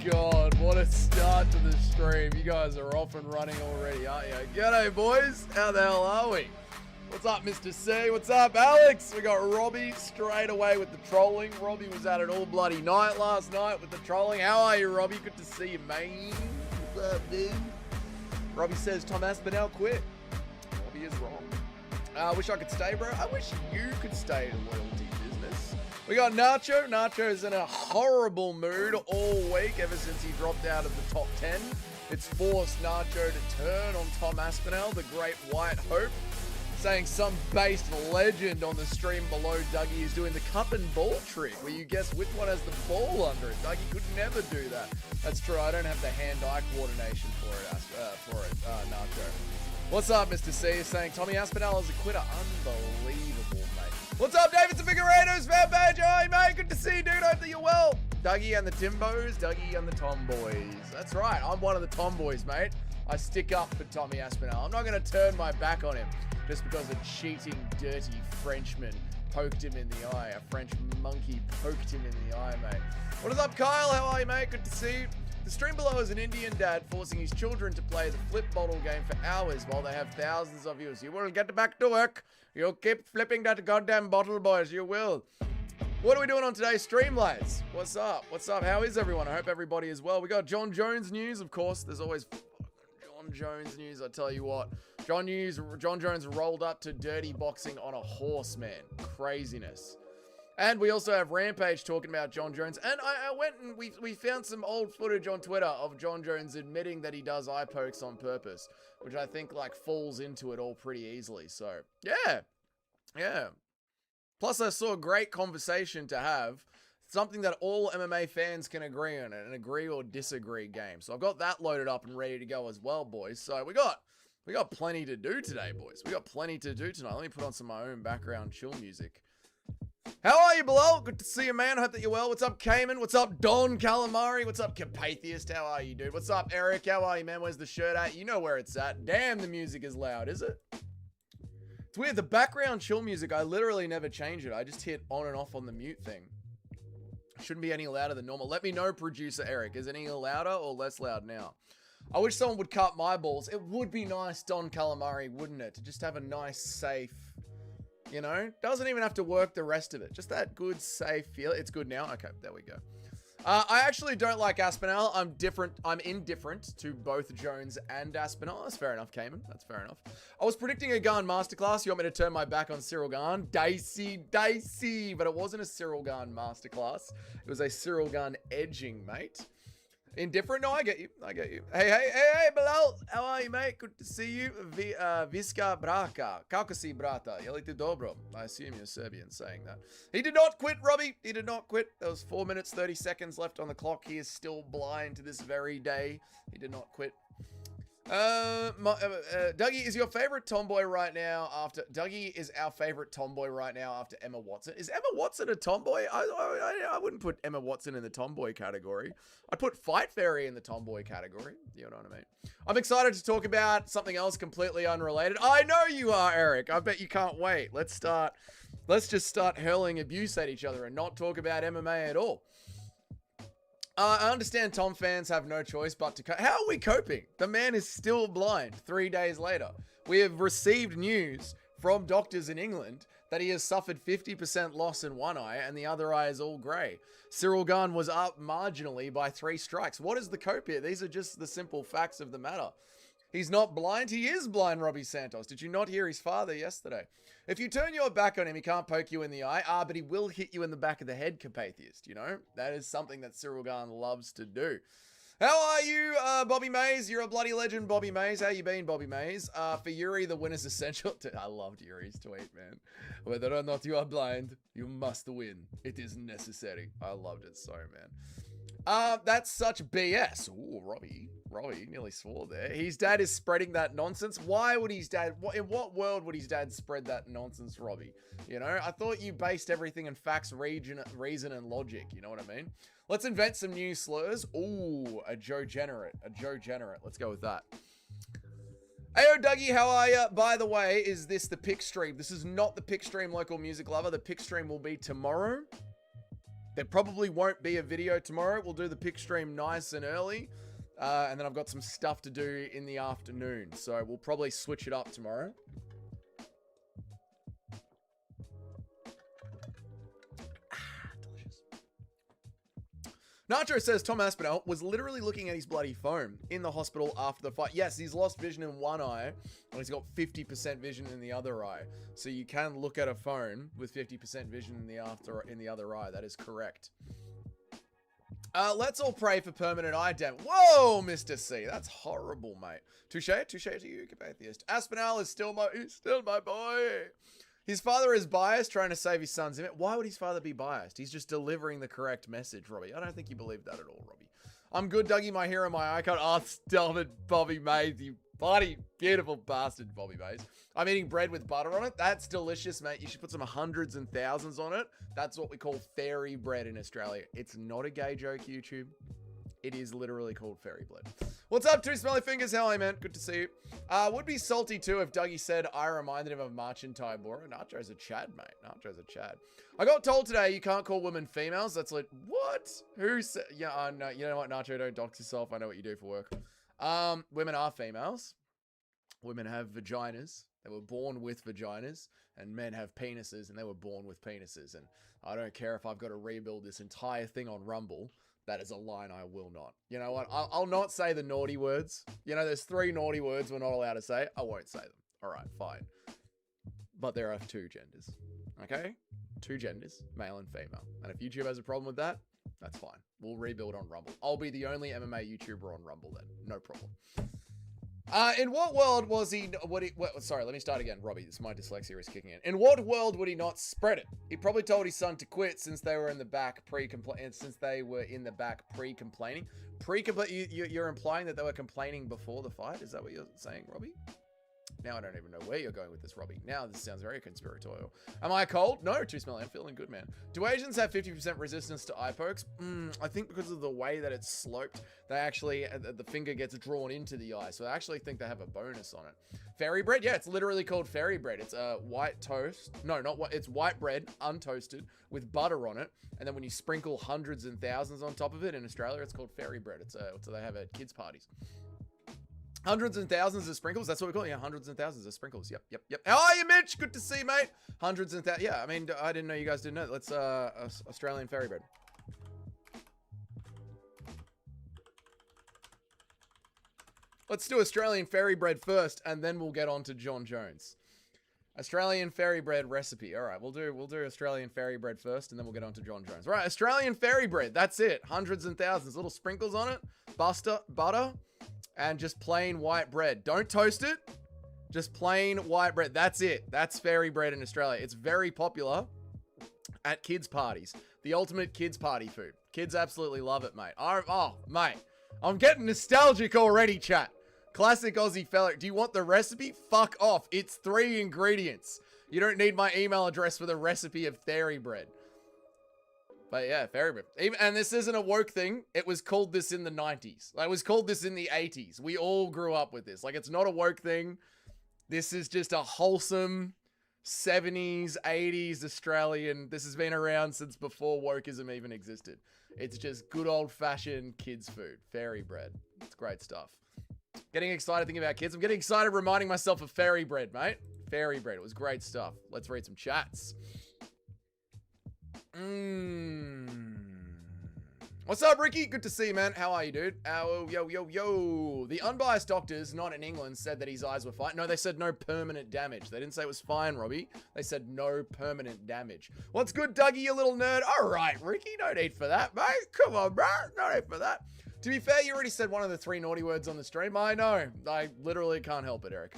God, what a start to the stream. You guys are off and running already, aren't you? G'day, boys. How the hell are we? What's up, Mr. C? What's up, Alex? We got Robbie straight away with the trolling. Robbie was at an all bloody night last night with the trolling. How are you, Robbie? Good to see you, man. What's up, dude? Robbie says Tom Aspinall quit. Robbie is wrong. Wish I could stay, bro. I wish you could stay in loyalty business. We got Nacho. Nacho's in a horrible mood all week ever since he dropped out of the top 10. It's forced Nacho to turn on Tom Aspinall, the great white hope, saying some based legend on the stream below Dougie is doing the cup and ball trick where you guess which one has the ball under it. Dougie could never do that. That's true. I don't have the hand-eye coordination for it, Nacho. What's up, Mr. C? Is saying Tommy Aspinall is a quitter. Unbelievable, mate. What's up, David Figueiredo's fan page? Hi, mate. Good to see you, dude. Hope that you're well. Dougie and the Timbos. Dougie and the Tomboys. That's right. I'm one of the Tomboys, mate. I stick up for Tommy Aspinall. I'm not going to turn my back on him just because a cheating, dirty Frenchman poked him in the eye. A French monkey poked him in the eye, mate. What is up, Kyle? How are you, mate? Good to see you. The stream below is an Indian dad forcing his children to play the flip bottle game for hours while they have thousands of views. You will get back to work. You'll keep flipping that goddamn bottle, boys. You will. What are we doing on today's stream, lads? What's up? What's up? How is everyone? I hope everybody is well. We got John Jones news, of course. There's always John Jones news. I tell you what. John Jones rolled up to dirty boxing on a horse, man. Craziness. And we also have Rampage talking about John Jones. And I went and we found some old footage on Twitter of John Jones admitting that he does eye pokes on purpose, which I think like falls into it all pretty easily. So yeah. Plus I saw a great conversation to have, something that all MMA fans can agree on, an agree or disagree game. So I've got that loaded up and ready to go as well, boys. So we got plenty to do today, boys. We got plenty to do tonight. Let me put on some of my own background chill music. How are you, Bilal? Good to see you, man. Hope that you're well. What's up, Cayman? What's up, Don Calamari? What's up, Capatheist? How are you, dude? What's up, Eric? How are you, man? Where's the shirt at? You know where it's at. Damn, the music is loud, is it? It's weird. The background chill music, I literally never change it. I just hit on and off on the mute thing. Shouldn't be any louder than normal. Let me know, producer Eric. Is it any louder or less loud now? I wish someone would cut my balls. It would be nice, Don Calamari, wouldn't it? To just have a nice, safe... You know, doesn't even have to work the rest of it. Just that good, safe feel. It's good now. Okay, there we go. I actually don't like Aspinall. I'm indifferent to both Jones and Aspinall. That's fair enough, Cayman. That's fair enough. I was predicting a Garn masterclass. You want me to turn my back on Cyril Garn? Dicey. But it wasn't a Cyril Garn masterclass. It was a Cyril Garn edging, mate. Indifferent? No, I get you. Hey, Bilal. How are you, mate? Good to see you. Viska Braka. Kaukasi Brata. Jelite dobro. I assume you're Serbian saying that. He did not quit, Robbie. He did not quit. There was 4 minutes, 30 seconds left on the clock. He is still blind to this very day. He did not quit. Dougie is your favorite tomboy right now after... Dougie is our favorite tomboy right now after Emma Watson. Is Emma Watson a tomboy? I wouldn't put Emma Watson in the tomboy category. I'd put Fight Fairy in the tomboy category. You know what I mean? I'm excited to talk about something else completely unrelated. I know you are, Eric. I bet you can't wait. Let's just start hurling abuse at each other and not talk about MMA at all. I understand Tom fans have no choice but to how are we coping? The man is still blind 3 days later. We have received news from doctors in England that he has suffered 50% loss in one eye and the other eye is all grey. Cyril Garn was up marginally by 3 strikes. What is the cope here? These are just the simple facts of the matter. He's not blind. He is blind, Robbie Santos. Did you not hear his father yesterday? If you turn your back on him, he can't poke you in the eye. But he will hit you in the back of the head, Capatheist. You know, that is something that Cyril Garn loves to do. How are you, Bobby Mays? You're a bloody legend, Bobby Mays. How you been, Bobby Mays? For Yuri, the win is essential. I loved Yuri's tweet, man. Whether or not you are blind, you must win. It is necessary. I loved it so, man. That's such BS. Ooh, Robbie nearly swore there. His dad is spreading that nonsense. Why would his dad, in what world would his dad spread that nonsense, Robbie? You know, I thought you based everything in facts, reason, and logic. You know what I mean? Let's invent some new slurs. Ooh, a Joe Generate. Let's go with that. Heyo, Dougie, how are ya? By the way, is this the pick stream? This is not the pick stream, local music lover. The pick stream will be tomorrow. There probably won't be a video tomorrow. We'll do the pick stream nice and early. And then I've got some stuff to do in the afternoon. So we'll probably switch it up tomorrow. Delicious. Nacho says Tom Aspinall was literally looking at his bloody phone in the hospital after the fight. Yes, he's lost vision in one eye, and he's got 50% vision in the other eye. So you can look at a phone with 50% vision in the other eye. That is correct. Let's all pray for permanent eye damage. Whoa, Mr. C. That's horrible, mate. Touche to you, Atheist. Aspinall is still my boy. His father is biased, trying to save his son's image. Why would his father be biased? He's just delivering the correct message, Robbie. I don't think you believe that at all, Robbie. I'm good, Dougie, my hero, my icon. Oh, stop it, Bobby Mays, you bloody beautiful bastard, Bobby Mays. I'm eating bread with butter on it. That's delicious, mate. You should put some hundreds and thousands on it. That's what we call fairy bread in Australia. It's not a gay joke, YouTube. It is literally called fairy bread. What's up, Two Smelly Fingers? How are you, man? Good to see you. Would be salty, too, if Dougie said I reminded him of Marchin Tybora. Nacho's a Chad, mate. Nacho's a Chad. I got told today you can't call women females. That's like, what? Who said? Yeah, no, you know what, Nacho? Don't dox yourself. I know what you do for work. Women are females. Women have vaginas. They were born with vaginas. And men have penises, and they were born with penises. And I don't care if I've got to rebuild this entire thing on Rumble. That is a line I will not. You know what? I'll not say the naughty words. You know, there's 3 naughty words we're not allowed to say. I won't say them. All right, fine. But there are 2 genders. Okay? 2 genders, male and female. And if YouTube has a problem with that, that's fine. We'll rebuild on Rumble. I'll be the only MMA YouTuber on Rumble then. No problem. In what world was he... sorry, let me start again. Robbie, my dyslexia is kicking in. In what world would he not spread it? He probably told his son to quit since they were in the back pre-complaining. You're implying that they were complaining before the fight? Is that what you're saying, Robbie? Now I don't even know where you're going with this, Robbie. Now this sounds very conspiratorial. Am I cold? No, too smelly. I'm feeling good, man. Do Asians have 50% resistance to eye pokes? I think because of the way that it's sloped, they actually, the finger gets drawn into the eye. So I actually think they have a bonus on it. Fairy bread? Yeah, it's literally called fairy bread. It's white toast. No, not white. It's white bread, untoasted, with butter on it. And then when you sprinkle hundreds and thousands on top of it in Australia, it's called fairy bread. It's what they have at kids' parties. Hundreds and thousands of sprinkles. That's what we call it. Yeah, hundreds and thousands of sprinkles. Yep. How are you, Mitch? Good to see you, mate. Hundreds and thousands. Yeah, I mean, I didn't know you guys didn't know. Let's, Australian fairy bread. Let's do Australian fairy bread first, and then we'll get on to John Jones. Australian fairy bread recipe. All right, we'll do Australian fairy bread first, and then we'll get on to John Jones. All right, Australian fairy bread. That's it. Hundreds and thousands. Little sprinkles on it. Butter. And just plain white bread. Don't toast it. Just plain white bread. That's it. That's fairy bread in Australia. It's very popular at kids' parties. The ultimate kids' party food. Kids absolutely love it, mate. Oh, mate. I'm getting nostalgic already, chat. Classic Aussie fella. Do you want the recipe? Fuck off. It's 3 ingredients. You don't need my email address for the recipe of fairy bread. But yeah, fairy bread. And this isn't a woke thing. It was called this in the 90s. Like, it was called this in the 80s. We all grew up with this. Like, it's not a woke thing. This is just a wholesome 70s, 80s Australian. This has been around since before wokeism even existed. It's just good old-fashioned kids' food. Fairy bread. It's great stuff. Getting excited thinking about kids. I'm getting excited reminding myself of fairy bread, mate. Fairy bread. It was great stuff. Let's read some chats. What's up, Ricky? Good to see you, man. How are you, dude? Yo. The unbiased doctors, not in England, said that his eyes were fine. No, they said no permanent damage. They didn't say it was fine, Robbie. They said no permanent damage. What's good, Dougie, you little nerd? All right, Ricky. No need for that, mate. Come on, bro. No need for that. To be fair, you already said one of the 3 naughty words on the stream. I know. I literally can't help it, Eric.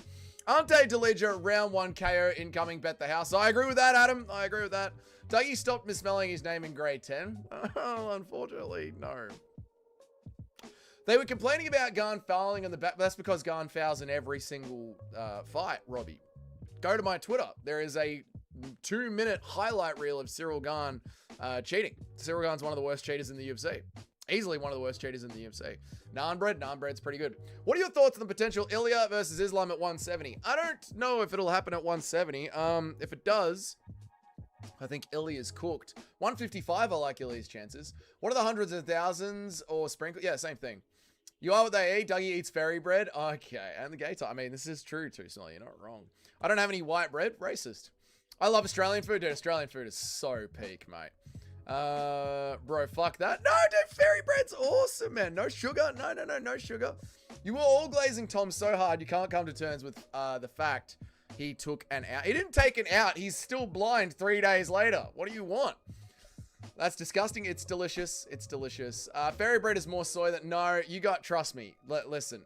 Ante Delija, round 1 KO, incoming, bet the house. I agree with that, Adam. I agree with that. Dougie stopped misspelling his name in grade 10. Oh, unfortunately, no. They were complaining about Garn fouling on the back. That's because Garn fouls in every single fight, Robbie. Go to my Twitter. There is a 2-minute highlight reel of Cyril Garn cheating. Cyril Garn's one of the worst cheaters in the UFC. Easily one of the worst cheaters in the UFC. Naan bread's pretty good. What are your thoughts on the potential Ilya versus Islam at 170? I don't know if it'll happen at 170. If it does, I think Illy is cooked. 155, I like Illy's chances. What are the hundreds of thousands or sprinkle? Yeah, same thing. You are what they eat. Dougie eats fairy bread. Okay, and the gay type. I mean, this is true, too, Snolly. You're not wrong. I don't have any white bread. Racist. I love Australian food, dude. Australian food is so peak, mate. Bro, fuck that. No, dude, fairy bread's awesome, man. No sugar. No sugar. You were all glazing Tom so hard, you can't come to terms with the fact he took an out. He didn't take an out. He's still blind 3 days later. What do you want? That's disgusting. It's delicious. It's delicious. Fairy bread is more soy than... No, you got... Trust me. Listen.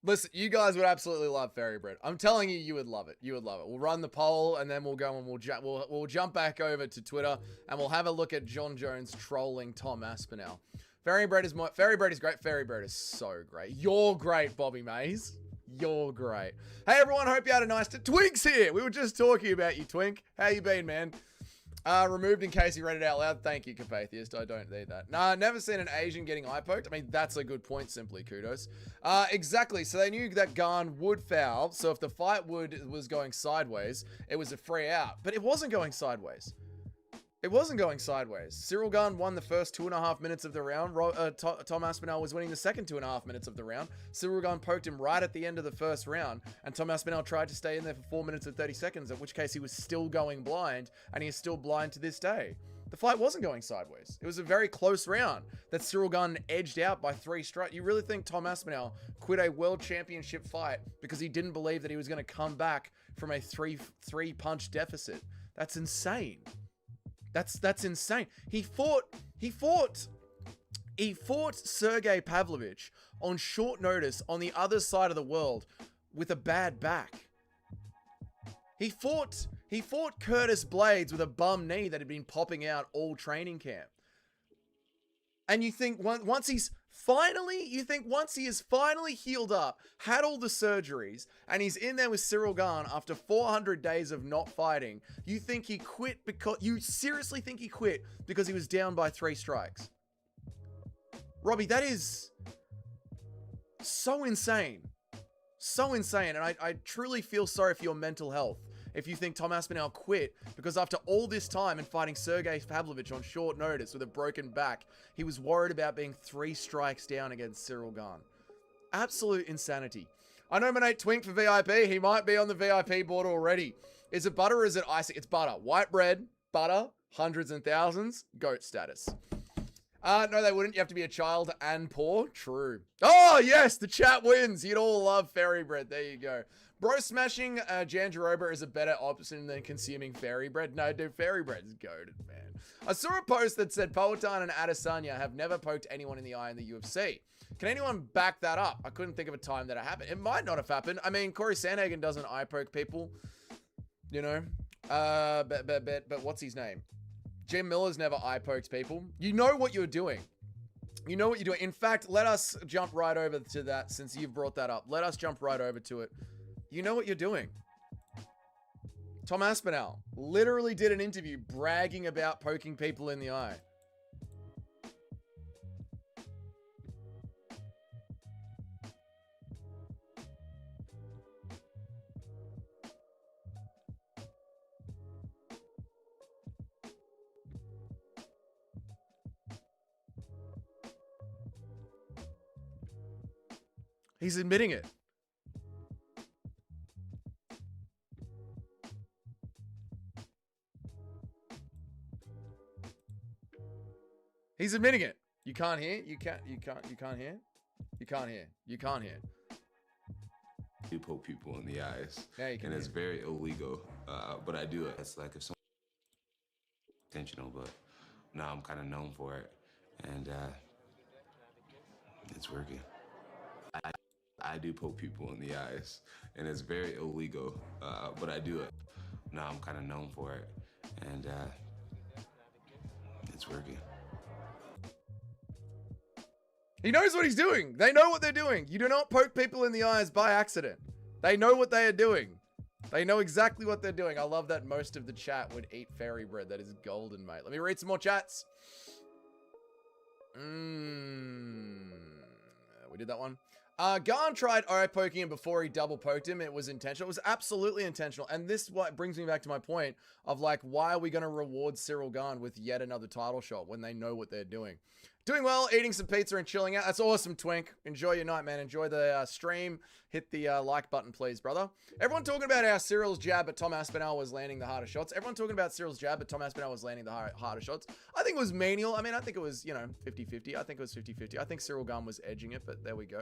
Listen, you guys would absolutely love fairy bread. I'm telling you, you would love it. You would love it. We'll run the poll, and then we'll go and we'll jump back over to Twitter, and we'll have a look at John Jones trolling Tom Aspinall. Fairy bread is great. Fairy bread is so great. You're great, Bobby Mays. You're great. Hey, everyone. Hope you had a nice day. Twink's here. We were just talking about you, Twink. How you been, man? Removed in case you read it out loud. Thank you, Capatheist. I don't need that. Nah, never seen an Asian getting eye poked. I mean, that's a good point, simply. Kudos. Exactly. So they knew that Garn would foul. So if the fight was going sideways, it was a free out. But it wasn't going sideways. It wasn't going sideways. Cyril Garn won the first 2.5 minutes of the round. Tom Aspinall was winning the second 2.5 minutes of the round. Cyril Garn poked him right at the end of the first round, and Tom Aspinall tried to stay in there for 4 minutes and 30 seconds, at which case he was still going blind, and he is still blind to this day. The fight wasn't going sideways. It was a very close round that Cyril Garn edged out by 3 strikes. You really think Tom Aspinall quit a world championship fight because he didn't believe that he was going to come back from a three punch deficit? That's insane. That's insane. He fought Sergey Pavlovich on short notice on the other side of the world with a bad back. He fought Curtis Blades with a bum knee that had been popping out all training camp. And you think once he is finally healed up, had all the surgeries, and he's in there with Cyril Garn after 400 days of not fighting, you seriously think he quit because he was down by 3 strikes? Robbie, that is so insane. So insane. And I truly feel sorry for your mental health if you think Tom Aspinall quit because after all this time and fighting Sergey Pavlovich on short notice with a broken back, he was worried about being 3 strikes down against Cyril Garn. Absolute insanity. I nominate Twink for VIP. He might be on the VIP board already. Is it butter or is it icing? It's butter. White bread, butter, hundreds and thousands, goat status. No, they wouldn't. You have to be a child and poor. True. Oh, yes, the chat wins. You'd all love fairy bread. There you go. Bro, smashing Janjaroba is a better option than consuming fairy bread. No, dude, fairy bread's goated, man. I saw a post that said Poatan and Adesanya have never poked anyone in the eye in the UFC. Can anyone back that up? I couldn't think of a time that it happened. It might not have happened. I mean, Corey Sandhagen doesn't eye poke people, you know. But what's his name? Jim Miller's never eye poked people. You know what you're doing. You know what you're doing. In fact, let us jump right over to that since you've brought that up. Let us jump right over to it. You know what you're doing. Tom Aspinall literally did an interview bragging about poking people in the eye. He's admitting it. He's admitting it. You can't hear? You can't hear? You can't hear. You poke people in the eyes. Yeah, you can. And it's very illegal. But I do it. It's like if someone intentional, but now I'm kind of known for it. And it's working. I do poke people in the eyes. And it's very illegal. But I do it. Now I'm kind of known for it. And it's working. He knows what he's doing. They know what they're doing. You do not poke people in the eyes by accident. They know what they are doing. They know exactly what they're doing. I love that most of the chat would eat fairy bread. That is golden, mate. Let me read some more chats. We did that one. Garn tried eye poking him before he double poked him. It was intentional. It was absolutely intentional. And this what brings me back to my point of like, why are we going to reward Cyril Garn with yet another title shot when they know what they're doing? Doing well, eating some pizza and chilling out. That's awesome, Twink. Enjoy your night, man. Enjoy the stream. Hit the like button, please, brother. Everyone talking about how Cyril's jab at Tom Aspinall was landing the harder shots. Everyone talking about Cyril's jab at Tom Aspinall was landing the harder shots. I think it was menial. I mean, I think it was, 50-50. I think it was 50-50. I think Cyril Garn was edging it, but there we go.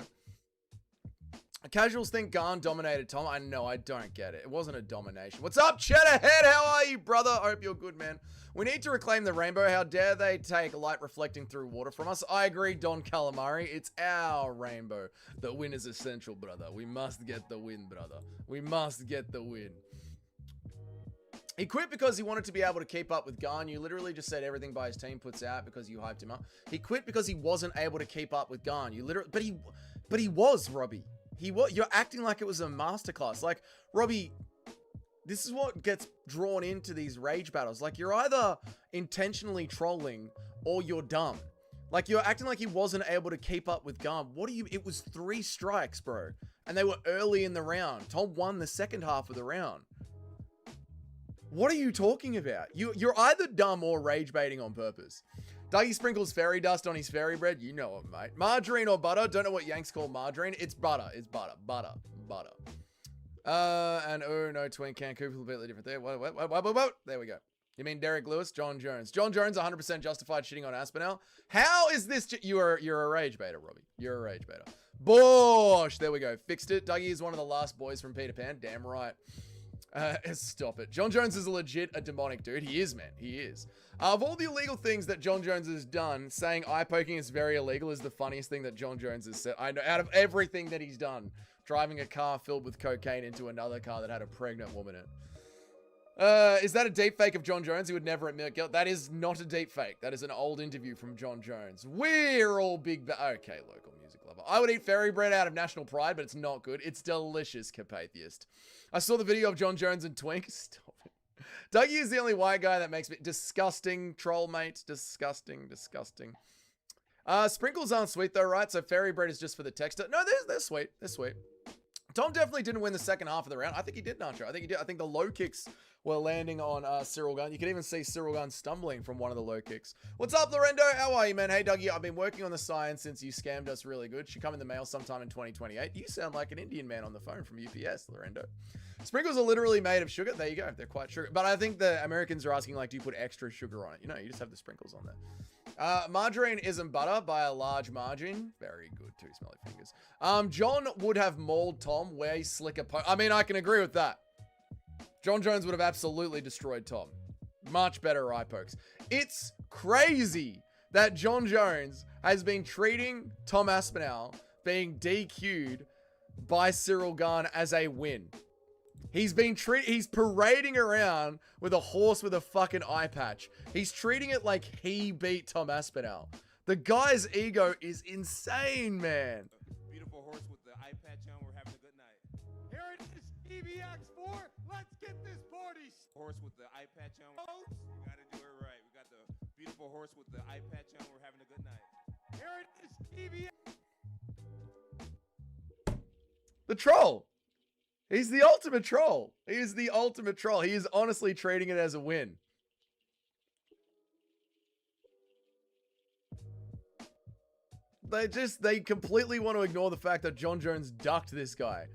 Casuals think Garn dominated Tom. I know, I don't get it. It wasn't a domination. What's up, Cheddarhead? How are you, brother? I hope you're good, man. We need to reclaim the rainbow. How dare they take light reflecting through water from us? I agree, Don Calamari. It's our rainbow. The win is essential, brother. We must get the win, brother. We must get the win. He quit because he wanted to be able to keep up with Garn. You literally just said everything by his team puts out because you hyped him up. He quit because he wasn't able to keep up with Garn. You literally, but he was, Robbie. You're acting like it was a masterclass. Like, Robbie, this is what gets drawn into these rage battles. Like, you're either intentionally trolling or you're dumb. Like, you're acting like he wasn't able to keep up with Garn. It was 3 strikes, bro. And they were early in the round. Tom won the second half of the round. What are you talking about? You're either dumb or rage baiting on purpose. Dougie sprinkles fairy dust on his fairy bread. You know it, mate. Margarine or butter? Don't know what Yanks call margarine. It's butter. It's butter. Butter. And oh no, Twin Can Cooper completely different there. What? There we go. You mean Derek Lewis? John Jones. John Jones 100% justified shitting on Aspinall. How is this? You're a rage baiter, Robbie. You're a rage baiter. Bosh. There we go. Fixed it. Dougie is one of the last boys from Peter Pan. Damn right. Stop it. John Jones is a demonic dude. He is, man. He is. Of all the illegal things that John Jones has done, saying eye poking is very illegal is the funniest thing that John Jones has said. I know, out of everything that he's done, driving a car filled with cocaine into another car that had a pregnant woman in it. Is that a deep fake of John Jones? He would never admit guilt. That is not a deep fake. That is an old interview from John Jones. We're all big... Okay, local music lover. I would eat fairy bread out of national pride, but it's not good. It's delicious, Capatheist. I saw the video of John Jones and Twink. Stop it. Dougie is the only white guy that makes me... Disgusting, troll, mate. Disgusting. Sprinkles aren't sweet, though, right? So fairy bread is just for the texture. No, they're sweet. They're sweet. Tom definitely didn't win the second half of the round. I think he did, Nacho. I think he did. I think the low kicks were landing on Cyril Garn. You can even see Cyril Garn stumbling from one of the low kicks. What's up, Lorendo? How are you, man? Hey, Dougie, I've been working on the science since you scammed us really good. Should come in the mail sometime in 2028. You sound like an Indian man on the phone from UPS, Lorendo. Sprinkles are literally made of sugar. There you go. They're quite sugar. But I think the Americans are asking, like, do you put extra sugar on it? You know, you just have the sprinkles on there. Margarine isn't butter by a large margin. Very good, too. Smelly fingers. John would have mauled Tom way slicker. I mean, I can agree with that. John Jones would have absolutely destroyed Tom. Much better eye pokes. It's crazy that John Jones has been treating Tom Aspinall being DQ'd by Cyril Garn as a win. He's parading around with a horse with a fucking eye patch. He's treating it like he beat Tom Aspinall. The guy's ego is insane, man. Beautiful horse with the eye patch on. We're having a good night. Here it is, EVX4. Let's get this party. Horse with the eye patch on. We gotta do it right. We got the beautiful horse with the eye patch on. We're having a good night. Here it is, EVX. The troll. He's the ultimate troll. He is the ultimate troll. He is honestly treating it as a win. They completely want to ignore the fact that John Jones ducked this guy.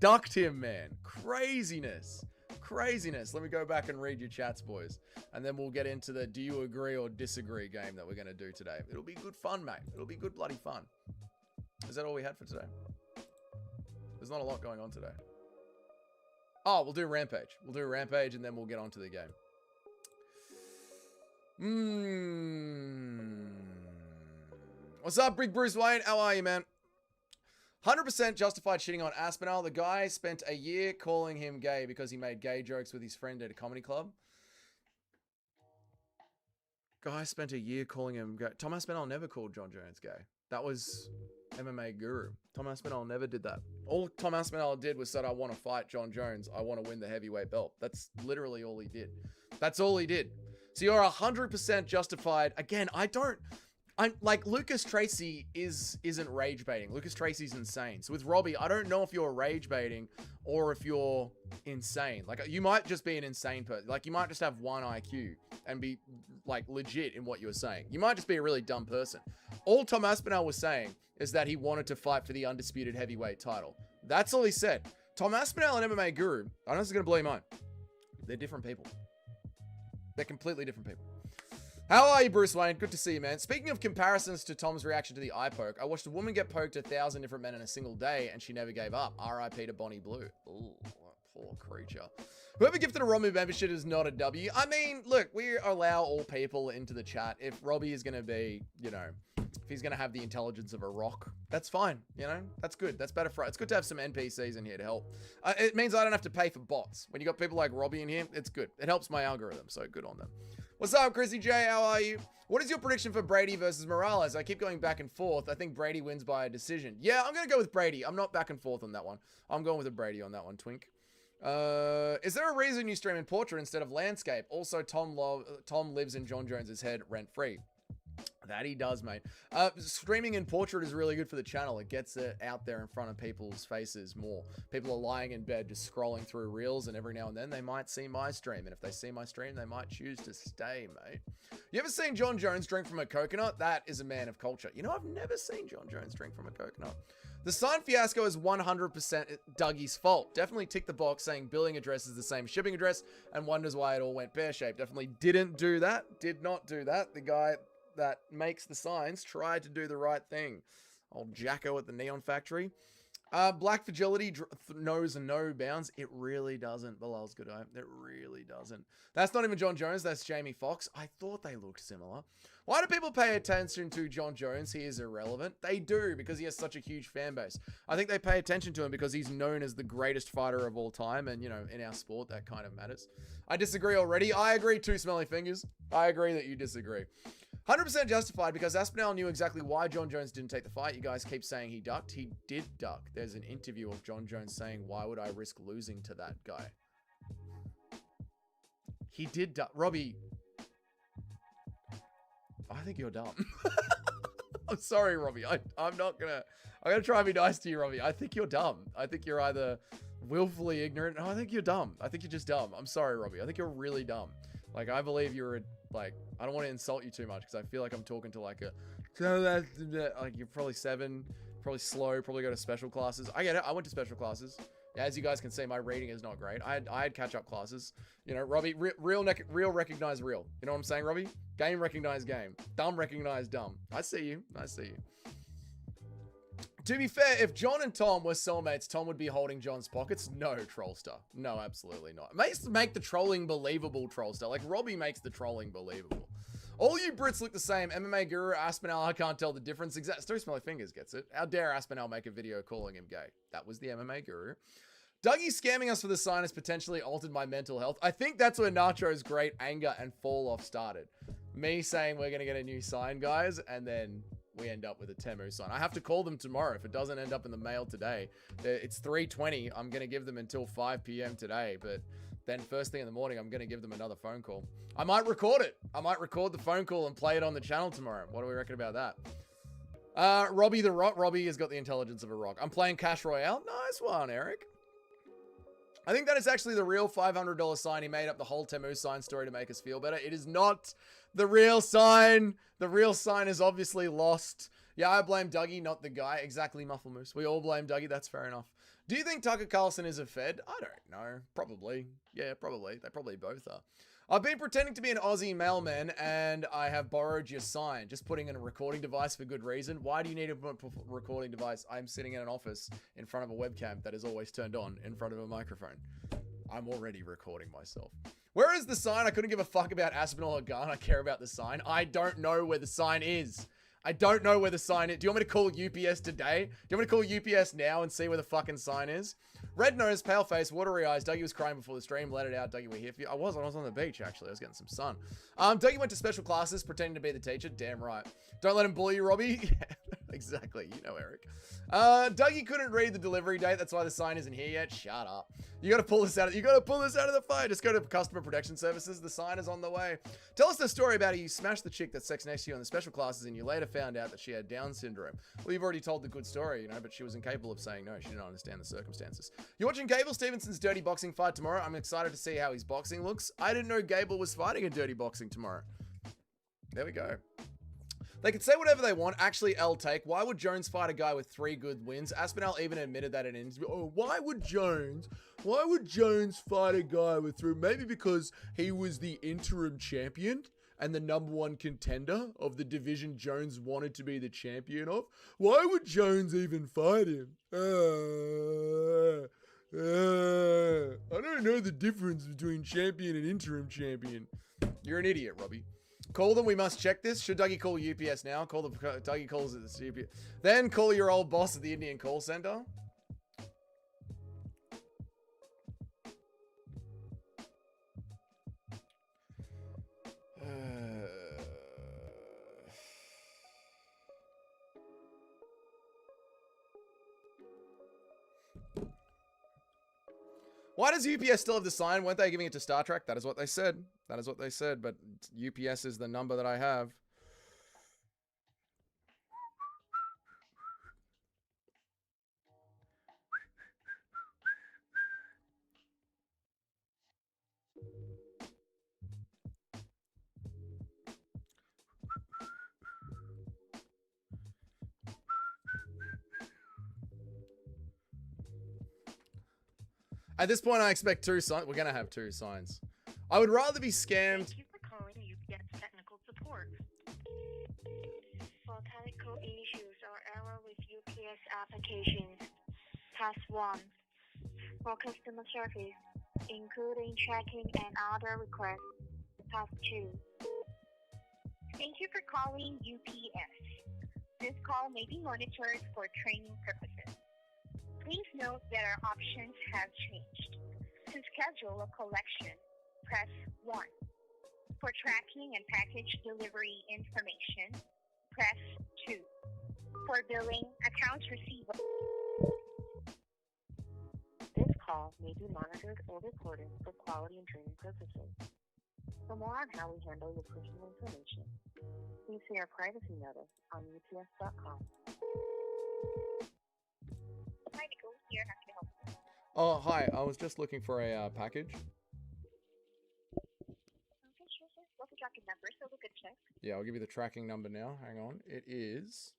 Ducked him, man. Craziness. Craziness. Let me go back and read your chats, boys. And then we'll get into the do you agree or disagree game that we're going to do today. It'll be good fun, mate. It'll be good bloody fun. Is that all we had for today? There's not a lot going on today. Oh, we'll do Rampage. We'll do Rampage and then we'll get on to the game. What's up, Big Bruce Wayne? How are you, man? 100% justified shitting on Aspinall. The guy spent a year calling him gay because he made gay jokes with his friend at a comedy club. Guy spent a year calling him gay. Tom Aspinall never called John Jones gay. That was MMA Guru. Tom Aspinall never did that. All Tom Aspinall did was said, I want to fight John Jones. I want to win the heavyweight belt. That's literally all he did. That's all he did. So you're 100% justified. Again, I'm like, Lucas Tracy isn't rage baiting. Lucas Tracy's insane. So with Robbie, I don't know if you're rage baiting or if you're insane. Like, you might just be an insane person. Like, you might just have one IQ and be like legit in what you were saying. You might just be a really dumb person. All Tom Aspinall was saying is that he wanted to fight for the undisputed heavyweight title. That's all he said. Tom Aspinall and MMA Guru, I know this is going to blow your mind. They're different people. They're completely different people. How are you, Bruce Wayne? Good to see you, man. Speaking of comparisons to Tom's reaction to the eye poke, I watched a woman get poked 1,000 different men in a single day, and she never gave up. R.I.P. to Bonnie Blue. Ooh, poor creature. Whoever gifted a Robbie membership is not a W. I mean, look, we allow all people into the chat. If Robbie is going to be, you know, if he's going to have the intelligence of a rock, that's fine. You know, that's good. That's better for us. It's good to have some NPCs in here to help. It means I don't have to pay for bots. When you got people like Robbie in here, it's good. It helps my algorithm, so good on them. What's up, Chrissy J? How are you? What is your prediction for Brady versus Morales? I keep going back and forth. I think Brady wins by a decision. Yeah, I'm going to go with Brady. I'm not back and forth on that one. I'm going with a Brady on that one, Twink. Is there a reason you stream in portrait instead of landscape? Also, Tom lives in John Jones's head rent-free. That he does, mate. Streaming in portrait is really good for the channel. It gets it out there in front of people's faces more. People are lying in bed just scrolling through reels, and every now and then they might see my stream. And if they see my stream, they might choose to stay, mate. You ever seen John Jones drink from a coconut? That is a man of culture. You know, I've never seen John Jones drink from a coconut. The sign fiasco is 100% Dougie's fault. Definitely tick the box saying billing address is the same shipping address and wonders why it all went pear-shaped. Definitely didn't do that. Did not do that. The guy that makes the signs tried to do the right thing. Old Jacko at the Neon Factory. Black Fragility knows no bounds. It really doesn't. Bilal's good eye. It really doesn't. That's not even John Jones. That's Jamie Foxx. I thought they looked similar. Why do people pay attention to John Jones? He is irrelevant. They do, because he has such a huge fan base. I think they pay attention to him because he's known as the greatest fighter of all time. And, you know, in our sport, that kind of matters. I disagree already. I agree, two smelly fingers. I agree that you disagree. 100% justified because Aspinall knew exactly why John Jones didn't take the fight. You guys keep saying he ducked. He did duck. There's an interview of John Jones saying, why would I risk losing to that guy? He did duck. Robbie, I think you're dumb. I'm sorry, Robbie. I'm gonna try and be nice to you, Robbie. I think you're dumb. I think you're either willfully ignorant. No, I think you're dumb. I think you're just dumb. I'm sorry, Robbie. I think you're really dumb. Like, I believe you're like, I don't want to insult you too much because I feel like I'm talking to like like you're probably 7, probably slow, probably go to special classes. I get it. I went to special classes. Yeah, as you guys can see, my reading is not great. I had catch-up classes. You know, Robbie, real recognize real. You know what I'm saying, Robbie? Game recognize game. Dumb recognize dumb. I see you. I see you. To be fair, if John and Tom were cellmates, Tom would be holding John's pockets. No, Trollster. No, absolutely not. It make the trolling believable, Trollster. Like, Robbie makes the trolling believable. All you Brits look the same. MMA Guru, Aspinall, I can't tell the difference. Exactly. Three Smelly Fingers gets it. How dare Aspinall make a video calling him gay? That was the MMA Guru. Dougie scamming us for the sign has potentially altered my mental health. I think that's where Nacho's great anger and fall off started. Me saying we're going to get a new sign, guys, and then we end up with a Temu sign. I have to call them tomorrow. If it doesn't end up in the mail today, it's 3:20. I'm going to give them until 5 p.m. today, but then first thing in the morning, I'm going to give them another phone call. I might record it. I might record the phone call and play it on the channel tomorrow. What do we reckon about that? Robbie the Rock. Robbie has got the intelligence of a rock. I'm playing Cash Royale. Nice one, Eric. I think that is actually the real $500 sign. He made up the whole Temu sign story to make us feel better. It is not the real sign. The real sign is obviously lost. Yeah, I blame Dougie, not the guy. Exactly, Muffle Moose. We all blame Dougie. That's fair enough. Do you think Tucker Carlson is a Fed? I don't know. Probably. Yeah, probably. They probably both are. I've been pretending to be an Aussie mailman and I have borrowed your sign. Just putting in a recording device for good reason. Why do you need a recording device? I'm sitting in an office in front of a webcam that is always turned on in front of a microphone. I'm already recording myself. Where is the sign? I couldn't give a fuck about Aspinall or Gun. I care about the sign. I don't know where the sign is. I don't know where the sign is. Do you want me to call UPS today? Do you want me to call UPS now and see where the fucking sign is? Red nose, pale face, watery eyes. Dougie was crying before the stream. Let it out. Dougie, we're here for you. I was on the beach, actually. I was getting some sun. Dougie went to special classes, pretending to be the teacher. Damn right. Don't let him bully you, Robbie. Exactly. You know, Eric. Dougie couldn't read the delivery date. That's why the sign isn't here yet. Shut up. You got to pull this out. You got to pull this out of the fire. Just go to customer protection services. The sign is on the way. Tell us the story about how you smashed the chick that sits next to you in the special classes and you later found out that she had Down syndrome. Well, you've already told the good story, you know, but she was incapable of saying no. She didn't understand the circumstances. You're watching Gable Stevenson's dirty boxing fight tomorrow. I'm excited to see how his boxing looks. I didn't know Gable was fighting in dirty boxing tomorrow. There we go. They can say whatever they want. Actually, L take. Why would Jones fight a guy with 3 good wins? Aspinall even admitted that in an interview. Oh, why would Jones fight a guy with 3? Maybe because he was the interim champion and the #1 contender of the division Jones wanted to be the champion of. Why would Jones even fight him? I don't know the difference between champion and interim champion. You're an idiot, Robbie. Call them. We must check this. Should Dougie call UPS now? Call the Dougie calls at the UPS. Then call your old boss at the Indian call center. Why does UPS still have the sign? Weren't they giving it to Star Trek? That is what they said. That is what they said, but UPS is the number that I have. At this point, I expect 2 signs. We're going to have 2 signs. I would rather be scammed. Thank you for calling UPS technical support. For technical issues or error with UPS applications, press 1. For customer service, including checking and other requests, press 2. Thank you for calling UPS. This call may be monitored for training purposes. Please note that our options have changed. To schedule a collection, press 1. For tracking and package delivery information, press 2. For billing, accounts receivable. This call may be monitored or recorded for quality and training purposes. For more on how we handle your personal information, please see our privacy notice on ups.com. Hi, Nicole. Here, how can I help you? Oh, hi. I was just looking for a package. Okay, sure, sir. What's the tracking number so we could check? Yeah, I'll give you the tracking number now. Hang on. It is...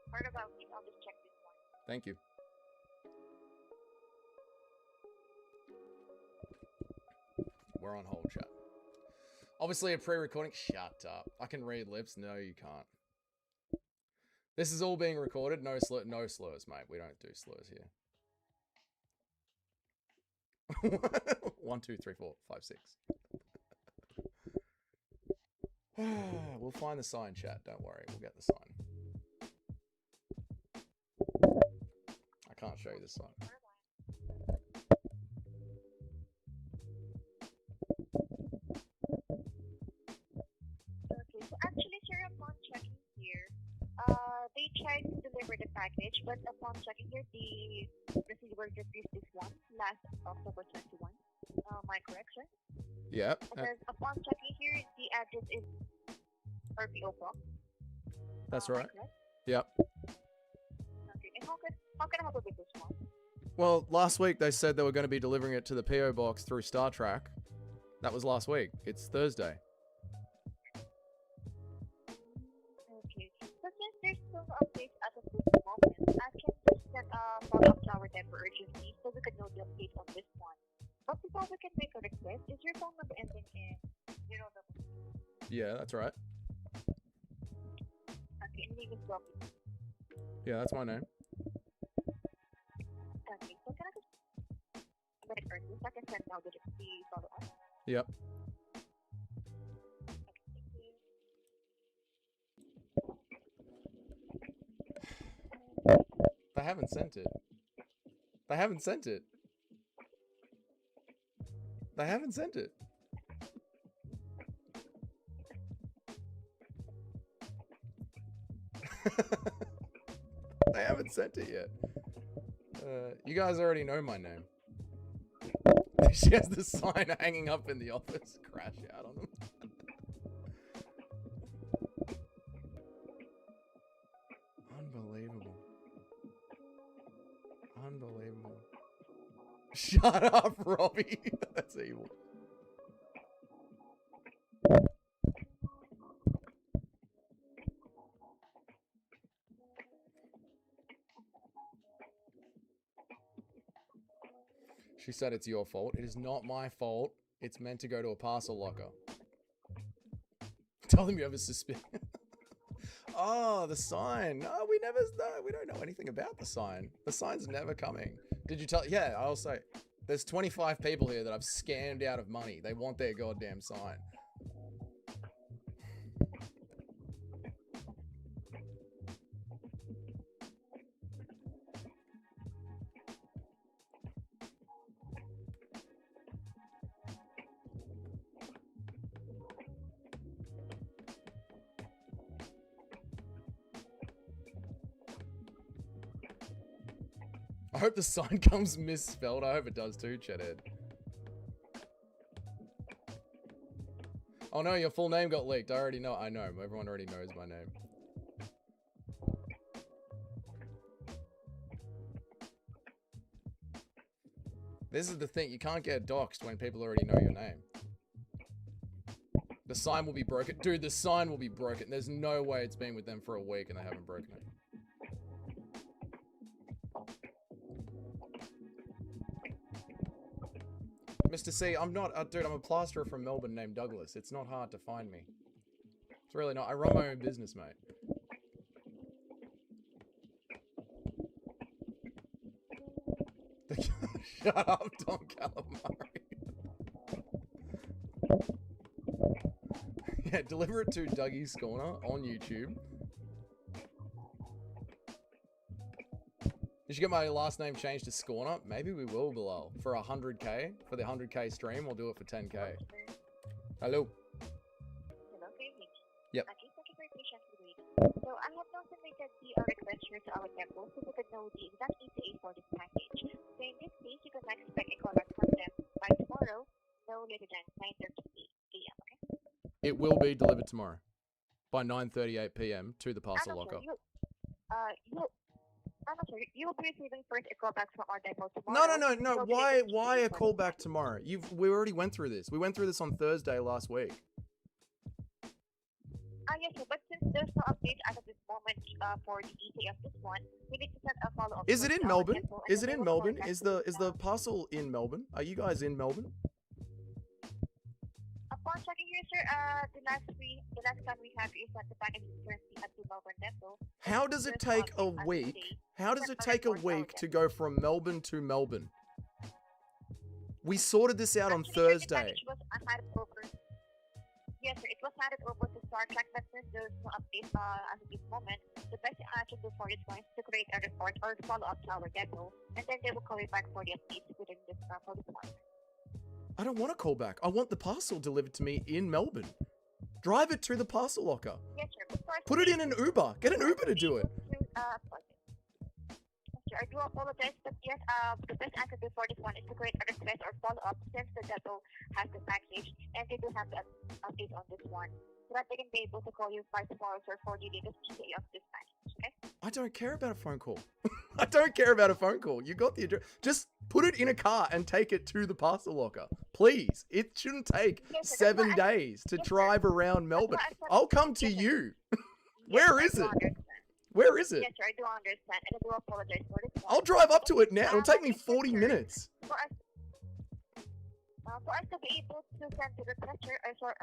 Part about me, I'll just check this one. Thank you. We're on hold, chat. Obviously a pre-recording. Shut up. I can read lips. No, you can't. This is all being recorded. No slurs, mate. We don't do slurs here. 1, 2, 3, 4, 5, 6. We'll find the sign, chat. Don't worry. We'll get the sign. I can't show you the sign. Okay, so actually, sir, upon checking here, they tried to deliver the package, but upon checking here, the receiver just used this one, last October 21. Am I correct, sir? Yeah. Because upon checking here, the address is RPO box. That's right. Correct? Yep. Okay, and how can I help you with this one? Well, last week they said they were going to be delivering it to the PO box through Star Trek. That was last week. It's Thursday. Okay, so since there's still no updates as of this moment, I can just send a follow-up to our dev urgently so we can know the update on this one. But before we can make a request, is your phone number ending in 0? Yeah, that's right. Okay, and name is Robbie. Yeah, that's my name. Okay, so can I just... wait for 2 seconds and now did the follow up. Yep. They haven't sent it. They haven't sent it. They haven't sent it. They haven't sent it yet. You guys already know my name. She has the sign hanging up in the office. Crash out on them. Unbelievable. Unbelievable. Shut up, Robbie. That's evil. She said it's your fault. It is not my fault. It's meant to go to a parcel locker. Tell them you have a suspicion. Oh, the sign. No, we don't know anything about the sign. The sign's never coming. Did you tell? Yeah, I'll say. There's 25 people here that I've scammed out of money. They want their goddamn sign. I hope the sign comes misspelled. I hope it does too, Cheddhead. Oh no, your full name got leaked. I already know. I know. Everyone already knows my name. This is the thing. You can't get doxxed when people already know your name. The sign will be broken. Dude, the sign will be broken. There's no way it's been with them for a week and they haven't broken it. Mr. C, I'm not, dude, I'm a plasterer from Melbourne named Douglas. It's not hard to find me. It's really not. I run my own business, mate. Shut up, Tom Calamari. Yeah, deliver it to Dougie's Corner on YouTube. You should get my last name changed to Scorner. Maybe we will, Bilal. For 100k, for the 100k stream, we'll do it for 10k. Hello. Hello, David. Yep. Okay, thank you for patiently waiting. So I have now submitted the request here to our depot so we could know the exact ETA for this package. So in this case, you can expect a call back from them by tomorrow, no later than 9:30 a.m., okay? It will be delivered tomorrow by 9:38 p.m. to the parcel locker. I'm not sure. You'll be receiving first a call back from our depot tomorrow. No. Why a call back tomorrow? We already went through this. We went through this on Thursday last week. Yes, sir, but since there's no update as of this moment for the ETA of this one, we need to send a follow-up. Is it in Melbourne? Is it in Melbourne? Is the parcel in Melbourne? Are you guys in Melbourne? Upon checking here, sir, the last time we have is that the package is currently at the Melbourne depot. How does it take a week? How does it take a week to go from Melbourne to Melbourne? We sorted this out on Thursday. Yes, sir, it was handed over to Star Trek, but since there's no update as of this moment, the best I can do for this one is to create a report or follow up to our depot, and then they will call you back for the updates within this for this month. I don't want a call back. I want the parcel delivered to me in Melbourne. Drive it to the parcel locker. Yes, sir. Put it in an Uber. Get an Uber to do it. I do apologize, but yes, the best I can do for this one is to create a request or follow up since the depot has the package and they do have the update on this one, so that they can be able to call you by tomorrow, sir, for the latest ETA of this package. Okay? I don't care about a phone call. I don't care about a phone call. You got the address. Just put it in a car and take it to the parcel locker, please. It shouldn't take 7 days to drive around Melbourne. I'll come to you. Where is it? Where is it? Yes, sir, I do understand, and I do apologize for this one. I'll drive up to it now. It'll take me 40 minutes. For us to be able to send the request or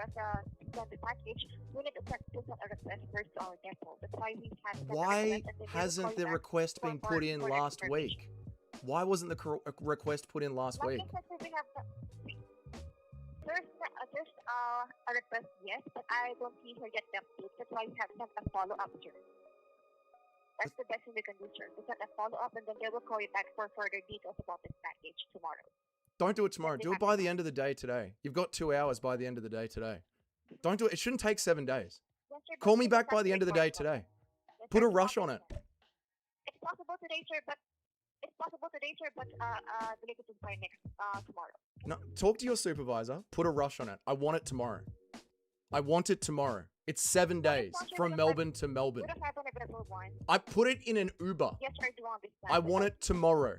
send the package, we need to send a request first to our depot. That's why we have. Why hasn't the request been put in last week? Why wasn't the request put in last week? We have there's a request, yes, but I don't see her get the update. That's why we have sent a follow-up, sir. That's the best thing we can do, sir. We send a follow-up, and then they will call you back for further details about this package tomorrow. Don't do it tomorrow. Do it by the end of the day today. You've got 2 hours by the end of the day today. Don't do it. It shouldn't take 7 days. Yes, sir, Call me back by the end of the day today. Yes, Put sir, a rush on it. It's possible today, sir, but the latest is by next tomorrow. No, talk to your supervisor. Put a rush on it. I want it tomorrow. I want it tomorrow. It's 7 days from Melbourne to Melbourne. We don't have an available one. I put it in an Uber. Yes, sir, I do understand. I want it tomorrow.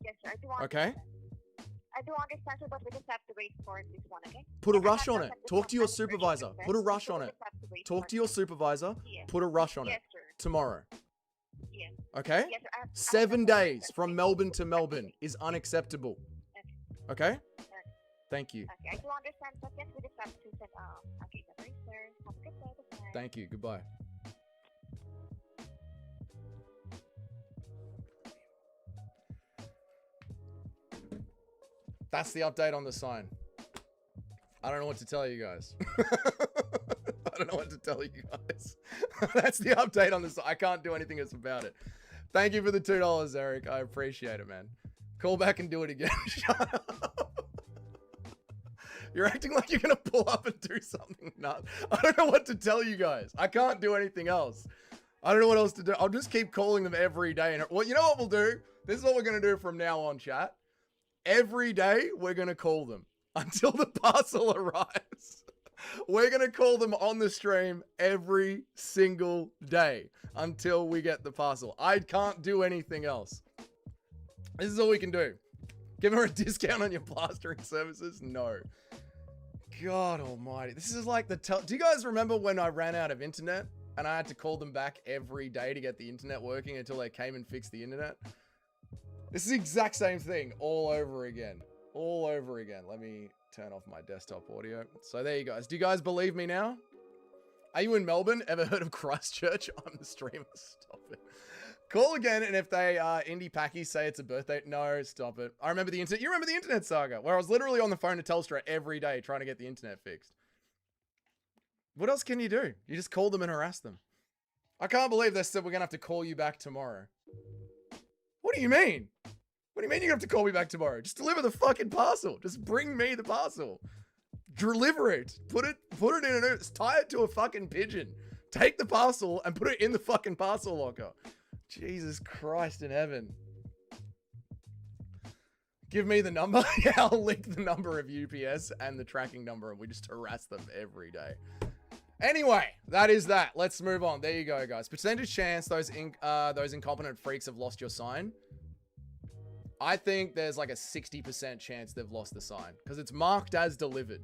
Yes, sir, I do understand. Okay? I do understand, sir, but we just have to wait for this one, okay? Put a rush on it. Talk to your supervisor. Put a rush on it. Talk to your supervisor. Yes. Put a rush on it. Yes, sir. Tomorrow. Yes. Okay? Yes, sir. 7 days from Melbourne to Melbourne is unacceptable. Okay? Thank you. Okay, I do understand, but yes, we just have to send, okay, no worries, sir. Have a good day. Goodbye. Thank you. Goodbye. That's the update on the sign. I don't know what to tell you guys. I don't know what to tell you guys. That's the update on the sign. I can't do anything else about it. Thank you for the $2, Eric. I appreciate it, man. Call back and do it again. Shut up. You're acting like you're going to pull up and do something nuts. I don't know what to tell you guys. I can't do anything else. I don't know what else to do. I'll just keep calling them every day. And well, you know what we'll do? This is what we're going to do from now on, chat. Every day, we're going to call them until the parcel arrives. We're going to call them on the stream every single day until we get the parcel. I can't do anything else. This is all we can do. Give her a discount on your plastering services? No. God almighty. This is like the... Do you guys remember when I ran out of internet and I had to call them back every day to get the internet working until they came and fixed the internet? This is the exact same thing all over again. All over again. Let me turn off my desktop audio. So there you guys. Do you guys believe me now? Are you in Melbourne? Ever heard of Christchurch? I'm the streamer. Stop it. Call again, and if they indie packies say it's a birthday, no, stop it. I remember the internet. You remember the internet saga, where I was literally on the phone to Telstra every day trying to get the internet fixed. What else can you do? You just call them and harass them. I can't believe they said we're gonna have to call you back tomorrow. What do you mean? What do you mean you have to call me back tomorrow? Just deliver the fucking parcel. Just bring me the parcel. Deliver it. Put it in an... Tie it to a fucking pigeon. Take the parcel and put it in the fucking parcel locker. Jesus Christ in heaven. Give me the number. Yeah, I'll link the number of UPS and the tracking number and we just harass them every day. Anyway, that is that. Let's move on. There you go, guys. Percentage chance those incompetent freaks have lost your sign. I think there's like a 60% chance they've lost the sign because it's marked as delivered.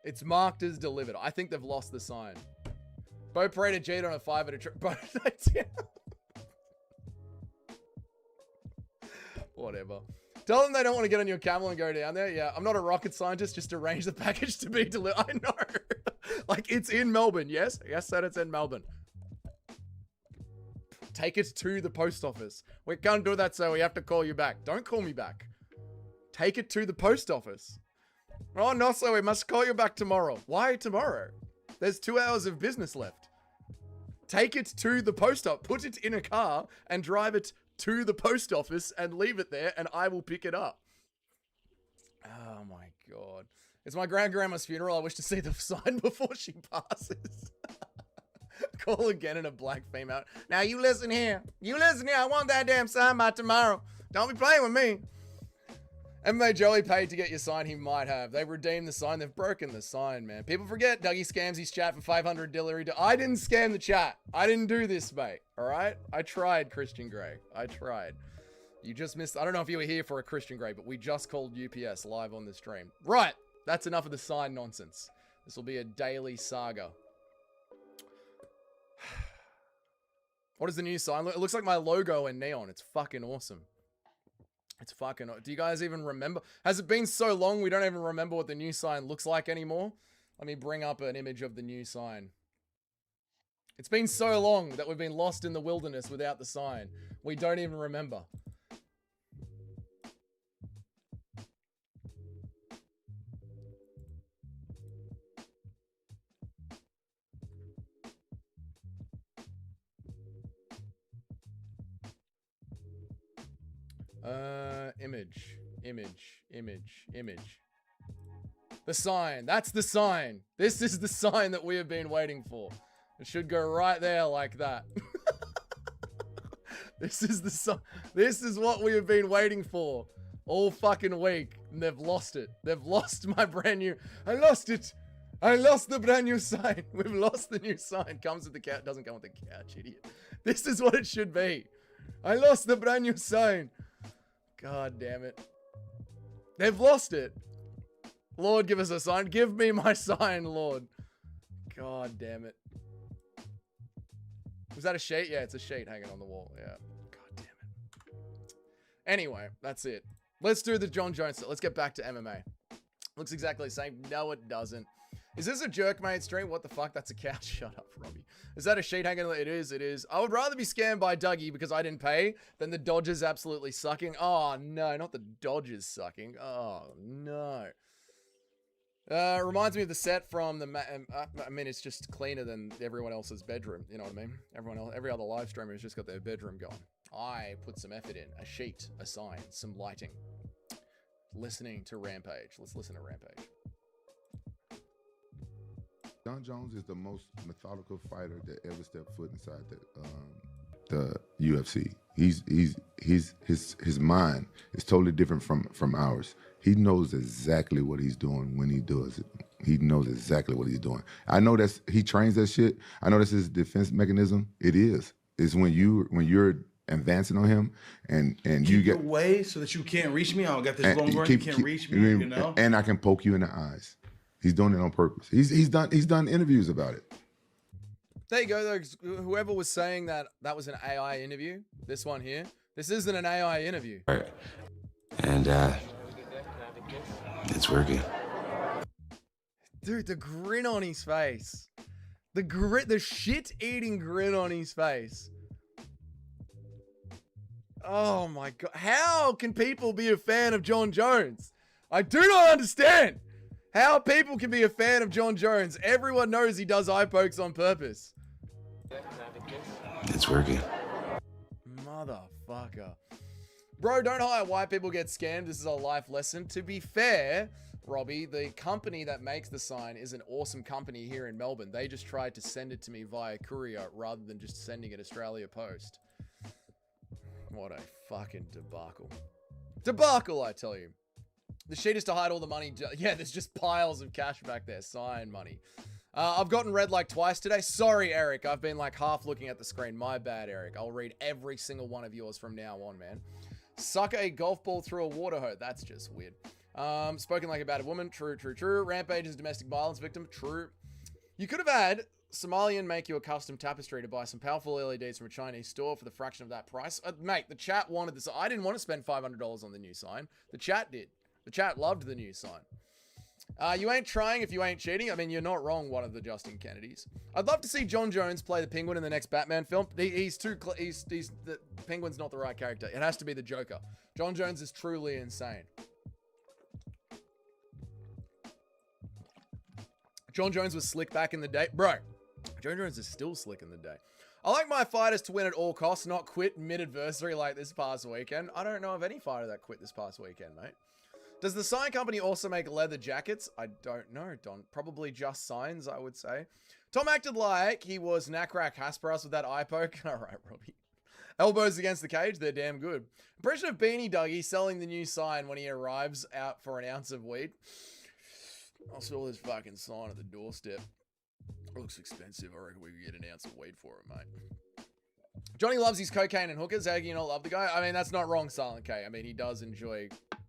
It's marked as delivered. I think they've lost the sign. Bo Parade cheated on a 5 at a trip. Whatever. Tell them they don't want to get on your camel and go down there. Yeah, I'm not a rocket scientist. Just arrange the package to be delivered. I know. Like, it's in Melbourne. Yes? Yes, said it's in Melbourne. Take it to the post office. We can't do that, so we have to call you back. Don't call me back. Take it to the post office. Oh, no, so we must call you back tomorrow. Why tomorrow? There's 2 hours of business left. Take it to the post office. Put it in a car and drive it to the post office and leave it there, and I will pick it up. Oh, my God. It's my grandma's funeral. I wish to see the sign before she passes. Call again in a black female. Now you listen here. You listen here. I want that damn sign by tomorrow. Don't be playing with me. MMA Joey paid to get your sign. He might have. They've redeemed the sign. They've broken the sign, man. People forget Dougie scams his chat for 500 dillery. I didn't scam the chat. I didn't do this, mate. All right? I tried, Christian Grey. I tried. You just missed. I don't know if you were here for a Christian Grey, but we just called UPS live on the stream. Right. That's enough of the sign nonsense. This will be a daily saga. What is the new sign? It looks like my logo in neon. It's fucking awesome. It's fucking... Do you guys even remember? Has it been so long we don't even remember what the new sign looks like anymore? Let me bring up an image of the new sign. It's been so long that we've been lost in the wilderness without the sign. We don't even remember. Image. The sign. That's the sign. This is the sign that we have been waiting for. It should go right there like that. This is the sign. This is what we have been waiting for all fucking week. And they've lost it. They've lost my brand new. I lost it. I lost the brand new sign. We've lost the new sign. Comes with the couch. Doesn't come with the couch, idiot. This is what it should be. I lost the brand new sign. God damn it. They've lost it. Lord, give us a sign. Give me my sign, Lord. God damn it. Was that a sheet? Yeah, it's a sheet hanging on the wall. Yeah. God damn it. Anyway, that's it. Let's do the John Jones. Let's get back to MMA. Looks exactly the same. No, it doesn't. Is this a Jerkmate stream? What the fuck? That's a couch. Shut up, Robbie. Is that a sheet hanging? It is. It is. I would rather be scammed by Dougie because I didn't pay than the Dodgers absolutely sucking. Oh, no. Not the Dodgers sucking. Oh, no. Reminds me of the set from the, I mean, it's just cleaner than everyone else's bedroom. You know what I mean? Everyone else, every other live streamer has just got their bedroom going. I put some effort in, a sheet, a sign, some lighting. Listening to Rampage. Let's listen to Rampage. John Jones is the most methodical fighter that ever stepped foot inside the UFC. His mind is totally different from ours. He knows exactly what he's doing when he does it. He knows exactly what he's doing. I know he trains that shit. I know that's his defense mechanism. It is. It's when you're advancing on him and you get away so that you can't reach me. I don't got this long run. You can't reach me. You know. And I can poke you in the eyes. He's doing it on purpose. He's done interviews about it. There you go. Though. Whoever was saying that was an AI interview, this one here, this isn't an AI interview. Right. And it's working. Dude, the grin on his face. The shit-eating grin on his face. Oh my God. How can people be a fan of John Jones? I do not understand how people can be a fan of John Jones. Everyone knows he does eye pokes on purpose. It's working. Motherfucker. Bro, don't hire white people get scammed. This is a life lesson. To be fair, Robbie, the company that makes the sign is an awesome company here in Melbourne. They just tried to send it to me via courier rather than just sending it Australia Post. What a fucking debacle. Debacle, I tell you. The sheet is to hide all the money. Yeah, there's just piles of cash back there. Sign money. I've gotten red like twice today. Sorry, Eric. I've been like half looking at the screen. My bad, Eric. I'll read every single one of yours from now on, man. Suck a golf ball through a water hose. That's just weird. Spoken like a bad woman. True, true, true. Rampage is a domestic violence victim. True. You could have had Somalian make you a custom tapestry to buy some powerful LEDs from a Chinese store for the fraction of that price. Mate, the chat wanted this. I didn't want to spend $500 on the new sign. The chat did. The chat loved the new sign. You ain't trying if you ain't cheating. I mean, you're not wrong, one of the Justin Kennedys. I'd love to see John Jones play the Penguin in the next Batman film. He's the Penguin's not the right character. It has to be the Joker. John Jones is truly insane. John Jones was slick back in the day. Bro, John Jones is still slick in the day. I like my fighters to win at all costs, not quit mid-adversary like this past weekend. I don't know of any fighter that quit this past weekend, mate. Does the sign company also make leather jackets? I don't know, Don. Probably just signs, I would say. Tom acted like he was Nakrak Hasparas with that eye poke. All right, Robbie. Elbows against the cage, they're damn good. Impression of Beanie Dougie selling the new sign when he arrives out for an ounce of weed. I saw this fucking sign at the doorstep. It looks expensive. I reckon we could get an ounce of weed for it, mate. Johnny loves his cocaine and hookers. How can you not love the guy? I mean, that's not wrong, Silent K. I mean, he does enjoy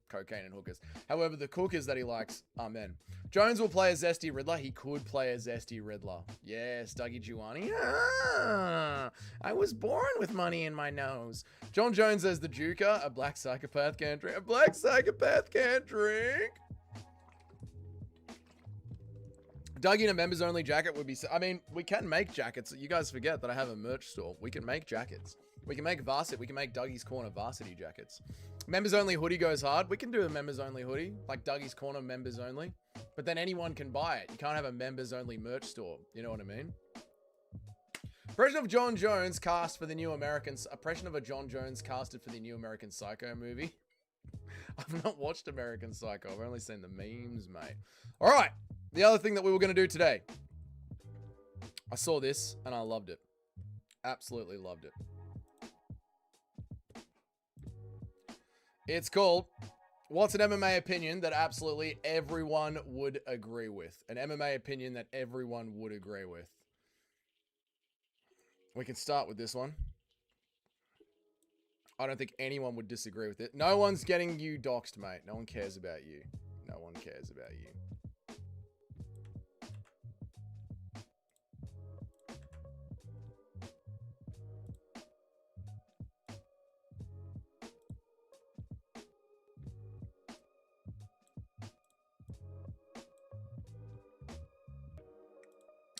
cocaine and hookers. However, the cookers that he likes are men. Jones will play a Zesty Riddler. He could play a Zesty Riddler. Yes, Dougie Giuani. Ah, I was born with money in my nose. John Jones as the Juker. A black psychopath can't drink. A black psychopath can't drink. Dougie in a members only jacket would be... I mean, we can make jackets. You guys forget that I have a merch store. We can make jackets. We can make varsity. We can make Dougie's Corner varsity jackets. Members only hoodie goes hard. We can do a members only hoodie, like Dougie's Corner members only. But then anyone can buy it. You can't have a members only merch store. You know what I mean? Impression of John Jones cast for the new American... Impression of a John Jones casted for the new American Psycho movie. I've not watched American Psycho. I've only seen the memes, mate. All right. The other thing that we were going to do today. I saw this and I loved it. Absolutely loved it. It's called... What's an MMA opinion that absolutely everyone would agree with? An MMA opinion that everyone would agree with. We can start with this one. I don't think anyone would disagree with it. No one's getting you doxxed, mate. No one cares about you. No one cares about you.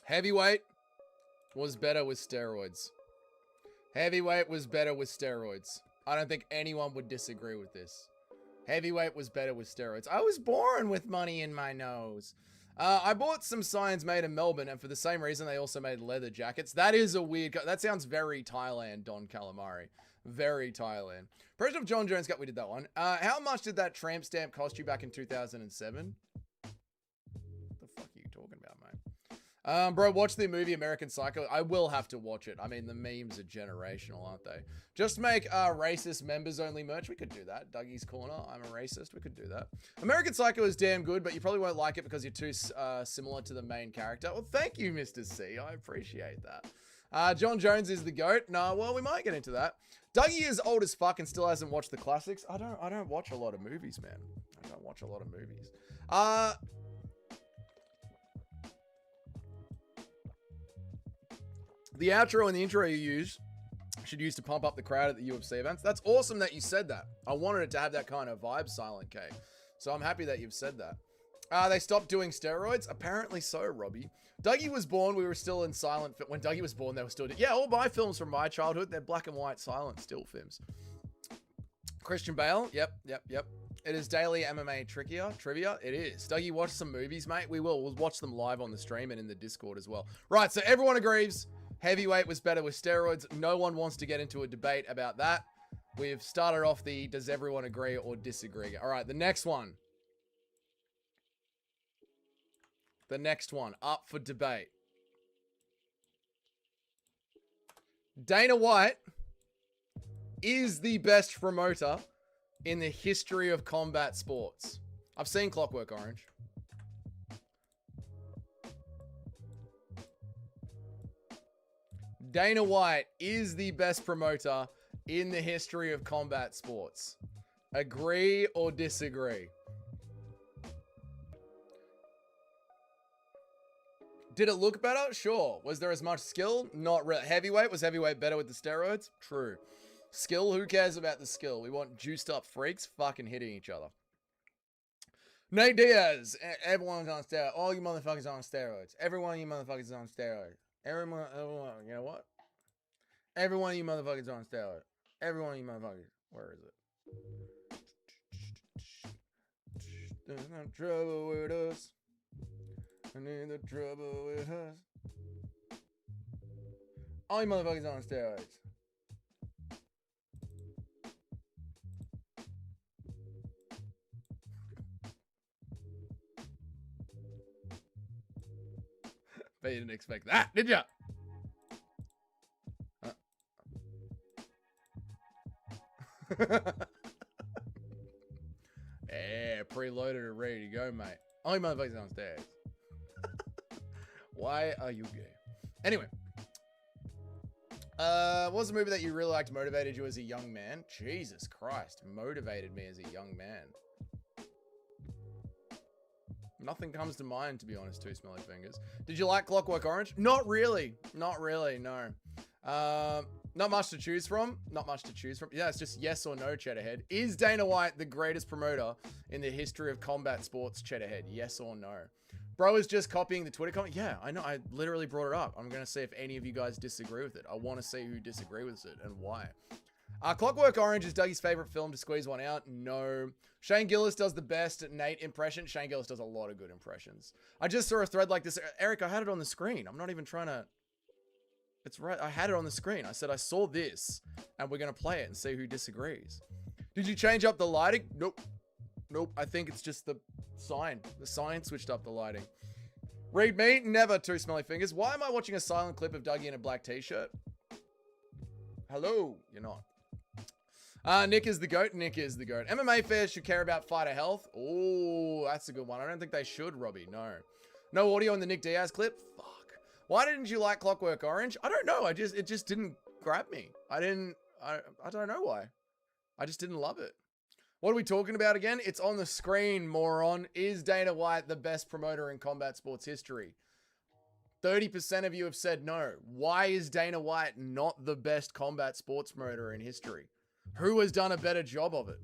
Heavyweight was better with steroids. Heavyweight was better with steroids. I don't think anyone would disagree with this. Heavyweight was better with steroids. I was born with money in my nose. I bought some signs made in Melbourne, and for the same reason, they also made leather jackets. That is a weird... That sounds very Thailand, Don Calamari. Very Thailand. President of John Jones Cup, we did that one. How much did that tramp stamp cost you back in 2007? What the fuck are you talking about, mate? Bro, watch the movie American Psycho. I will have to watch it. I mean, the memes are generational, aren't they? Just make racist members-only merch. We could do that. Dougie's Corner. I'm a racist. We could do that. American Psycho is damn good, but you probably won't like it because you're too similar to the main character. Well, thank you, Mr. C. I appreciate that. John Jones is the GOAT. No, well, we might get into that. Dougie is old as fuck and still hasn't watched the classics. I don't watch a lot of movies, man. I don't watch a lot of movies. The outro and the intro you use should use to pump up the crowd at the UFC events. That's awesome that you said that. I wanted it to have that kind of vibe, Silent K. So I'm happy that you've said that. They stopped doing steroids? Apparently so, Robbie. Dougie was born, we were still in silent... When Dougie was born, they were still... Yeah, all my films from my childhood, they're black and white silent still films. Christian Bale? Yep. It is daily MMA trivia? It is. Dougie, watch some movies, mate. We will. We'll watch them live on the stream and in the Discord as well. Right, so everyone agrees... Heavyweight was better with steroids. No one wants to get into a debate about that. We've started off the does everyone agree or disagree. All right, the next one. The next one up for debate. Dana White is the best promoter in the history of combat sports. I've seen Clockwork Orange. Dana White is the best promoter in the history of combat sports. Agree or disagree? Did it look better? Sure. Was there as much skill? Not really. Heavyweight? Was heavyweight better with the steroids? True. Skill? Who cares about the skill? We want juiced up freaks fucking hitting each other. Nate Diaz. Everyone's on steroids. All you motherfuckers on steroids. Every one of you motherfuckers is on steroids. Everyone, you know what? Every one of you motherfuckers on steroids. Every one of you motherfuckers. Where is it? There's no trouble with us. I need the trouble with us. All you motherfuckers on steroids. Bet you didn't expect that, did ya? Yeah, preloaded and ready to go, mate. Only motherfuckers downstairs. Why are you gay? Anyway. What was the movie that you really liked, motivated you as a young man? Jesus Christ. Motivated me as a young man. Nothing comes to mind, to be honest, Two Smelly Fingers. Did you like Clockwork Orange? Not really. Not really, no. Not much to choose from. Not much to choose from. Yeah, it's just yes or no, Cheddarhead. Is Dana White the greatest promoter in the history of combat sports, Cheddarhead? Yes or no? Bro is just copying the Twitter comment. Yeah, I know. I literally brought it up. I'm going to see if any of you guys disagree with it. I want to see who disagree with it and why. Clockwork Orange is Dougie's favorite film to squeeze one out. No. Shane Gillis does the best Nate impression. Shane Gillis does a lot of good impressions. I just saw a thread like this. Eric, I had it on the screen. I'm not even trying to... It's right. I had it on the screen. I said I saw this, and we're gonna play it and see who disagrees. Did you change up the lighting? Nope. Nope. I think it's just the sign. The sign switched up the lighting. Read me. Never. Two smelly fingers. Why am I watching a silent clip of Dougie in a black t-shirt? Hello. You're not. Nick is the GOAT. Nick is the GOAT. MMA fairs should care about fighter health. Oh, that's a good one. I don't think they should, Robbie. No. No audio in the Nick Diaz clip? Fuck. Why didn't you like Clockwork Orange? I don't know. It just didn't grab me. I don't know why. I just didn't love it. What are we talking about again? It's on the screen, moron. Is Dana White the best promoter in combat sports history? 30% of you have said no. Why is Dana White not the best combat sports promoter in history? Who has done a better job of it?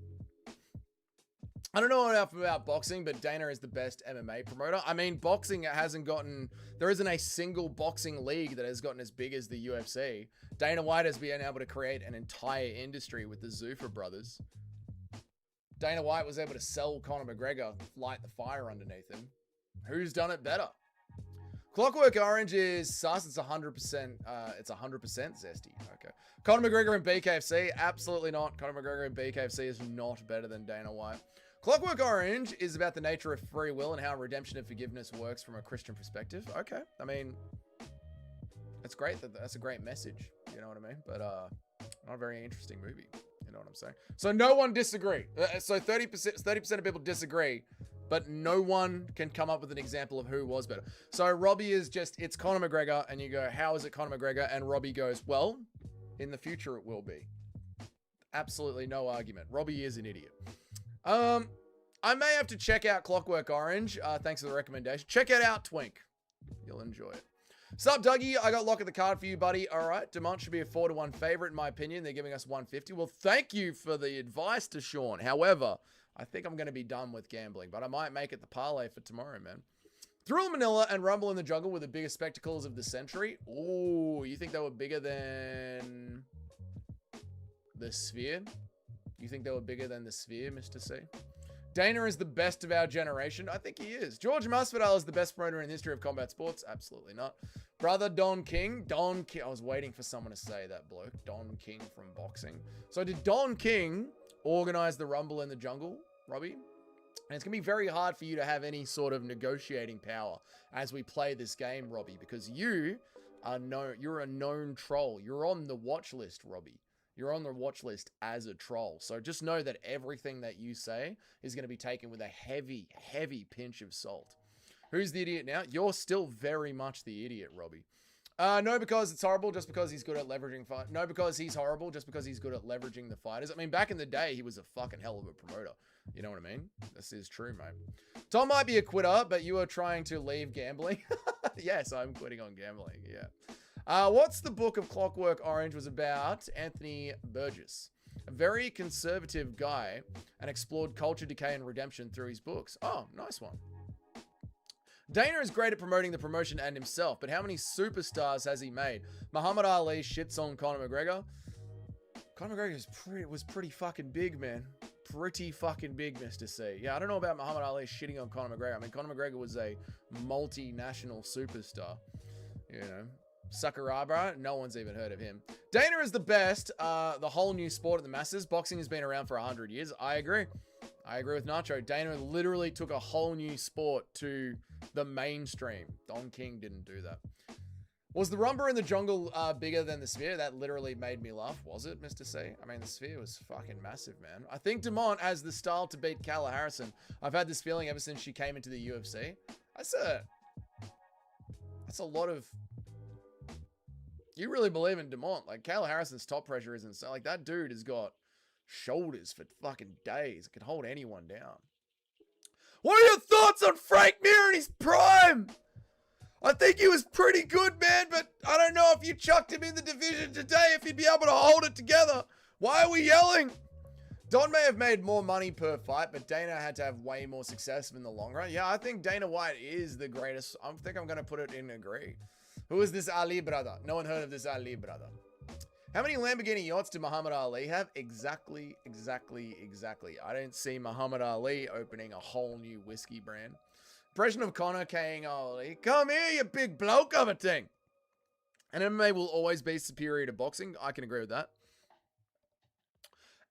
I don't know enough about boxing, but Dana is the best MMA promoter. I mean, boxing hasn't gotten... There isn't a single boxing league that has gotten as big as the UFC. Dana White has been able to create an entire industry with the Zuffa brothers. Dana White was able to sell Conor McGregor, light the fire underneath him. Who's done it better? Clockwork Orange is sus. It's 100%. It's 100% zesty. Okay. Conor McGregor and BKFC, absolutely not. Conor McGregor and BKFC is not better than Dana White. Clockwork Orange is about the nature of free will and how redemption and forgiveness works from a Christian perspective. Okay. I mean, it's great. That's a great message. You know what I mean? But not a very interesting movie. You know what I'm saying? So no one disagreed. So 30% of people disagree, but no one can come up with an example of who was better. So Robbie is just, it's Conor McGregor, and you go, how is it Conor McGregor? And Robbie goes, well, in the future it will be. Absolutely no argument. Robbie is an idiot. I may have to check out Clockwork Orange. Thanks for the recommendation. Check it out, Twink. You'll enjoy it. Sup, Dougie? I got Lock of the Card for you, buddy. All right. Demont should be a 4-1 favorite, in my opinion. They're giving us 150. Well, thank you for the advice to Sean. However, I think I'm going to be done with gambling, but I might make it the parlay for tomorrow, man. Thrill Manila and Rumble in the Jungle were the biggest spectacles of the century. Ooh, you think they were bigger than the Sphere? You think they were bigger than the Sphere, Mr. C? Dana is the best of our generation. I think he is. George Masvidal is the best promoter in the history of combat sports. Absolutely not. Brother Don King. Don King. I was waiting for someone to say that, bloke. Don King from boxing. So did Don King organize the Rumble in the Jungle, Robbie? And it's going to be very hard for you to have any sort of negotiating power as we play this game, Robbie, because you're a known troll. You're on the watch list, Robbie. You're on the watch list as a troll. So just know that everything that you say is going to be taken with a heavy, heavy pinch of salt. Who's the idiot now? You're still very much the idiot, Robbie. No, because it's horrible, just because he's good at leveraging fight. No, because he's horrible, just because he's good at leveraging the fighters. I mean, back in the day, he was a fucking hell of a promoter. You know what I mean? This is true, mate. Tom might be a quitter, but you are trying to leave gambling. Yes, I'm quitting on gambling. Yeah. What's the book of Clockwork Orange was about? Anthony Burgess. A very conservative guy and explored culture, decay, and redemption through his books. Oh, nice one. Dana is great at promoting the promotion and himself, but how many superstars has he made? Muhammad Ali shits on Conor McGregor. Conor McGregor was pretty fucking big, man. Pretty fucking big, Mr. C. Yeah, I don't know about Muhammad Ali shitting on Conor McGregor. I mean, Conor McGregor was a multinational superstar. You know, Sakuraba, no one's even heard of him. Dana is the best. The whole new sport of the masses. Boxing has been around for 100 years. I agree. I agree with Nacho. Dana literally took a whole new sport to the mainstream. Don King didn't do that. Was the Rumble in the Jungle bigger than the Sphere? That literally made me laugh. Was it, Mr. C? I mean, the Sphere was fucking massive, man. I think Demont has the style to beat Kayla Harrison. I've had this feeling ever since she came into the UFC. That's a lot of... You really believe in Demont. Like, Kayla Harrison's top pressure isn't so... Like, that dude has got shoulders for fucking days. It can hold anyone down. What are your thoughts on Frank Mir in his prime? I think he was pretty good, man, but I don't know if you chucked him in the division today, if he'd be able to hold it together. Why are we yelling? Don may have made more money per fight, but Dana had to have way more success in the long run. Yeah, I think Dana White is the greatest. I think I'm going to put it in agree. Who is this Ali brother? No one heard of this Ali brother. How many Lamborghini yachts did Muhammad Ali have? Exactly. I don't see Muhammad Ali opening a whole new whiskey brand. Impression of Conor King Ali. Come here, you big bloke of a thing. And MMA will always be superior to boxing. I can agree with that.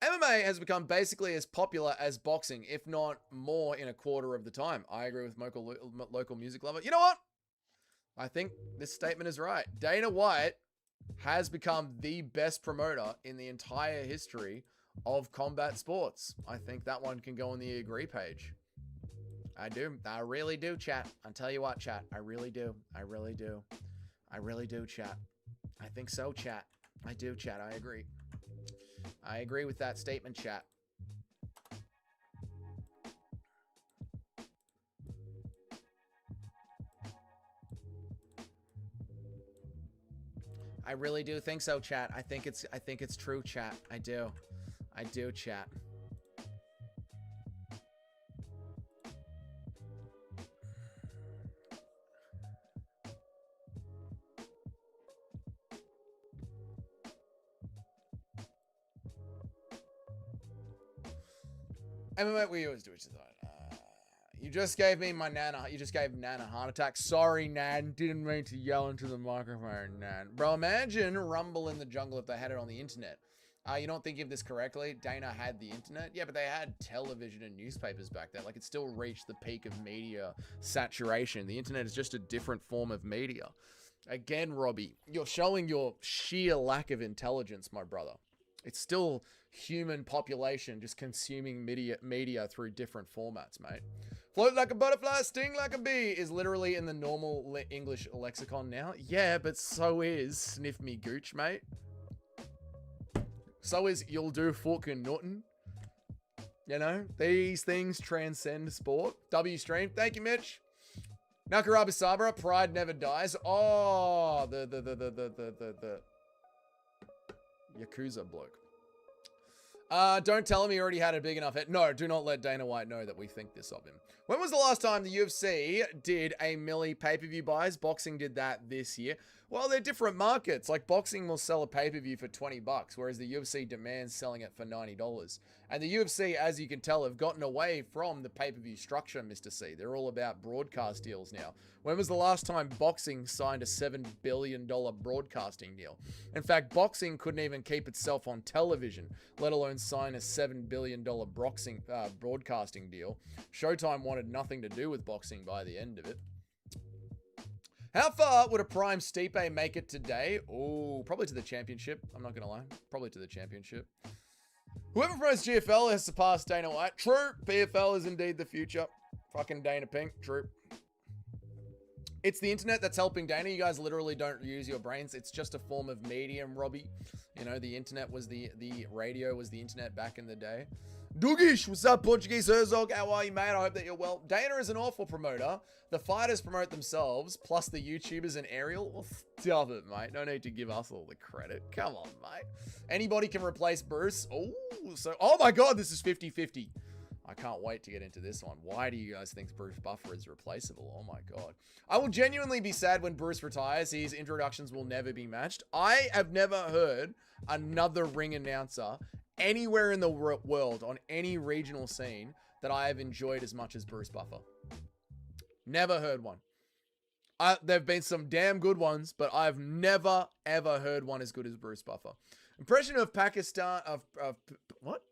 MMA has become basically as popular as boxing, if not more, in a quarter of the time. I agree with local music lover. You know what? I think this statement is right. Dana White has become the best promoter in the entire history of combat sports. I think that one can go on the agree page. I do. I really do, chat. I'll tell you what, chat. I really do. I really do. I really do, chat. I think so, chat. I do, chat. I agree. I agree with that statement, chat. I really do think so, chat. I think it's true, chat. I do. I do, chat. MMA, we always do it. You just gave me my Nana. You just gave Nan a heart attack. Sorry, Nan. Didn't mean to yell into the microphone, Nan. Bro, imagine Rumble in the Jungle if they had it on the internet. You don't think of this correctly. Dana had the internet. Yeah, but they had television and newspapers back then. Like, it still reached the peak of media saturation. The internet is just a different form of media. Again, Robbie, you're showing your sheer lack of intelligence, my brother. It's still human population just consuming media through different formats, mate. Float like a butterfly, sting like a bee is literally in the normal English lexicon now. Yeah, but so is sniff me gooch, mate. So is you'll do fucking nothing. You know, these things transcend sport. W-stream, thank you, Mitch. Nakarabi Sabra, pride never dies. Oh, the Yakuza bloke. Don't tell him he already had a big enough head. No, do not let Dana White know that we think this of him. When was the last time the UFC did a milli pay-per-view buys? Boxing did that this year. Well, they're different markets. Like, boxing will sell a pay-per-view for $20, whereas the UFC demands selling it for $90. And the UFC, as you can tell, have gotten away from the pay-per-view structure, Mr. C. They're all about broadcast deals now. When was the last time boxing signed a $7 billion broadcasting deal? In fact, boxing couldn't even keep itself on television, let alone sign a $7 billion broadcasting deal. Showtime wanted nothing to do with boxing by the end of it. How far would a prime Stipe make it today? Oh, probably to the championship. I'm not going to lie. Probably to the championship. Whoever promotes GFL has surpassed Dana White. True. PFL is indeed the future. Fucking Dana Pink. True. It's the internet that's helping Dana. You guys literally don't use your brains. It's just a form of medium, Robbie. You know, the internet was the radio was the internet back in the day. Doogish, what's up, Portuguese Herzog? How are you, mate? I hope that you're well. Dana is an awful promoter. The fighters promote themselves, plus the YouTubers and Ariel. Well, stop it, mate. No need to give us all the credit. Come on, mate. Anybody can replace Bruce. Oh my God, this is 50-50. I can't wait to get into this one. Why do you guys think Bruce Buffer is replaceable? Oh my God. I will genuinely be sad when Bruce retires. His introductions will never be matched. I have never heard another ring announcer anywhere in the world on any regional scene that I have enjoyed as much as Bruce Buffer. Never heard one. There have been some damn good ones, but I've never, ever heard one as good as Bruce Buffer. Impression of what?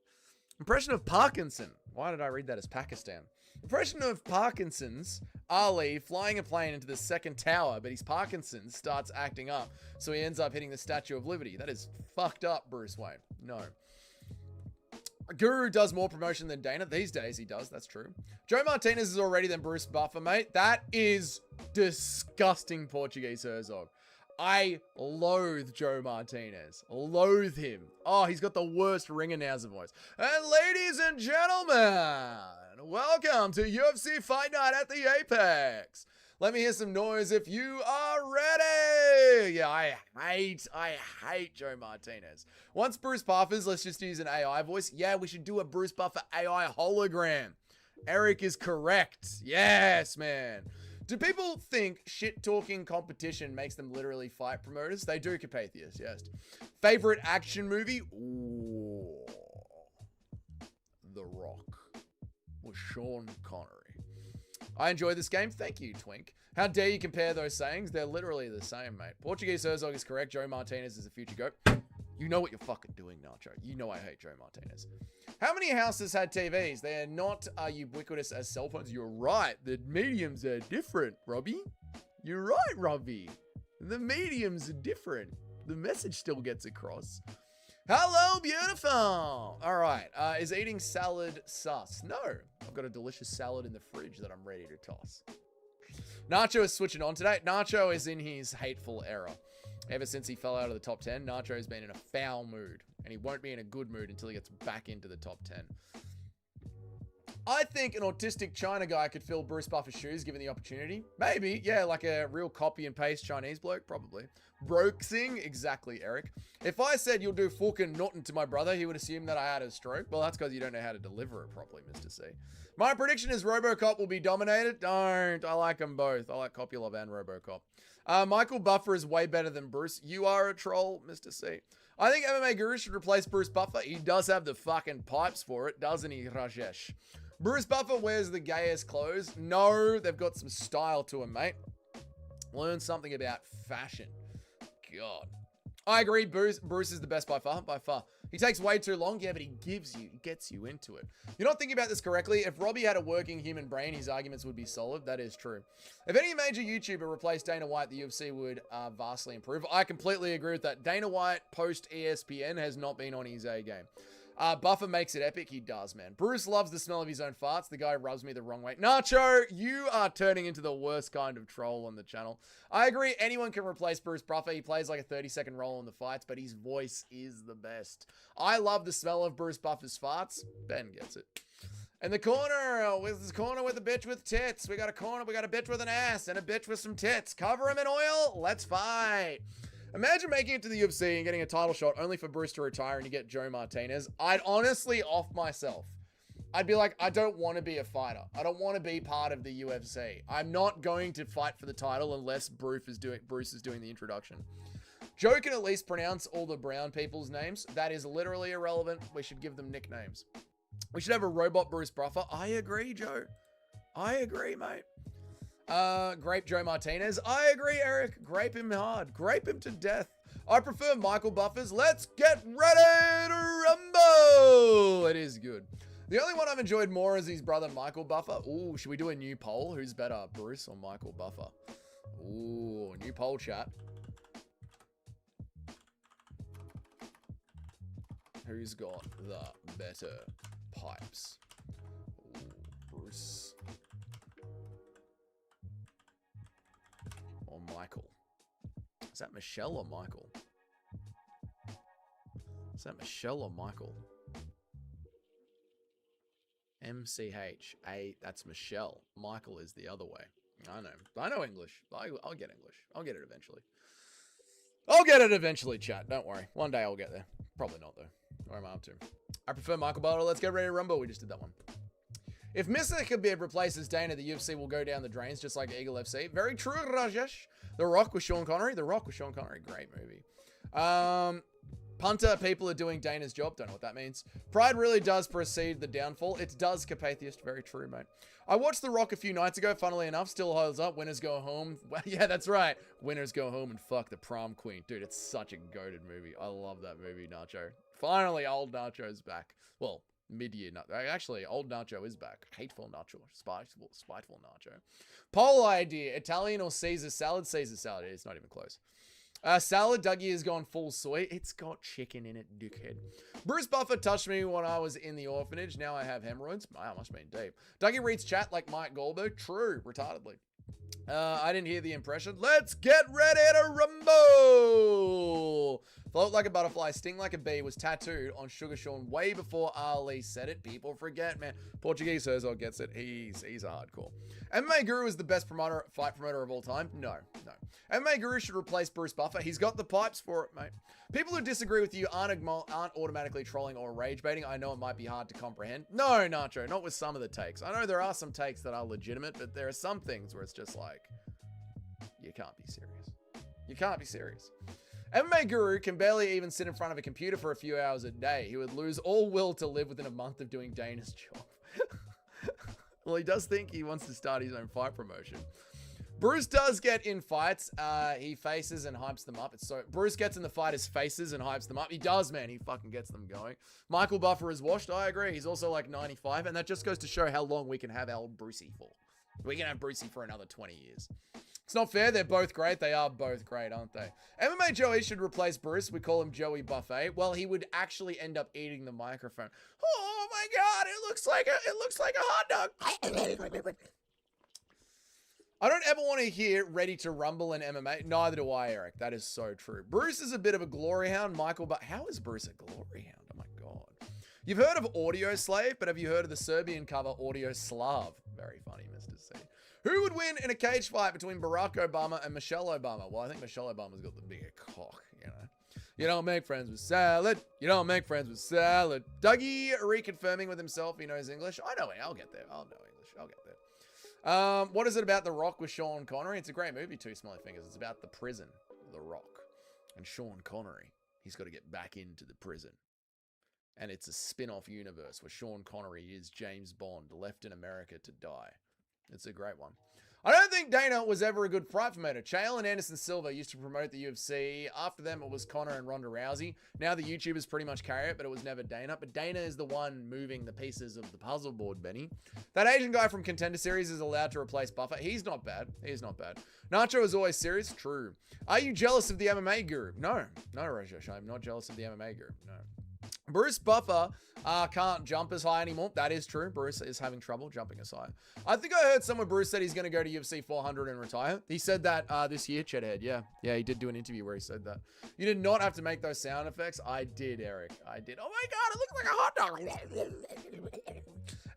Impression of Parkinson. Why did I read that as Pakistan? Impression of Parkinson's Ali flying a plane into the second tower, but his Parkinson's starts acting up, so he ends up hitting the Statue of Liberty. That is fucked up, Bruce Wayne. No. Guru does more promotion than Dana. These days he does, that's true. Joe Martinez is already than Bruce Buffer, mate. That is disgusting, Portuguese Herzog. I loathe Joe Martinez. Loathe him. Oh, he's got the worst ring announcer voice. And ladies and gentlemen, welcome to UFC Fight Night at the Apex. Let me hear some noise if you are ready. Yeah, I hate Joe Martinez. Once Bruce Buffer's, let's just use an AI voice. Yeah, we should do a Bruce Buffer AI hologram. Eric is correct. Yes, man. Do people think shit-talking competition makes them literally fight promoters? They do, Carpathius, yes. Favorite action movie? Ooh. The Rock. With Sean Connery. I enjoy this game. Thank you, Twink. How dare you compare those sayings? They're literally the same, mate. Portuguese Herzog is correct. Joe Martinez is a future GOAT. You know what you're fucking doing, Nacho. You know I hate Joe Martinez. How many houses had TVs? They are not ubiquitous as cell phones. You're right. The mediums are different, Robbie. You're right, Robbie. The mediums are different. The message still gets across. Hello, beautiful. All right. Is eating salad sus? No. I've got a delicious salad in the fridge that I'm ready to toss. Nacho is switching on today. Nacho is in his hateful era. Ever since he fell out of the top 10, Nacho has been in a foul mood. And he won't be in a good mood until he gets back into the top 10. I think an autistic China guy could fill Bruce Buffer's shoes given the opportunity. Maybe, yeah, like a real copy and paste Chinese bloke, probably. Brokesing, exactly, Eric. If I said you'll do fucking nothing to my brother, he would assume that I had a stroke. Well, that's because you don't know how to deliver it properly, Mr. C. My prediction is RoboCop will be dominated. Don't. I like them both. I like Copulov and RoboCop. Michael Buffer is way better than Bruce. You are a troll, Mr. C. I think MMA Guru should replace Bruce Buffer. He does have the fucking pipes for it, doesn't he, Rajesh? Bruce Buffer wears the gayest clothes. No, they've got some style to him, mate. Learn something about fashion. God. I agree, Bruce is the best by far, He takes way too long, yeah, but he gets you into it. You're not thinking about this correctly. If Robbie had a working human brain, his arguments would be solid. That is true. If any major YouTuber replaced Dana White, the UFC would vastly improve. I completely agree with that. Dana White, post ESPN, has not been on his A game. Buffer makes it epic. He does, man. Bruce loves the smell of his own farts. The guy rubs me the wrong way. Nacho, you are turning into the worst kind of troll on the channel. I agree. Anyone can replace Bruce Buffer. He plays like a 30-second role in the fights, but his voice is the best. I love the smell of Bruce Buffer's farts. Ben gets it. In the corner, with this corner with a bitch with tits. We got a corner. We got a bitch with an ass and a bitch with some tits. Cover him in oil. Let's fight. Imagine making it to the UFC and getting a title shot only for Bruce to retire and you get Joe Martinez. I'd honestly off myself. I'd be like, I don't want to be a fighter. I don't want to be part of the UFC. I'm not going to fight for the title unless Bruce is doing the introduction. Joe can at least pronounce all the brown people's names. That is literally irrelevant. We should give them nicknames. We should have a robot Bruce Buffer. I agree, Joe. I agree, mate. Grape Joe Martinez. I agree, Eric. Grape him hard. Grape him to death. I prefer Michael Buffers. Let's get ready to rumble. It is good. The only one I've enjoyed more is his brother Michael Buffer. Ooh, should we do a new poll? Who's better, Bruce or Michael Buffer? Ooh, new poll, chat. Who's got the better pipes? Ooh, Bruce or Michael? Is that Michelle or Michael? Is that Michelle or Michael? MCH. That's Michelle. Michael is the other way. I know English. I'll get English. I'll get it eventually. I'll get it eventually, chat. Don't worry. One day I'll get there. Probably not, though. Where am I up to? I prefer Michael Butler. Let's get ready to rumble. We just did that one. If Mr. Khabib replaces Dana, the UFC will go down the drains, just like Eagle FC. Very true, Rajesh. The Rock with Sean Connery. The Rock with Sean Connery. Great movie. Punter, people are doing Dana's job. Don't know what that means. Pride really does precede the downfall. It does, Capatheist. Very true, mate. I watched The Rock a few nights ago. Funnily enough, still holds up. Winners go home. Well, yeah, that's right. Winners go home and fuck the prom queen. Dude, it's such a goated movie. I love that movie, Nacho. Finally, old Nacho's back. Well, mid-year. Actually, old Nacho is back. Hateful Nacho. Spiteful Nacho. Poll idea. Italian or Caesar salad? Caesar salad. It's not even close. Salad, Dougie has gone full soy. It's got chicken in it, dickhead. Bruce Buffer touched me when I was in the orphanage. Now I have hemorrhoids. Wow, must have been deep. Dougie reads chat like Mike Goldberg. True, retardedly. I didn't hear the impression. Let's get ready to rumble. Float like a butterfly, sting like a bee was tattooed on Sugar Sean way before Ali said it. People forget, man. Portuguese Herzog gets it. He's a hardcore. MMA Guru is the best fight promoter of all time. No. MMA Guru should replace Bruce Buffer. He's got the pipes for it, mate. People who disagree with you aren't automatically trolling or rage baiting. I know it might be hard to comprehend. No, Nacho, not with some of the takes. I know there are some takes that are legitimate, but there are some things where it's just like, you can't be serious. You can't be serious. MMA Guru can barely even sit in front of a computer for a few hours a day. He would lose all will to live within a month of doing Dana's job. Well, he does think he wants to start his own fight promotion. Bruce does get in fights. He faces and hypes them up. Bruce gets in the fighters' faces and hypes them up. He does, man. He fucking gets them going. Michael Buffer is washed. I agree. He's also like 95, and that just goes to show how long we can have our Brucey for. We can have Brucey for another 20 years. It's not fair. They're both great. They are both great, aren't they? MMA Joey should replace Bruce. We call him Joey Buffet. Well, he would actually end up eating the microphone. Oh my God! It looks like a hot dog. I don't ever want to hear ready to rumble in MMA. Neither do I, Eric. That is so true. Bruce is a bit of a glory hound, Michael, but how is Bruce a glory hound? Oh my God. You've heard of Audio Slave, but have you heard of the Serbian cover Audio Slav? Very funny, Mr. C. Who would win in a cage fight between Barack Obama and Michelle Obama? Well, I think Michelle Obama's got the bigger cock, you know. You don't make friends with salad. You don't make friends with salad. Dougie reconfirming with himself he knows English. I know it. I'll get there. I'll know English. I'll get there. What is it about The Rock with Sean Connery? It's a great movie, Two Smelly Fingers. It's about the prison, The Rock. And Sean Connery, he's got to get back into the prison. And it's a spin-off universe where Sean Connery is James Bond, left in America to die. It's a great one. I don't think Dana was ever a good fight promoter. Chael and Anderson Silva used to promote the UFC. After them, it was Conor and Ronda Rousey. Now the YouTubers pretty much carry it, but it was never Dana. But Dana is the one moving the pieces of the puzzle board, Benny. That Asian guy from Contender Series is allowed to replace Buffer. He's not bad. He's not bad. Nacho is always serious. True. Are you jealous of the MMA guru? No. No, Rajesh. I'm not jealous of the MMA guru. No. Bruce Buffer can't jump as high anymore. That is true. Bruce is having trouble jumping as high. I think I heard somewhere Bruce said he's going to go to UFC 400 and retire. He said that this year, Chedhead. Yeah, he did do an interview where he said that. You did not have to make those sound effects. I did, Eric. I did. Oh my God, it looks like a hot dog.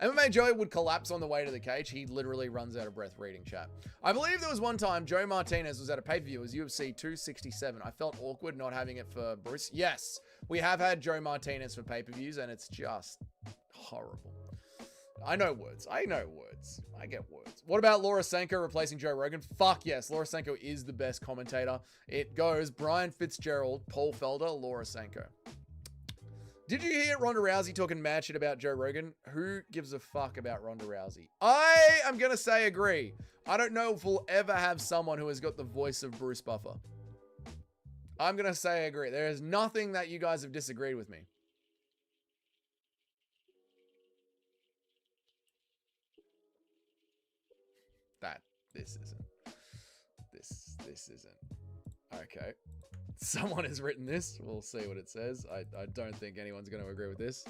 MMA Joey would collapse on the way to the cage. He literally runs out of breath reading chat. I believe there was one time Joe Martinez was at a pay-per-view. It was UFC 267. I felt awkward not having it for Bruce. Yes, we have had Joe Martinez for pay-per-views, and it's just horrible. I know words. I get words. What about Laura Sanko replacing Joe Rogan? Fuck yes. Laura Sanko is the best commentator. It goes Brian Fitzgerald, Paul Felder, Laura Sanko. Did you hear Ronda Rousey talking mad shit about Joe Rogan? Who gives a fuck about Ronda Rousey? I am going to say agree. I don't know if we'll ever have someone who has got the voice of Bruce Buffer. I'm going to say agree. There is nothing that you guys have disagreed with me. This isn't. Okay. Someone has written this. We'll see what it says. I don't think anyone's going to agree with this.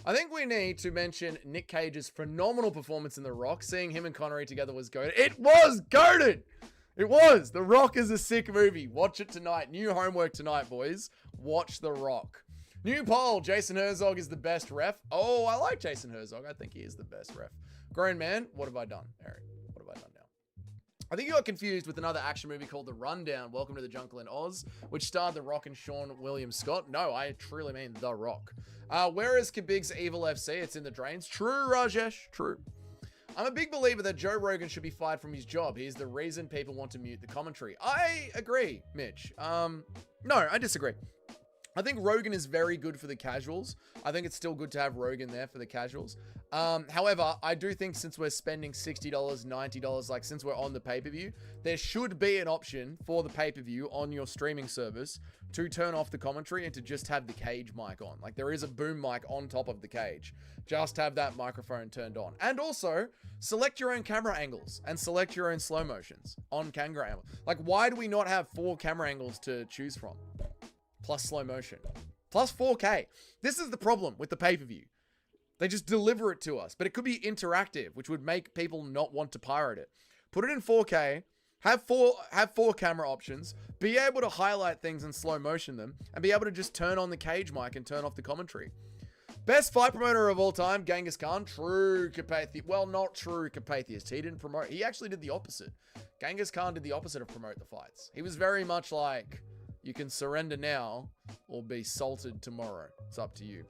I think we need to mention Nick Cage's phenomenal performance in The Rock. Seeing him and Connery together was goated. It was goated! It was. The Rock is a sick movie. Watch it tonight. New homework tonight, boys. Watch The Rock. New poll. Jason Herzog is the best ref. Oh, I like Jason Herzog. I think he is the best ref. Grown man, what have I done, Eric? What have I done now? I think you got confused with another action movie called The Rundown, Welcome to the Jungle in Oz, which starred The Rock and Sean William Scott. No, I truly mean The Rock. Where is Khabib's Evil FC? It's in the drains. True, Rajesh. True. I'm a big believer that Joe Rogan should be fired from his job. He's the reason people want to mute the commentary. I agree, Mitch. No, I disagree. I think Rogan is very good for the casuals. I think it's still good to have Rogan there for the casuals. However, I do think since we're spending $60, $90, like since we're on the pay-per-view, there should be an option for the pay-per-view on your streaming service to turn off the commentary and to just have the cage mic on. Like there is a boom mic on top of the cage. Just have that microphone turned on. And also, select your own camera angles and select your own slow motions on camera angles. Like why do we not have 4 camera angles to choose from? Plus slow motion, plus 4K. This is the problem with the pay-per-view. They just deliver it to us, but it could be interactive, which would make people not want to pirate it. Put it in 4K, Have four camera options, be able to highlight things and slow motion them, and be able to just turn on the cage mic and turn off the commentary. Best fight promoter of all time, Genghis Khan. True Carpathian. Well, not true Carpathian. He didn't promote. He actually did the opposite. Genghis Khan did the opposite of promote the fights. He was very much like, you can surrender now or be salted tomorrow. It's up to you.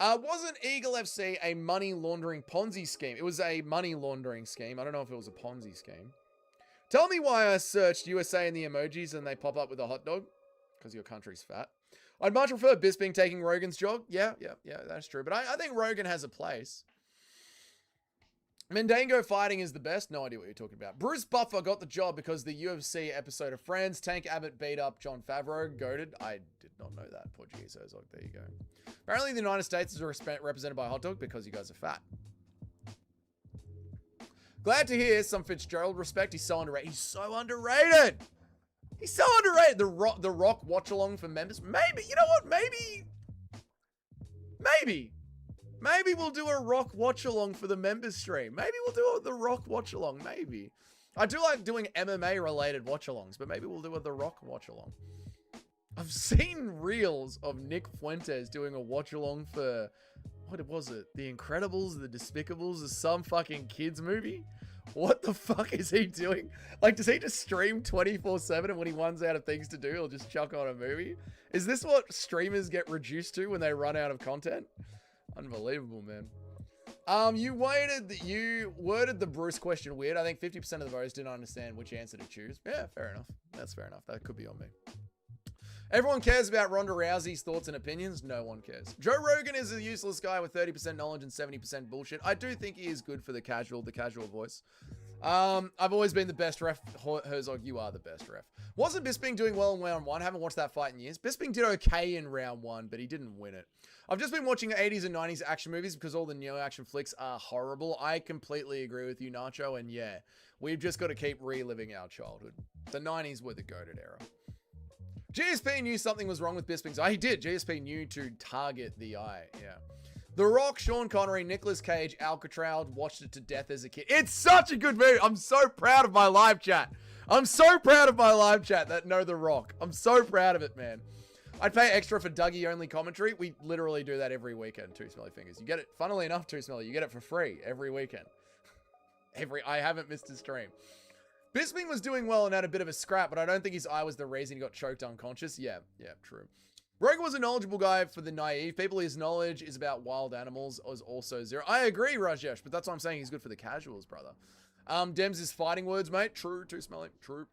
Wasn't Eagle FC a money laundering Ponzi scheme? It was a money laundering scheme. I don't know if it was a Ponzi scheme. Tell me why I searched USA in the emojis and they pop up with a hot dog. Because your country's fat. I'd much prefer Bisping taking Rogan's job. Yeah, that's true. But I think Rogan has a place. Mendango fighting is the best. No idea what you're talking about. Bruce Buffer got the job because the UFC episode of Friends. Tank Abbott beat up John Favreau. Goated. I did not know that. Portuguese Ozog. There you go. Apparently the United States is represented by a hot dog because you guys are fat. Glad to hear some Fitzgerald respect. He's so underrated. He's so underrated. He's so underrated. The Rock watch along for members. Maybe, you know what? Maybe we'll do a Rock watch along for the members stream. Maybe we'll do the Rock watch along. Maybe. I do like doing MMA related watch alongs, but maybe we'll do the Rock watch along. I've seen reels of Nick Fuentes doing a watch along for, what was it? The Incredibles, The Despicables, or some fucking kids movie. What the fuck is he doing? Like, does he just stream 24/7 and when he runs out of things to do, he'll just chuck on a movie? Is this what streamers get reduced to when they run out of content? Unbelievable, man. You worded the Bruce question weird. I think 50% of the voters didn't understand which answer to choose. Yeah, fair enough. That's fair enough. That could be on me. Everyone cares about Ronda Rousey's thoughts and opinions. No one cares. Joe Rogan is a useless guy with 30% knowledge and 70% bullshit. I do think he is good for the casual voice. I've always been the best ref. Herzog, you are the best ref. Wasn't Bisping doing well in round one? Haven't watched that fight in years. Bisping did okay in round one, but he didn't win it. I've just been watching 80s and 90s action movies because all the neo-action flicks are horrible. I completely agree with you, Nacho, and yeah, we've just got to keep reliving our childhood. The 90s were the goated era. GSP knew something was wrong with Bisping's eye. He did. GSP knew to target the eye. Yeah. The Rock, Sean Connery, Nicolas Cage, Alcatraz, watched it to death as a kid. It's such a good movie. I'm so proud of my live chat. I'm so proud of my live chat that know The Rock. I'm so proud of it, man. I'd pay extra for Dougie only commentary. We literally do that every weekend, Two Smelly Fingers. You get it, funnily enough, Two Smelly, you get it for free every weekend. I haven't missed a stream. Bisping was doing well and had a bit of a scrap, but I don't think his eye was the reason he got choked unconscious. Yeah, true. Rogan was a knowledgeable guy for the naive. People, his knowledge is about wild animals was also zero. I agree, Rajesh, but that's why I'm saying he's good for the casuals, brother. Dems is fighting words, mate. True, Too Smelly. True.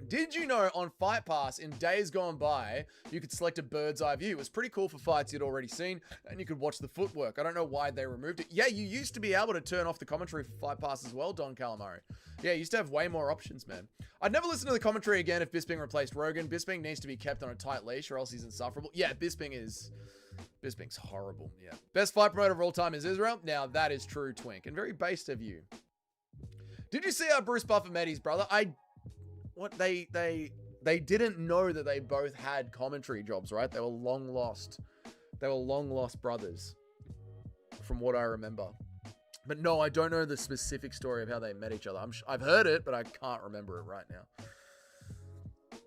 Did you know on Fight Pass in days gone by, you could select a bird's eye view? It was pretty cool for fights you'd already seen, and you could watch the footwork. I don't know why they removed it. Yeah, you used to be able to turn off the commentary for Fight Pass as well, Don Calamari. Yeah, you used to have way more options, man. I'd never listen to the commentary again if Bisping replaced Rogan. Bisping needs to be kept on a tight leash or else he's insufferable. Yeah, Bisping's horrible, yeah. Best fight promoter of all time is Israel. Now, that is true, Twink, and very based of you. Did you see how Bruce Buffer met his brother? They didn't know that they both had commentary jobs, right? They were long lost. They were long lost brothers, from what I remember. But no, I don't know the specific story of how they met each other. I've heard it, but I can't remember it right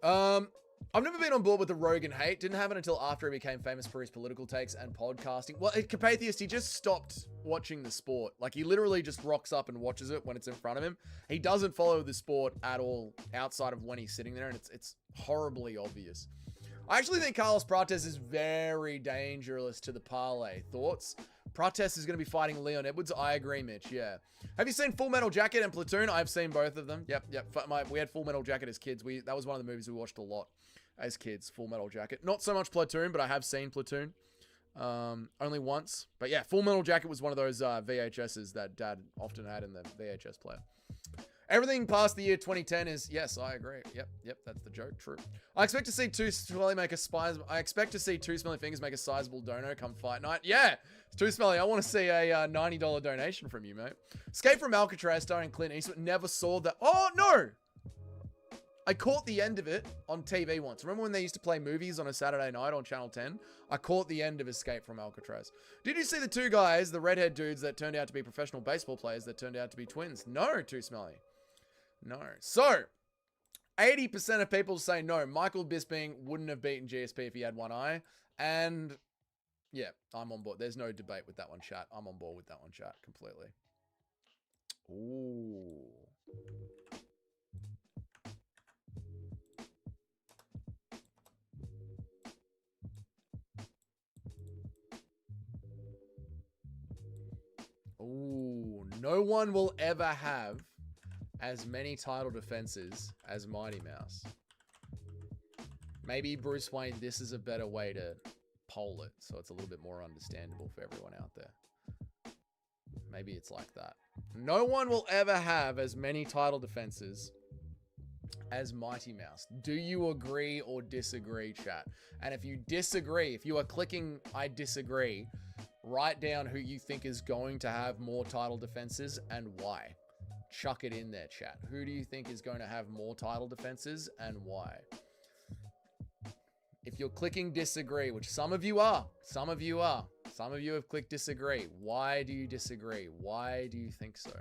now. I've never been on board with the Rogan hate. Didn't happen until after he became famous for his political takes and podcasting. Well, Carpathian, he just stopped watching the sport. Like, he literally just rocks up and watches it when it's in front of him. He doesn't follow the sport at all outside of when he's sitting there, and it's horribly obvious. I actually think Carlos Prates is very dangerous to the parlay. Thoughts? Prates is going to be fighting Leon Edwards. I agree, Mitch. Yeah. Have you seen Full Metal Jacket and Platoon? I've seen both of them. Yep. We had Full Metal Jacket as kids. That was one of the movies we watched a lot as kids. Full Metal Jacket. Not so much Platoon, but I have seen Platoon. Only once. But yeah, Full Metal Jacket was one of those VHSs that Dad often had in the VHS player. Everything past the year 2010 is, yes, I agree. Yep, that's the joke. True. I expect to see Two Smelly Fingers make a sizable dono come fight night. Yeah, Too Smelly, I want to see a $90 donation from you, mate. Escape from Alcatraz starring Clint Eastwood. Never saw that. Oh, no! I caught the end of it on TV once. Remember when they used to play movies on a Saturday night on Channel 10? I caught the end of Escape from Alcatraz. Did you see the two guys, the redhead dudes that turned out to be professional baseball players that turned out to be twins? No, Too Smelly. No. So, 80% of people say no. Michael Bisping wouldn't have beaten GSP if he had one eye. And yeah, I'm on board. There's no debate with that one, chat. I'm on board with that one, chat, completely. Ooh. Ooh. No one will ever have as many title defenses as Mighty Mouse. Maybe Bruce Wayne, this is a better way to poll it, so it's a little bit more understandable for everyone out there. Maybe it's like that. No one will ever have as many title defenses as Mighty Mouse. Do you agree or disagree, chat? And if you disagree, if you are clicking I disagree, write down who you think is going to have more title defenses and why. Chuck it in there, chat. Who do you think is going to have more title defenses and why? If you're clicking disagree, which some of you are, some of you have clicked disagree. Why do you disagree? Why do you think so?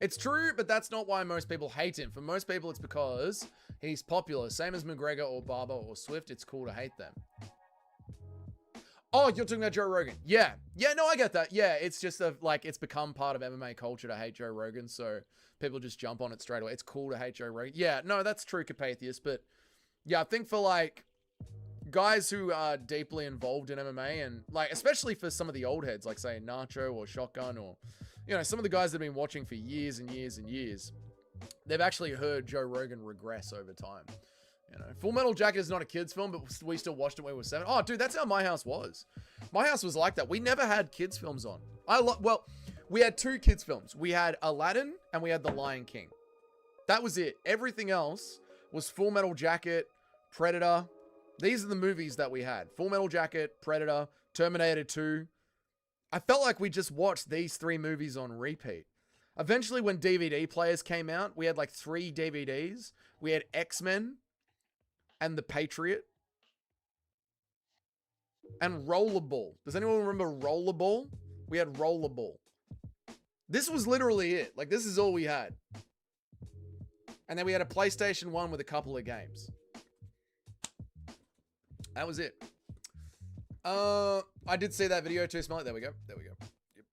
It's true, but that's not why most people hate him. For most people, it's because he's popular. Same as McGregor or Barber or Swift, it's cool to hate them. Oh, you're talking about Joe Rogan. Yeah. Yeah, no, I get that. Yeah, it's just like, it's become part of MMA culture to hate Joe Rogan, so people just jump on it straight away. It's cool to hate Joe Rogan. Yeah, no, that's true, Carpathius, but yeah, I think for like guys who are deeply involved in MMA and like, especially for some of the old heads, like say Nacho or Shotgun or, you know, some of the guys that have been watching for years and years and years, they've actually heard Joe Rogan regress over time. You know, Full Metal Jacket is not a kid's film, but we still watched it when we were 7. Oh, dude, that's how my house was. My house was like that. We never had kids' films on. Well, we had 2 kids' films. We had Aladdin and we had The Lion King. That was it. Everything else was Full Metal Jacket, Predator. These are the movies that we had. Full Metal Jacket, Predator, Terminator 2. I felt like we just watched these 3 movies on repeat. Eventually, when DVD players came out, we had like 3 DVDs. We had X-Men and The Patriot and Rollerball. Does anyone remember Rollerball? We had Rollerball. This was literally it. Like, this is all we had. And then we had a PlayStation 1 with a couple of games. That was it. I did see that video too, Smell it. There we go. There we go.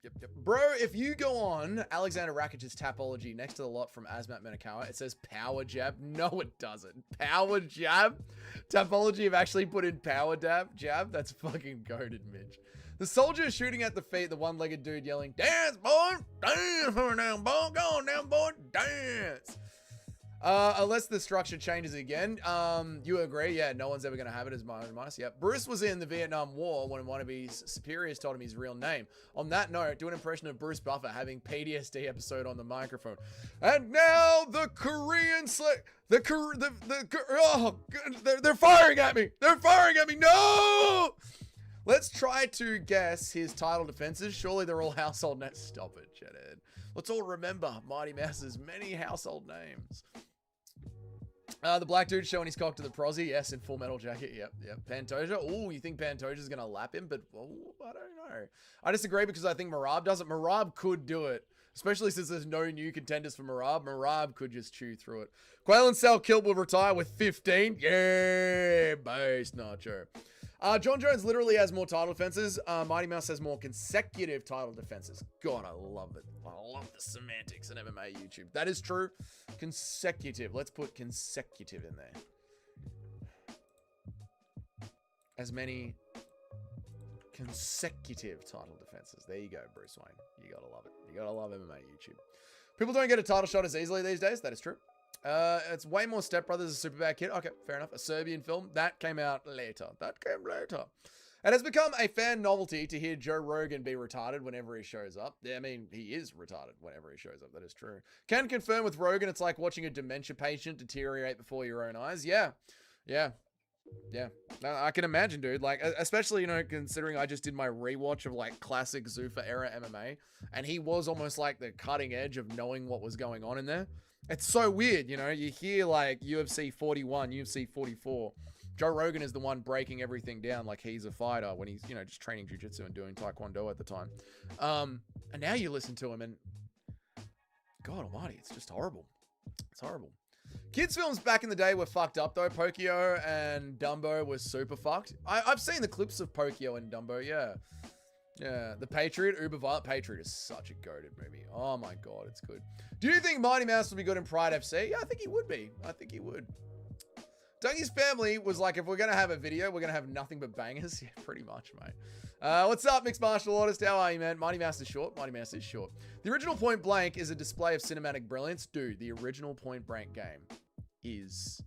Yep. Bro, if you go on Alexander Rakic's Tapology next to the lot from Azmat Menakawa, it says Power Jab. No, it doesn't. Power Jab? Tapology have actually put in Power Jab? That's fucking goated, Mitch. The soldier is shooting at the feet, the one-legged dude yelling, "Dance, boy! Dance for now, boy! Go on now, boy! Dance!" Unless the structure changes again. You agree? Yeah, no one's ever going to have it as minus. Yep. Bruce was in the Vietnam War when one of his superiors told him his real name. On that note, do an impression of Bruce Buffer having PTSD episode on the microphone. And now the Korean they're firing at me. They're firing at me. No! Let's try to guess his title defenses. Surely they're all household names. Stop it, Jedhead. Let's all remember Mighty Mouse's many household names. The black dude showing his cock to the prosy. Yes, in Full Metal Jacket. Yep. Pantoja. Oh, you think Pantoja's going to lap him? But I don't know. I disagree because I think Marab doesn't. Marab could do it. Especially since there's no new contenders for Marab. Marab could just chew through it. Quaylen Sal Kilt will retire with 15. Yeah, base Nacho. John Jones literally has more title defenses. Mighty Mouse has more consecutive title defenses. God, I love it. I love the semantics in MMA YouTube. That is true. Consecutive. Let's put consecutive in there. As many consecutive title defenses. There you go, Bruce Wayne. You gotta love it. You gotta love MMA YouTube. People don't get a title shot as easily these days. That is true. It's way more Step Brothers, a super bad kid. Okay, fair enough. A Serbian film. That came out later. It has become a fan novelty to hear Joe Rogan be retarded whenever he shows up. Yeah, I mean, he is retarded whenever he shows up. That is true. Can confirm with Rogan, it's like watching a dementia patient deteriorate before your own eyes. Yeah. I can imagine, dude. Like, especially, you know, considering I just did my rewatch of like classic Zuffa era MMA, and he was almost like the cutting edge of knowing what was going on in there. It's so weird, you know. You hear like UFC 41, UFC 44, Joe Rogan is the one breaking everything down like he's a fighter when he's, you know, just training jiu-jitsu and doing taekwondo at the time. And now you listen to him and God almighty, it's just horrible. It's horrible. Kids films back in the day were fucked up though. Pokio and Dumbo was super fucked. I've seen the clips of Pokio and Dumbo, yeah. Yeah, The Patriot, Uber Violent. Patriot is such a goated movie. Oh my God, it's good. Do you think Mighty Mouse will be good in Pride FC? Yeah, I think he would be. I think he would. Dougie's family was like, if we're going to have a video, we're going to have nothing but bangers. Yeah, pretty much, mate. What's up, Mixed Martial Artist? How are you, man? Mighty Mouse is short. Mighty Mouse is short. The original Point Blank is a display of cinematic brilliance. Dude, the original Point Blank game is...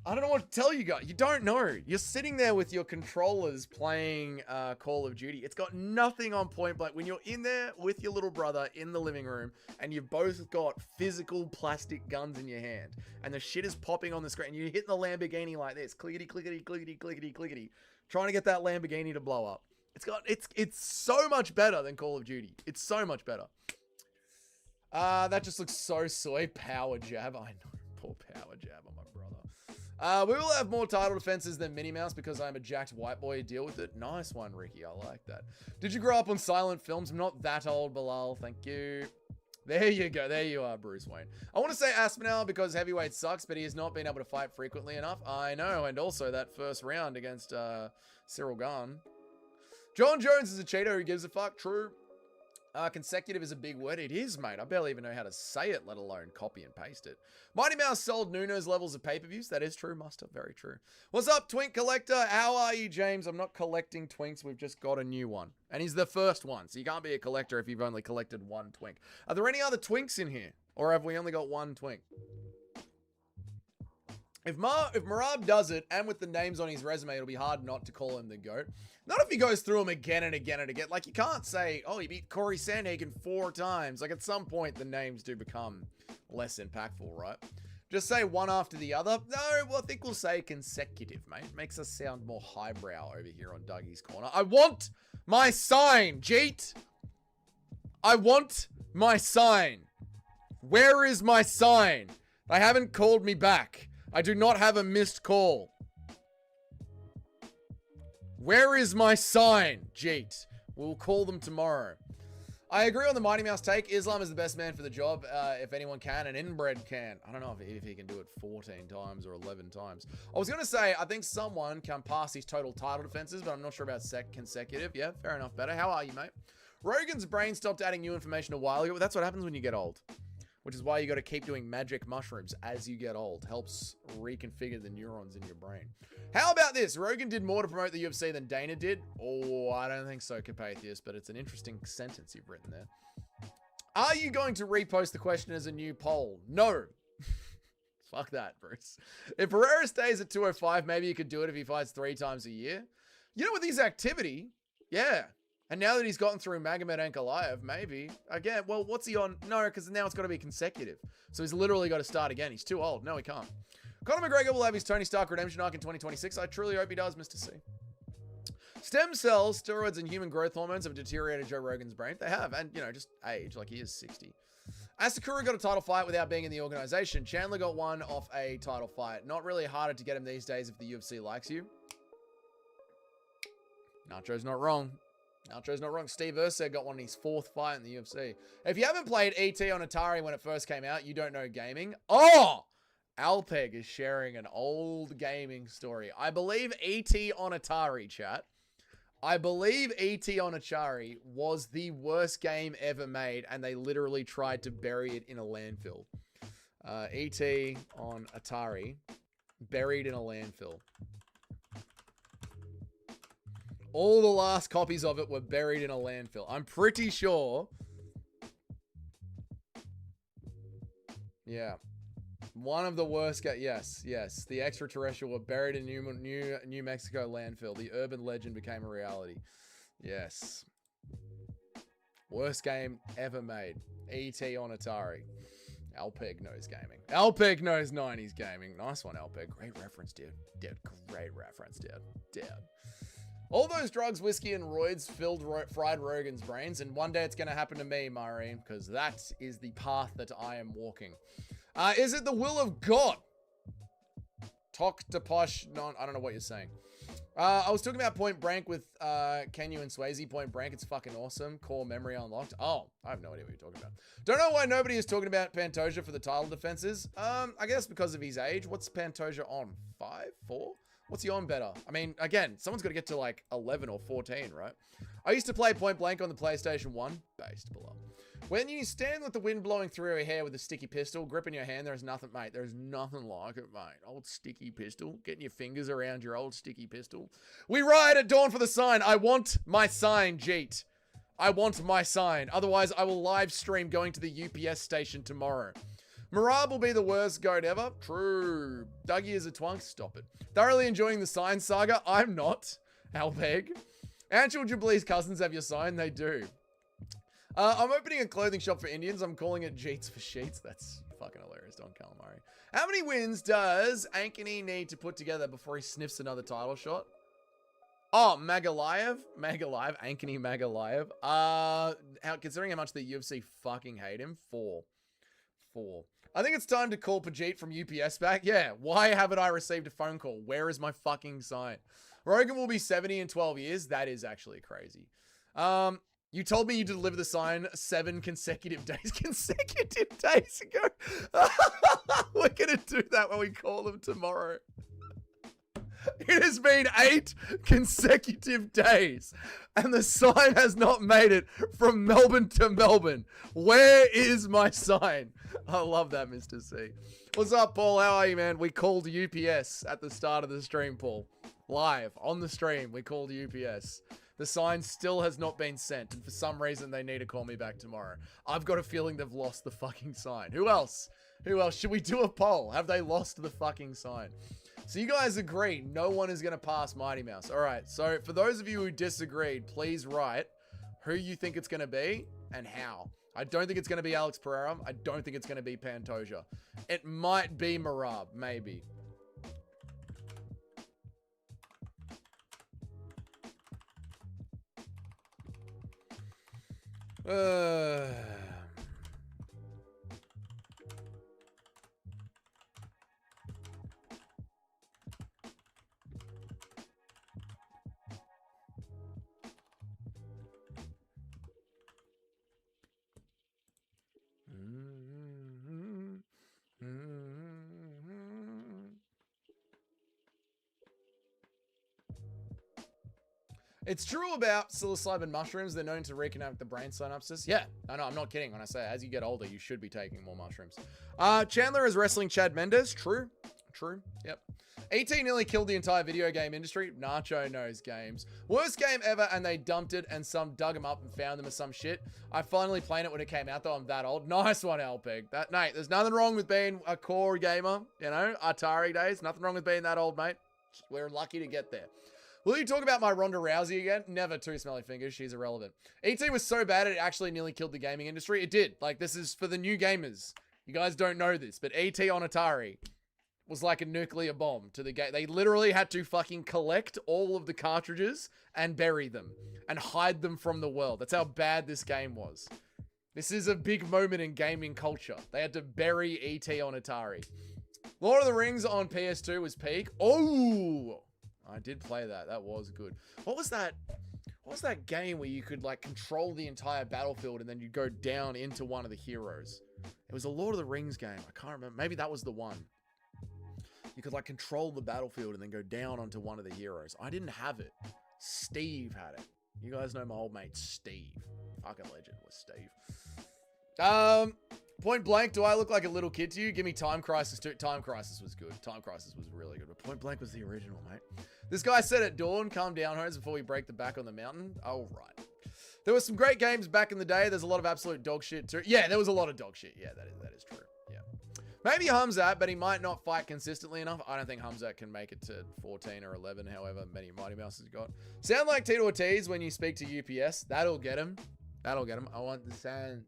I don't know what to tell you guys. You don't know. You're sitting there with your controllers playing Call of Duty. It's got nothing on Point Blank. When you're in there with your little brother in the living room and you've both got physical plastic guns in your hand and the shit is popping on the screen and you're hitting the Lamborghini like this. Clickety, clickety, clickety, clickety, clickety. Trying to get that Lamborghini to blow up. It's so much better than Call of Duty. It's so much better. That just looks so soy. Power jab. I know. Poor power jab on my brother. We will have more title defenses than Minnie Mouse because I'm a jacked white boy. Deal with it. Nice one, Ricky. I like that. Did you grow up on silent films? I'm not that old, Bilal. Thank you. There you go. There you are, Bruce Wayne. I want to say Aspinall because heavyweight sucks, but he has not been able to fight frequently enough. I know. And also that first round against Cyril Gahn. John Jones is a cheater who gives a fuck. True. Consecutive is a big word. It is, mate. I barely even know how to say it, let alone copy and paste it. Mighty Mouse sold Nuno's levels of pay-per-views. That is true, Muster. Very true. What's up, Twink Collector? How are you, James? I'm not collecting twinks. We've just got a new one. And he's the first one, so you can't be a collector if you've only collected one twink. Are there any other twinks in here? Or have we only got one twink? If Marab does it, and with the names on his resume, it'll be hard not to call him the GOAT. Not if he goes through them again and again and again. Like, you can't say, oh, he beat Corey Sandhagen 4 times. Like, at some point, the names do become less impactful, right? Just say one after the other. No, well, I think we'll say consecutive, mate. Makes us sound more highbrow over here on Dougie's Corner. I want my sign, Jeet. I want my sign. Where is my sign? They haven't called me back. I do not have a missed call. Where is my sign, Jeet? We'll call them tomorrow. I agree on the Mighty Mouse take. Islam is the best man for the job, if anyone can, and Inbred can. I don't know if he can do it 14 times or 11 times. I was going to say, I think someone can pass his total title defenses, but I'm not sure about consecutive. Yeah, fair enough, better. How are you, mate? Rogan's brain stopped adding new information a while ago, but that's what happens when you get old. Which is why you got to keep doing magic mushrooms as you get old. Helps reconfigure the neurons in your brain. How about this? Rogan did more to promote the UFC than Dana did. Oh, I don't think so, Carpathius, but it's an interesting sentence you've written there. Are you going to repost the question as a new poll? No. Fuck that, Bruce. If Pereira stays at 205, maybe you could do it if he fights 3 times a year. You know, with his activity, yeah. And now that he's gotten through Magomed Ankalaev, maybe. Again, well, what's he on? No, because now it's got to be consecutive. So he's literally got to start again. He's too old. No, he can't. Conor McGregor will have his Tony Stark redemption arc in 2026. I truly hope he does, Mr. C. Stem cells, steroids, and human growth hormones have deteriorated Joe Rogan's brain. They have. And, you know, just age. Like, he is 60. Asakura got a title fight without being in the organization. Chandler got one off a title fight. Not really harder to get him these days if the UFC likes you. Nacho's not wrong. Nacho's not wrong. Steve Ursa got one in his 4th fight in the UFC. If you haven't played ET on Atari when it first came out, you don't know gaming. Oh! Alpeg is sharing an old gaming story. I believe ET on Atari, chat. I believe ET on Atari was the worst game ever made, and they literally tried to bury it in a landfill. ET on Atari, buried in a landfill. All the last copies of it were buried in a landfill. I'm pretty sure. Yeah. One of the worst. Yes. The extraterrestrial were buried in New Mexico landfill. The urban legend became a reality. Yes. Worst game ever made. ET on Atari. Alpeg knows gaming. Alpeg knows 90s gaming. Nice one, Alpeg. Great reference, dude. Great reference, dude. All those drugs, whiskey, and roids fried Rogan's brains, and one day it's going to happen to me, Maureen, because that is the path that I am walking. Is it the will of God Talk to posh. Non. I don't know what you're saying. I was talking about Point Blank with Kenyu and Swayze. Point Blank, it's fucking awesome. Core memory unlocked. Oh, I have no idea what you're talking about. Don't know why nobody is talking about Pantoja for the title defenses. I guess because of his age. What's Pantoja on? 5? 4? What's he on better? I mean, again, someone's got to get to like 11 or 14, right? I used to play Point Blank on the PlayStation 1. Based below. When you stand with the wind blowing through your hair with a sticky pistol, grip in your hand, there's nothing, mate. There's nothing like it, mate. Old sticky pistol. Getting your fingers around your old sticky pistol. We ride at dawn for the sign. I want my sign, Jeet. I want my sign. Otherwise, I will live stream going to the UPS station tomorrow. Marab will be the worst goat ever. True. Dougie is a twunk. Stop it. Thoroughly enjoying the sign saga. I'm not. Albeg. Anshul Jubilee's cousins have your sign. They do. I'm opening a clothing shop for Indians. I'm calling it Jeets for Sheets. That's fucking hilarious, Don Calamari. How many wins does Ankeny need to put together before he sniffs another title shot? Oh, Magalayev. Ankeny Magalayev. Considering how much the UFC fucking hate him, 4. I think it's time to call Pajit from UPS back. Yeah, why haven't I received a phone call? Where is my fucking sign? Rogan will be 70 in 12 years. That is actually crazy. You told me you deliver the sign 7 consecutive days. Consecutive days ago. We're going to do that when we call them tomorrow. It has been 8 consecutive days. And the sign has not made it from Melbourne to Melbourne. Where is my sign? I love that, Mr. C. What's up, Paul? How are you, man? We called UPS at the start of the stream, Paul. Live on the stream, we called UPS. The sign still has not been sent, and for some reason, they need to call me back tomorrow. I've got a feeling they've lost the fucking sign. Who else? Who else? Should we do a poll? Have they lost the fucking sign? So you guys agree, no one is going to pass Mighty Mouse. All right, so for those of you who disagreed, please write who you think it's going to be and how. I don't think it's going to be Alex Pereira. I don't think it's going to be Pantoja. It might be Marab, maybe. It's true about psilocybin mushrooms. They're known to reconnect the brain synapses. Yeah, I know. I'm not kidding when I say as you get older, you should be taking more mushrooms. Chandler is wrestling Chad Mendes. True. Yep. ET nearly killed the entire video game industry. Nacho knows games. Worst game ever, and they dumped it, and some dug them up and found them as some shit. I finally played it when it came out, though. I'm that old. Nice one, Alpeg. Nate, there's nothing wrong with being a core gamer. You know, Atari days. Nothing wrong with being that old, mate. We're lucky to get there. Will you talk about my Ronda Rousey again? Never. Too smelly fingers. She's irrelevant. ET was so bad it actually nearly killed the gaming industry. It did. Like, this is for the new gamers. You guys don't know this, but ET on Atari was like a nuclear bomb to the game. They literally had to fucking collect all of the cartridges and bury them and hide them from the world. That's how bad this game was. This is a big moment in gaming culture. They had to bury ET on Atari. Lord of the Rings on PS2 was peak. Oh, I did play that. That was good. What was that? What was that game where you could like control the entire battlefield and then you go down into one of the heroes? It was a Lord of the Rings game. I can't remember. Maybe that was the one. You could like control the battlefield and then go down onto one of the heroes. I didn't have it. Steve had it. You guys know my old mate Steve. Fucking legend was Steve. Point Blank, do I look like a little kid to you? Give me Time Crisis too. Time Crisis was good. Time Crisis was really good. But Point Blank was the original, mate. This guy said at dawn, calm down, hoes, before we break the back on the mountain. Oh, right. There were some great games back in the day. There's a lot of absolute dog shit too. Yeah, there was a lot of dog shit. Yeah, that is true. Yeah. Maybe Hamzat, but he might not fight consistently enough. I don't think Hamzat can make it to 14 or 11, however many Mighty Mouse has got. Sound like Tito Ortiz when you speak to UPS. That'll get him. That'll get him. I want the sound.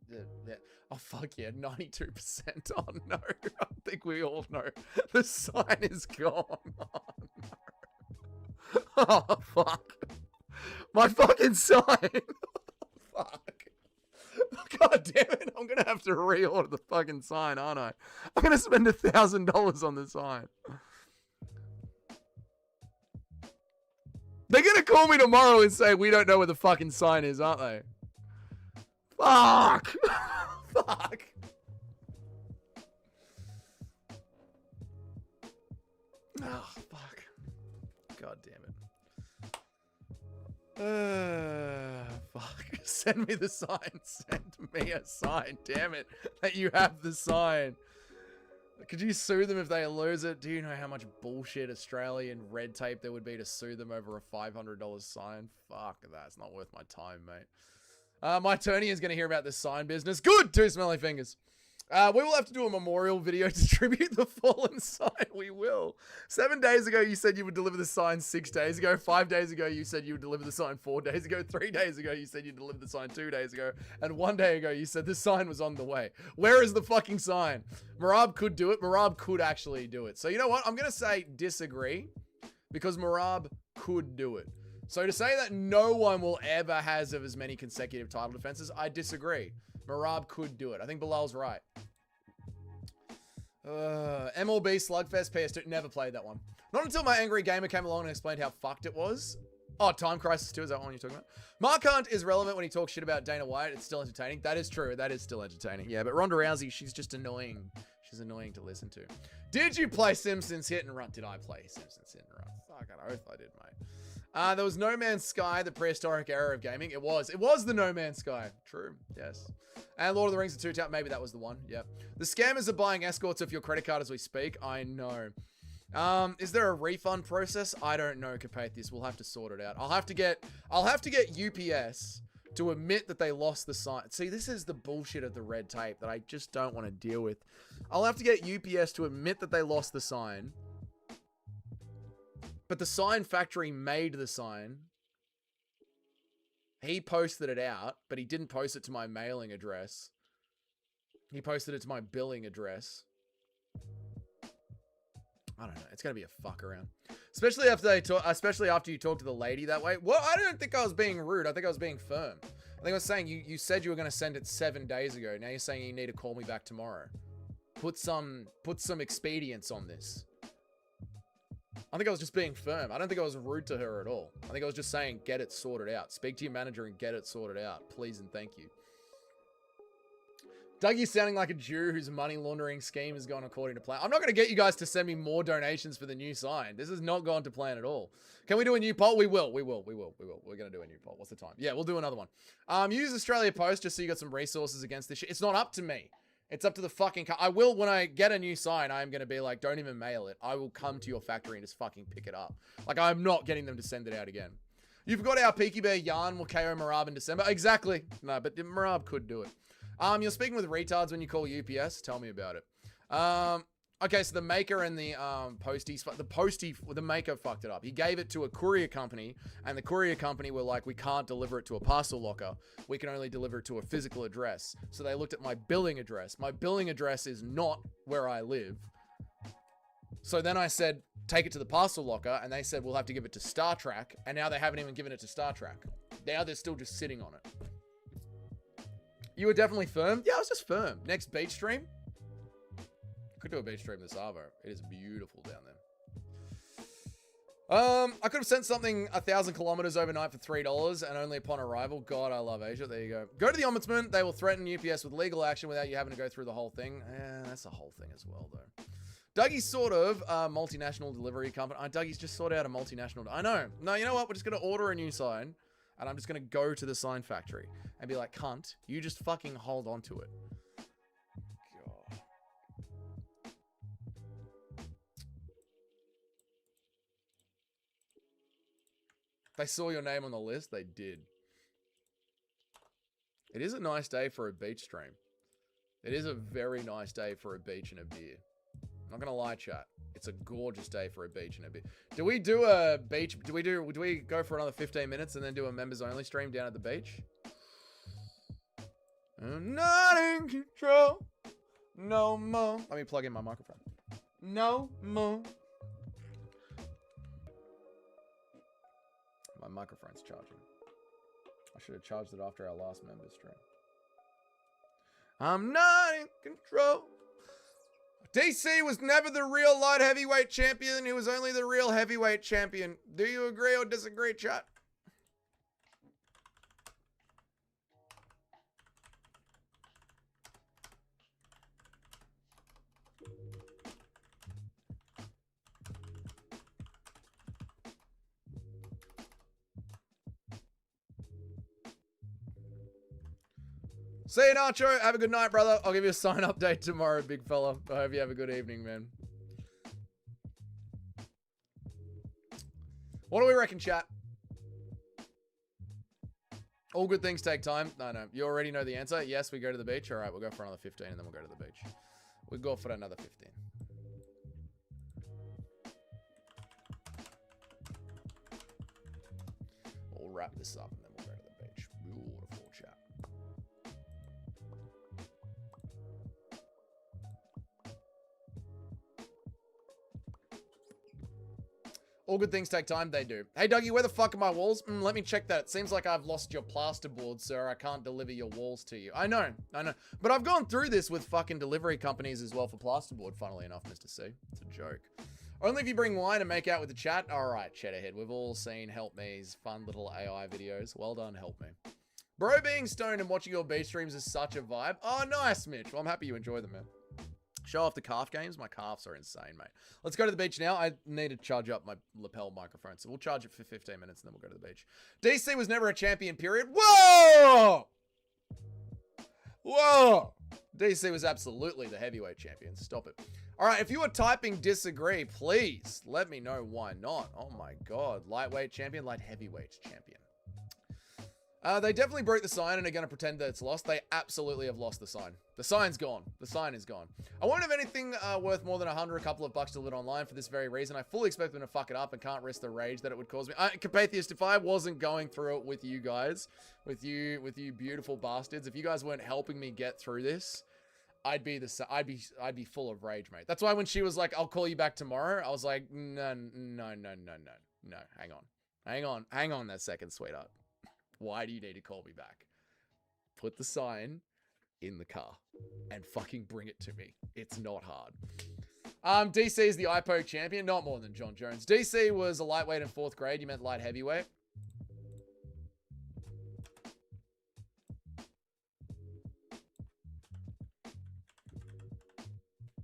Oh, fuck yeah. 92%. Oh, no. I think we all know. The sign is gone. Oh, no. Oh, fuck. My fucking sign. Fuck. God damn it. I'm going to have to reorder the fucking sign, aren't I? I'm going to spend $1,000 on the sign. call me tomorrow and say we don't know where the fucking sign is, aren't they? Fuck. Fuck. Oh, fuck. God damn it. Fuck. Send me the sign. Send me a sign. Damn it. That you have the sign. Could you sue them if they lose it? Do you know how much bullshit Australian red tape there would be to sue them over a $500 sign? Fuck that. It's not worth my time, mate. My attorney is going to hear about this sign business. Good. 2 smelly fingers. We will have to do a memorial video to tribute the fallen sign. We will. 7 days ago, you said you would deliver the sign 6 days ago. 5 days ago, you said you would deliver the sign 4 days ago. 3 days ago, you said you'd deliver the sign 2 days ago. And 1 day ago, you said the sign was on the way. Where is the fucking sign? Marab could do it. Marab could actually do it. So you know what? I'm going to say disagree because Marab could do it. So to say that no one will ever have as many consecutive title defenses, I disagree. Marab could do it. I think Bilal's right. MLB Slugfest PS2. Never played that one. Not until my angry gamer came along and explained how fucked it was. Oh, Time Crisis 2. Is that one you're talking about? Mark Hunt is relevant when he talks shit about Dana White. It's still entertaining. That is true. That is still entertaining. Yeah, but Ronda Rousey, she's just annoying. She's annoying to listen to. Did you play Simpsons Hit and Run? Did I play Simpsons Hit and Run? Fucking oath I did, mate. There was No Man's Sky, the prehistoric era of gaming. It was the No Man's Sky. True. Yes. And Lord of the Rings of Two Tap. Maybe that was the one. Yep. The scammers are buying escorts of your credit card as we speak. I know. Is there a refund process? I don't know, Capathis. We'll have to sort it out. I'll have to get UPS to admit that they lost the sign. See, this is the bullshit of the red tape that I just don't want to deal with. I'll have to get UPS to admit that they lost the sign. But the sign factory made the sign. He posted it out, but he didn't post it to my mailing address. He posted it to my billing address. I don't know. It's going to be a fuck around. Especially after you talk to the lady that way. Well, I don't think I was being rude. I think I was being firm. I think I was saying you said you were going to send it 7 days ago. Now you're saying you need to call me back tomorrow. Put some expedience on this. I think I was just being firm. I don't think I was rude to her at all. I think I was just saying, get it sorted out. Speak to your manager and get it sorted out. Please and thank you. Dougie's sounding like a Jew whose money laundering scheme has gone according to plan. I'm not going to get you guys to send me more donations for the new sign. This has not gone to plan at all. Can we do a new poll? We will. We're going to do a new poll. What's the time? Yeah, we'll do another one. Use Australia Post just so you got some resources against this shit. It's not up to me. It's up to the fucking I will, when I get a new sign, I am going to be like, don't even mail it. I will come to your factory and just fucking pick it up. Like, I'm not getting them to send it out again. You've got our Peaky Bear yarn will KO Marab in December. Exactly. No, but Marab could do it. You're speaking with retards when you call UPS. Tell me about it. Okay, so the maker and the the maker fucked it up. He gave it to a courier company, and the courier company were like, we can't deliver it to a parcel locker. We can only deliver it to a physical address. So they looked at my billing address. My billing address is not where I live. So then I said, take it to the parcel locker, and they said, we'll have to give it to Star Trek, and now they haven't even given it to Star Trek. Now they're still just sitting on it. You were definitely firm? Yeah, I was just firm. Next beach stream? Could do a beach stream this Arvo. It is beautiful down there. I could have sent something 1,000 kilometers overnight for $3 and only upon arrival. God, I love Asia. There you go. Go to the ombudsman. They will threaten UPS with legal action without you having to go through the whole thing. That's the whole thing as well, though. Dougie's sort of a multinational delivery company. Dougie's just sorted out a multinational. I know. No, you know what? We're just going to order a new sign, and I'm just going to go to the sign factory and be like, cunt, you just fucking hold on to it. They saw your name on the list. They did. It is a nice day for a beach stream. It is a very nice day for a beach and a beer. I'm not going to lie, chat. It's a gorgeous day for a beach and a beer. Do we do a beach? Do we go for another 15 minutes and then do a members only stream down at the beach? I'm not in control no more. Let me plug in my microphone. No more. My microphone's charging. I should have charged it after our last members stream. I'm not in control. DC was never the real light heavyweight champion. He was only the real heavyweight champion. Do you agree or disagree, chat? See you, Nacho. Have a good night, brother. I'll give you a sign update tomorrow, big fella. I hope you have a good evening, man. What do we reckon, chat? All good things take time. No. You already know the answer. Yes, we go to the beach. All right, we'll go for another 15 and then we'll go to the beach. We'll go for another 15. We'll wrap this up and then we'll go to the beach. Beautiful chat. All good things take time. They do. Hey, Dougie, where the fuck are my walls? Let me check that. It seems like I've lost your plasterboard, sir. I can't deliver your walls to you. I know. But I've gone through this with fucking delivery companies as well for plasterboard, funnily enough, Mr. C. It's a joke. Only if you bring wine and make out with the chat. All right, Cheddarhead. We've all seen Help Me's fun little AI videos. Well done, Help Me. Bro, being stoned and watching your beach streams is such a vibe. Oh, nice, Mitch. Well, I'm happy you enjoy them, man. Show off the calf games. My calves are insane, mate. Let's go to the beach now. I need to charge up my lapel microphone, so we'll charge it for 15 minutes and then we'll go to the beach. DC was never a champion, period. Whoa! Whoa! DC was absolutely the heavyweight champion. Stop it. All right, if you are typing disagree, please let me know why not. Oh my God. Lightweight champion, light heavyweight champion. They definitely broke the sign and are going to pretend that it's lost. They absolutely have lost the sign. The sign's gone. The sign is gone. I won't have anything worth more than $100, a couple of bucks to lit online for this very reason. I fully expect them to fuck it up and can't risk the rage that it would cause me. Capatheist, if I wasn't going through it with you guys, with you beautiful bastards, if you guys weren't helping me get through this, I'd be full of rage, mate. That's why when she was like, I'll call you back tomorrow, I was like, no, hang on that second, sweetheart. Why do you need to call me back? Put the sign in the car and fucking bring it to me. It's not hard. DC is the IPO champion, not more than John Jones. DC was a lightweight in 4th grade. You meant light heavyweight.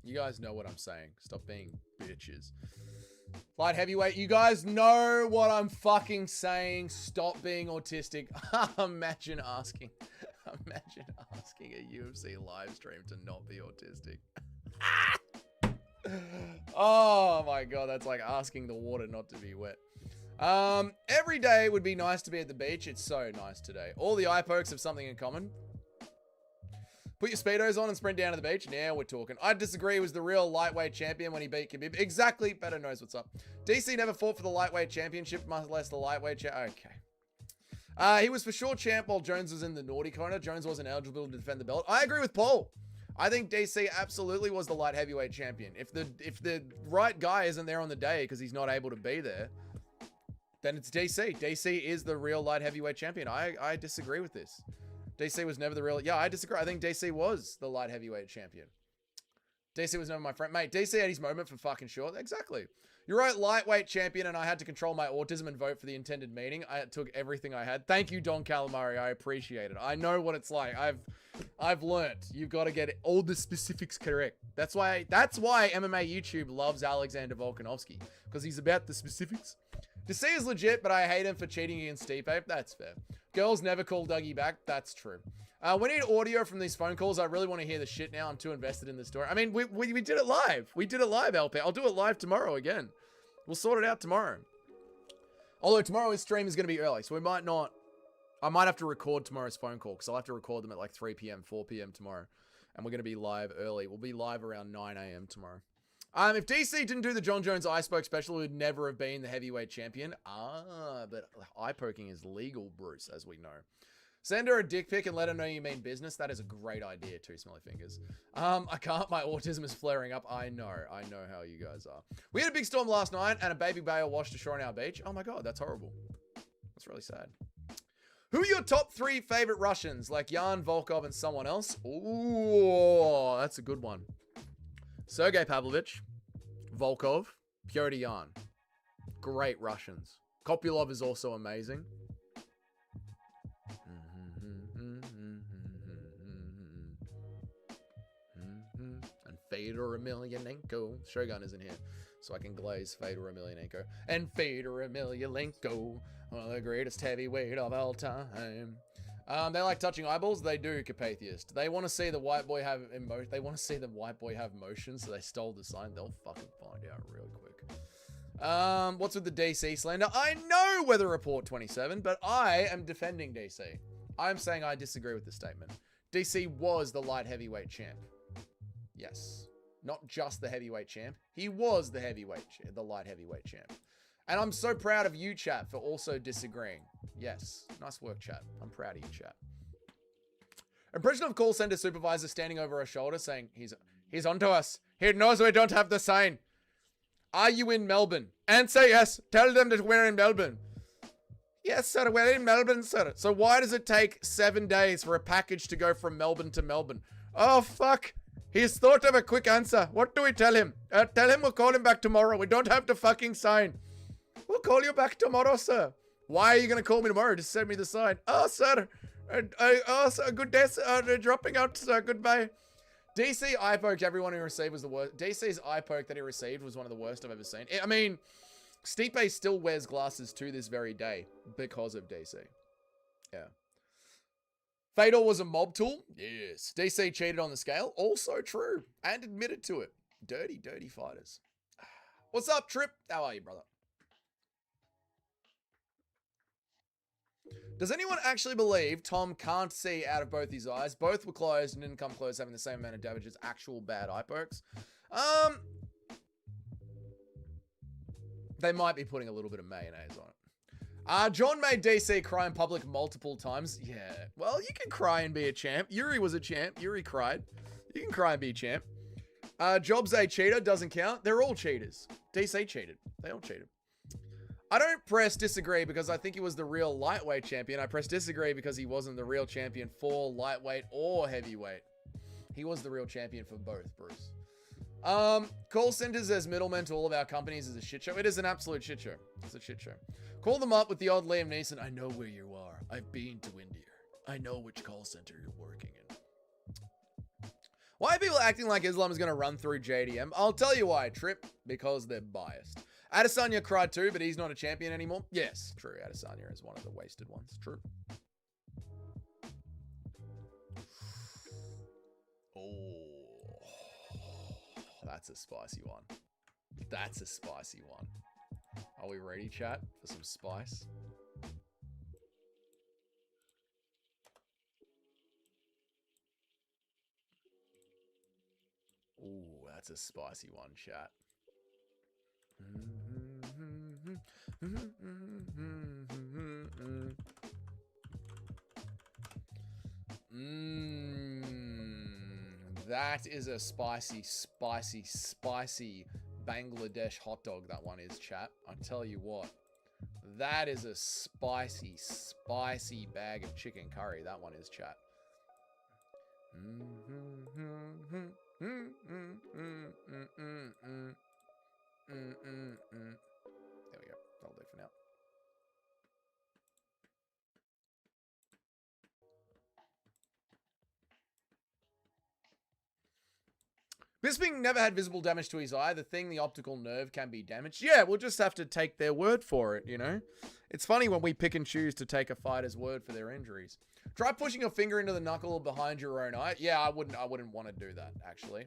You guys know what I'm saying. Stop being bitches. Light heavyweight, you guys know what I'm fucking saying. Stop being autistic. Imagine asking a UFC live stream to not be autistic. Oh my God, that's like asking the water not to be wet. Every day would be nice to be at the beach. It's so nice today. All the eye pokes have something in common. Put your Speedos on and sprint down to the beach. Now we're talking. I disagree. He was the real lightweight champion when he beat Khabib. Exactly. Better knows what's up. DC never fought for the lightweight championship, much less the lightweight Okay. He was for sure champ while Jones was in the naughty corner. Jones wasn't eligible to defend the belt. I agree with Paul. I think DC absolutely was the light heavyweight champion. If the right guy isn't there on the day because he's not able to be there, then it's DC. DC is the real light heavyweight champion. I disagree with this. DC was never the real... Yeah, I disagree. I think DC was the light heavyweight champion. DC was never my friend. Mate, DC had his moment for fucking sure. Exactly. You're right, lightweight champion, and I had to control my autism and vote for the intended meeting. I took everything I had. Thank you, Don Calamari. I appreciate it. I know what it's like. I've learnt. You've got to get all the specifics correct. That's why MMA YouTube loves Alexander Volkanovski, because he's about the specifics. DC is legit, but I hate him for cheating against Stipe. That's fair. Girls never call Dougie back. That's true. We need audio from these phone calls. I really want to hear the shit now. I'm too invested in the story. I mean, we did it live. We did it live, LP. I'll do it live tomorrow again. We'll sort it out tomorrow. Although tomorrow's stream is going to be early, so we might not... I might have to record tomorrow's phone call, because I'll have to record them at like 3 p.m., 4 p.m. tomorrow. And we're going to be live early. We'll be live around 9 a.m. tomorrow. If DC didn't do the John Jones eye poke special, he would never have been the heavyweight champion. But eye poking is legal, Bruce, as we know. Send her a dick pic and let her know you mean business. That is a great idea, Two Smelly Fingers. I can't. My autism is flaring up. I know how you guys are. We had a big storm last night and a baby whale washed ashore on our beach. Oh my God, that's horrible. That's really sad. Who are your top 3 favorite Russians? Like Jan, Volkov, and someone else? Ooh, that's a good one. Sergey Pavlovich, Volkov, Pyotr Yan. Great Russians. Kopylov is also amazing. And Fedor Emelianenko. Shogun isn't here, so I can glaze Fedor Emelianenko. And Fedor Emelianenko, one of the greatest heavyweight of all time. They like touching eyeballs. They do, Capatheist. They want to see the white boy have emotion. They want to see the white boy have motion, so they stole the sign. They'll fucking find out real quick. What's with the DC slander? I know Weather Report 27, but I am defending DC. I'm saying I disagree with the statement. DC was the light heavyweight champ. Yes. Not just the heavyweight champ. He was the light heavyweight champ. And I'm so proud of you, chat, for also disagreeing. Yes. Nice work, chat. I'm proud of you, chat. Impression of call center supervisor standing over her shoulder saying, he's onto us. He knows we don't have the sign. Are you in Melbourne? Answer yes. Tell them that we're in Melbourne. Yes, sir. We're in Melbourne, sir. So why does it take 7 days for a package to go from Melbourne to Melbourne? Oh, fuck. He's thought of a quick answer. What do we tell him? Tell him we'll call him back tomorrow. We don't have to fucking sign. We'll call you back tomorrow, sir. Why are you going to call me tomorrow? Just send me the sign. Oh, sir. Oh, sir. Good day, sir. Dropping out, sir. Goodbye. DC eye poke everyone who received was the worst. DC's eye poke that he received was one of the worst I've ever seen. I mean, Stipe still wears glasses to this very day because of DC. Yeah. Fedor was a mob tool? Yes. DC cheated on the scale? Also true. And admitted to it. Dirty, dirty fighters. What's up, Trip? How are you, brother? Does anyone actually believe Tom can't see out of both his eyes? Both were closed and didn't come close, having the same amount of damage as actual bad eye pokes. They might be putting a little bit of mayonnaise on it. John made DC cry in public multiple times. Yeah. Well, you can cry and be a champ. Yuri was a champ. Yuri cried. You can cry and be a champ. Jobs a cheater doesn't count. They're all cheaters. DC cheated. They all cheated. I don't press disagree because I think he was the real lightweight champion. I press disagree because he wasn't the real champion for lightweight or heavyweight. He was the real champion for both, Bruce. Call centers as middlemen to all of our companies is a shit show. It is an absolute shit show. It's a shit show. Call them up with the odd Liam Neeson. I know where you are. I've been to India. I know which call center you're working in. Why are people acting like Islam is going to run through JDM? I'll tell you why, Trip. Because they're biased. Adesanya cried too, but he's not a champion anymore. Yes, true. Adesanya is one of the wasted ones. True. Oh, that's a spicy one. That's a spicy one. Are we ready, chat, for some spice? Ooh, that's a spicy one, chat. That is a spicy, spicy, spicy Bangladesh hot dog. That one is, chat. I tell you what, that is a spicy, spicy bag of chicken curry. That one is, chat. There we go. That'll do for now. Bisping never had visible damage to his eye. The optical nerve can be damaged. Yeah, we'll just have to take their word for it, you know? It's funny when we pick and choose to take a fighter's word for their injuries. Try pushing your finger into the knuckle behind your own eye. Yeah, I wouldn't want to do that, actually.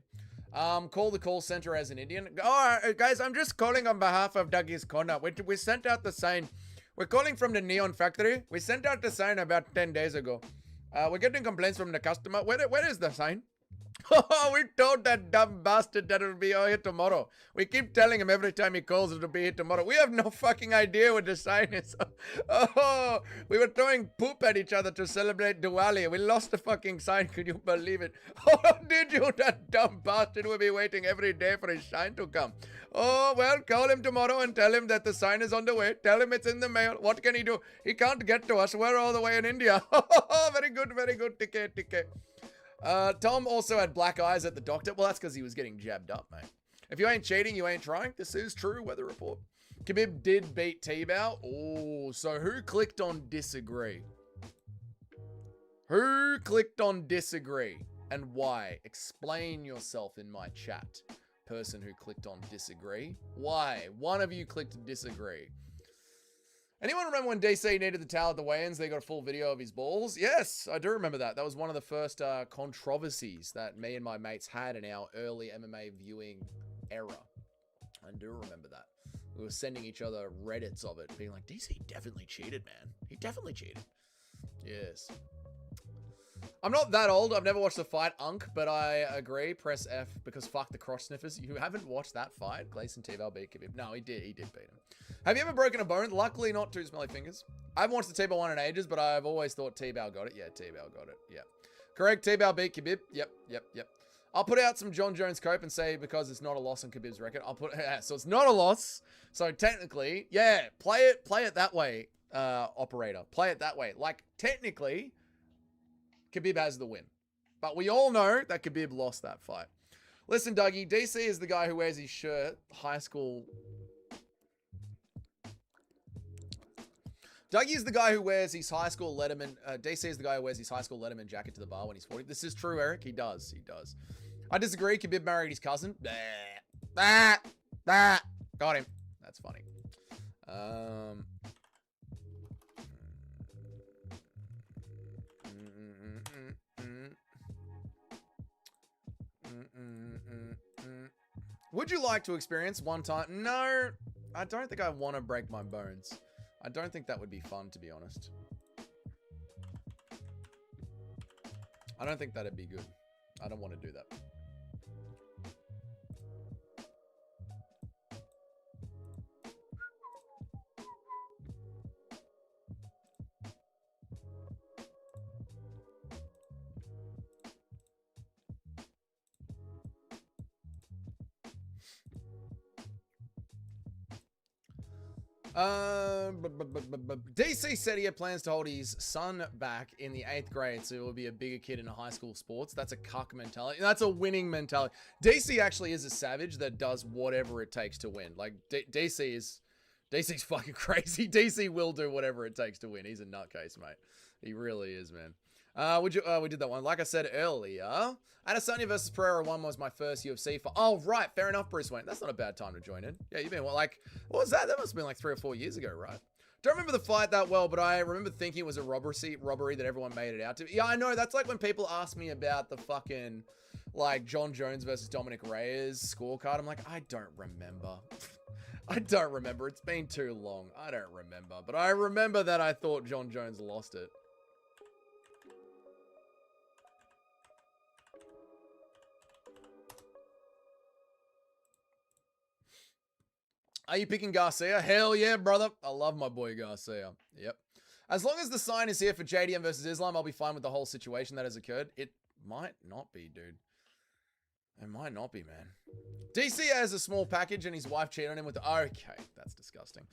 Call the call center as an Indian. Oh, guys, I'm just calling on behalf of Dougie's Corner. We sent out the sign. We're calling from the Neon Factory. We sent out the sign about 10 days ago. We're getting complaints from the customer. Where is the sign? Oh, we told that dumb bastard that it'll be here tomorrow. We keep telling him every time he calls it'll be here tomorrow. We have no fucking idea what the sign is. Oh, we were throwing poop at each other to celebrate Diwali. We lost the fucking sign. Could you believe it? Oh, did you? That dumb bastard will be waiting every day for his sign to come. Oh, well, call him tomorrow and tell him that the sign is on the way. Tell him it's in the mail. What can he do? He can't get to us. We're all the way in India. Oh, very good, TK. Tom also had black eyes at the doctor. Well, that's because he was getting jabbed up, mate. If you ain't cheating, you ain't trying. This is true. Weather report. Khabib did beat T-Bow. Oh, so who clicked on disagree? Who clicked on disagree and why? Explain yourself in my chat. Person who clicked on disagree. Why? One of you clicked disagree. Anyone remember when DC needed the towel at the weigh-ins? They got a full video of his balls. Yes, I do remember that. That was one of the first controversies that me and my mates had in our early MMA viewing era. I do remember that. We were sending each other Reddits of it, being like, DC definitely cheated, man. He definitely cheated. Yes. I'm not that old. I've never watched the fight, Unk, but I agree. Press F because fuck the cross sniffers. You haven't watched that fight? Gleison T-Bell beat Khabib. No, he did. He did beat him. Have you ever broken a bone? Luckily, not Two Smelly Fingers. I haven't watched the T-Bell one in ages, but I've always thought T-Bell got it. Yeah, T-Bell got it. Yeah. Correct. T-Bell beat Khabib. Yep. I'll put out some John Jones cope and say because it's not a loss on Khabib's record. I'll put so it's not a loss. So technically, yeah, play it that way, operator. Play it that way. Like technically, Khabib has the win. But we all know that Khabib lost that fight. Listen, Dougie, DC is the guy who wears his shirt, high school. Dougie is the guy who wears his high school Letterman. DC is the guy who wears his high school Letterman jacket to the bar when he's 40. This is true, Eric. He does. He does. I disagree. Khabib married his cousin. Got him. That's funny. Would you like to experience one time? No, I don't think I want to break my bones. I don't think that would be fun, to be honest. I don't think that'd be good. I don't want to do that. DC said he had plans to hold his son back in the 8th grade, so he will be a bigger kid in high school sports. That's a cuck mentality. That's a winning mentality. DC actually is a savage that does whatever it takes to win. Like DC's fucking crazy. DC will do whatever it takes to win. He's a nutcase, mate. He really is, man. We did that one. Like I said earlier, Adesanya versus Pereira 1 was my first UFC fight. Oh, right. Fair enough, Bruce Wayne. That's not a bad time to join in. Yeah, you've been, what was that? That must have been like 3 or 4 years ago, right? Don't remember the fight that well, but I remember thinking it was a robbery that everyone made it out to. Yeah, I know. That's like when people ask me about the fucking, like, John Jones versus Dominic Reyes scorecard. I'm like, I don't remember. I don't remember. It's been too long. I don't remember. But I remember that I thought John Jones lost it. Are you picking Garcia? Hell yeah, brother. I love my boy Garcia. Yep. As long as the sign is here for JDM versus Islam, I'll be fine with the whole situation that has occurred. It might not be, dude. It might not be, man. DC has a small package and his wife cheated on him with... Okay, that's disgusting.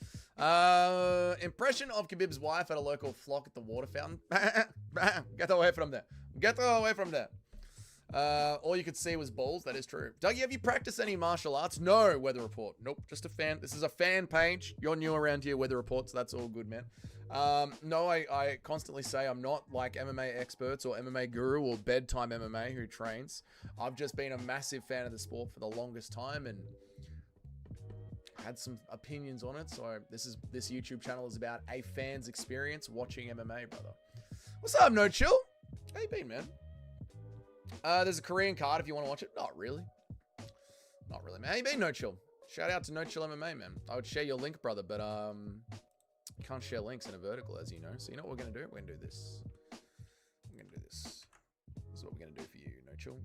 Impression of Khabib's wife at a local flock at the water fountain. Get away from there. Get away from there. All you could see was balls. That is true. Dougie, have you practiced any martial arts? No, Weather Report. Nope, just a fan. This is a fan page. You're new around here, Weather Report, so that's all good, man. No, I constantly say I'm not like MMA experts or MMA guru or bedtime MMA who trains. I've just been a massive fan of the sport for the longest time and had some opinions on it. So this YouTube channel is about a fan's experience watching MMA, brother. What's up, No Chill? How you been, man? There's a Korean card if you want to watch it. Not really. Not really, man. How you been, No Chill? Shout out to No Chill MMA, man. I would share your link, brother, but you can't share links in a vertical, as you know. So you know what we're going to do? We're going to do this. We're going to do this. This is what we're going to do for you, No Chill.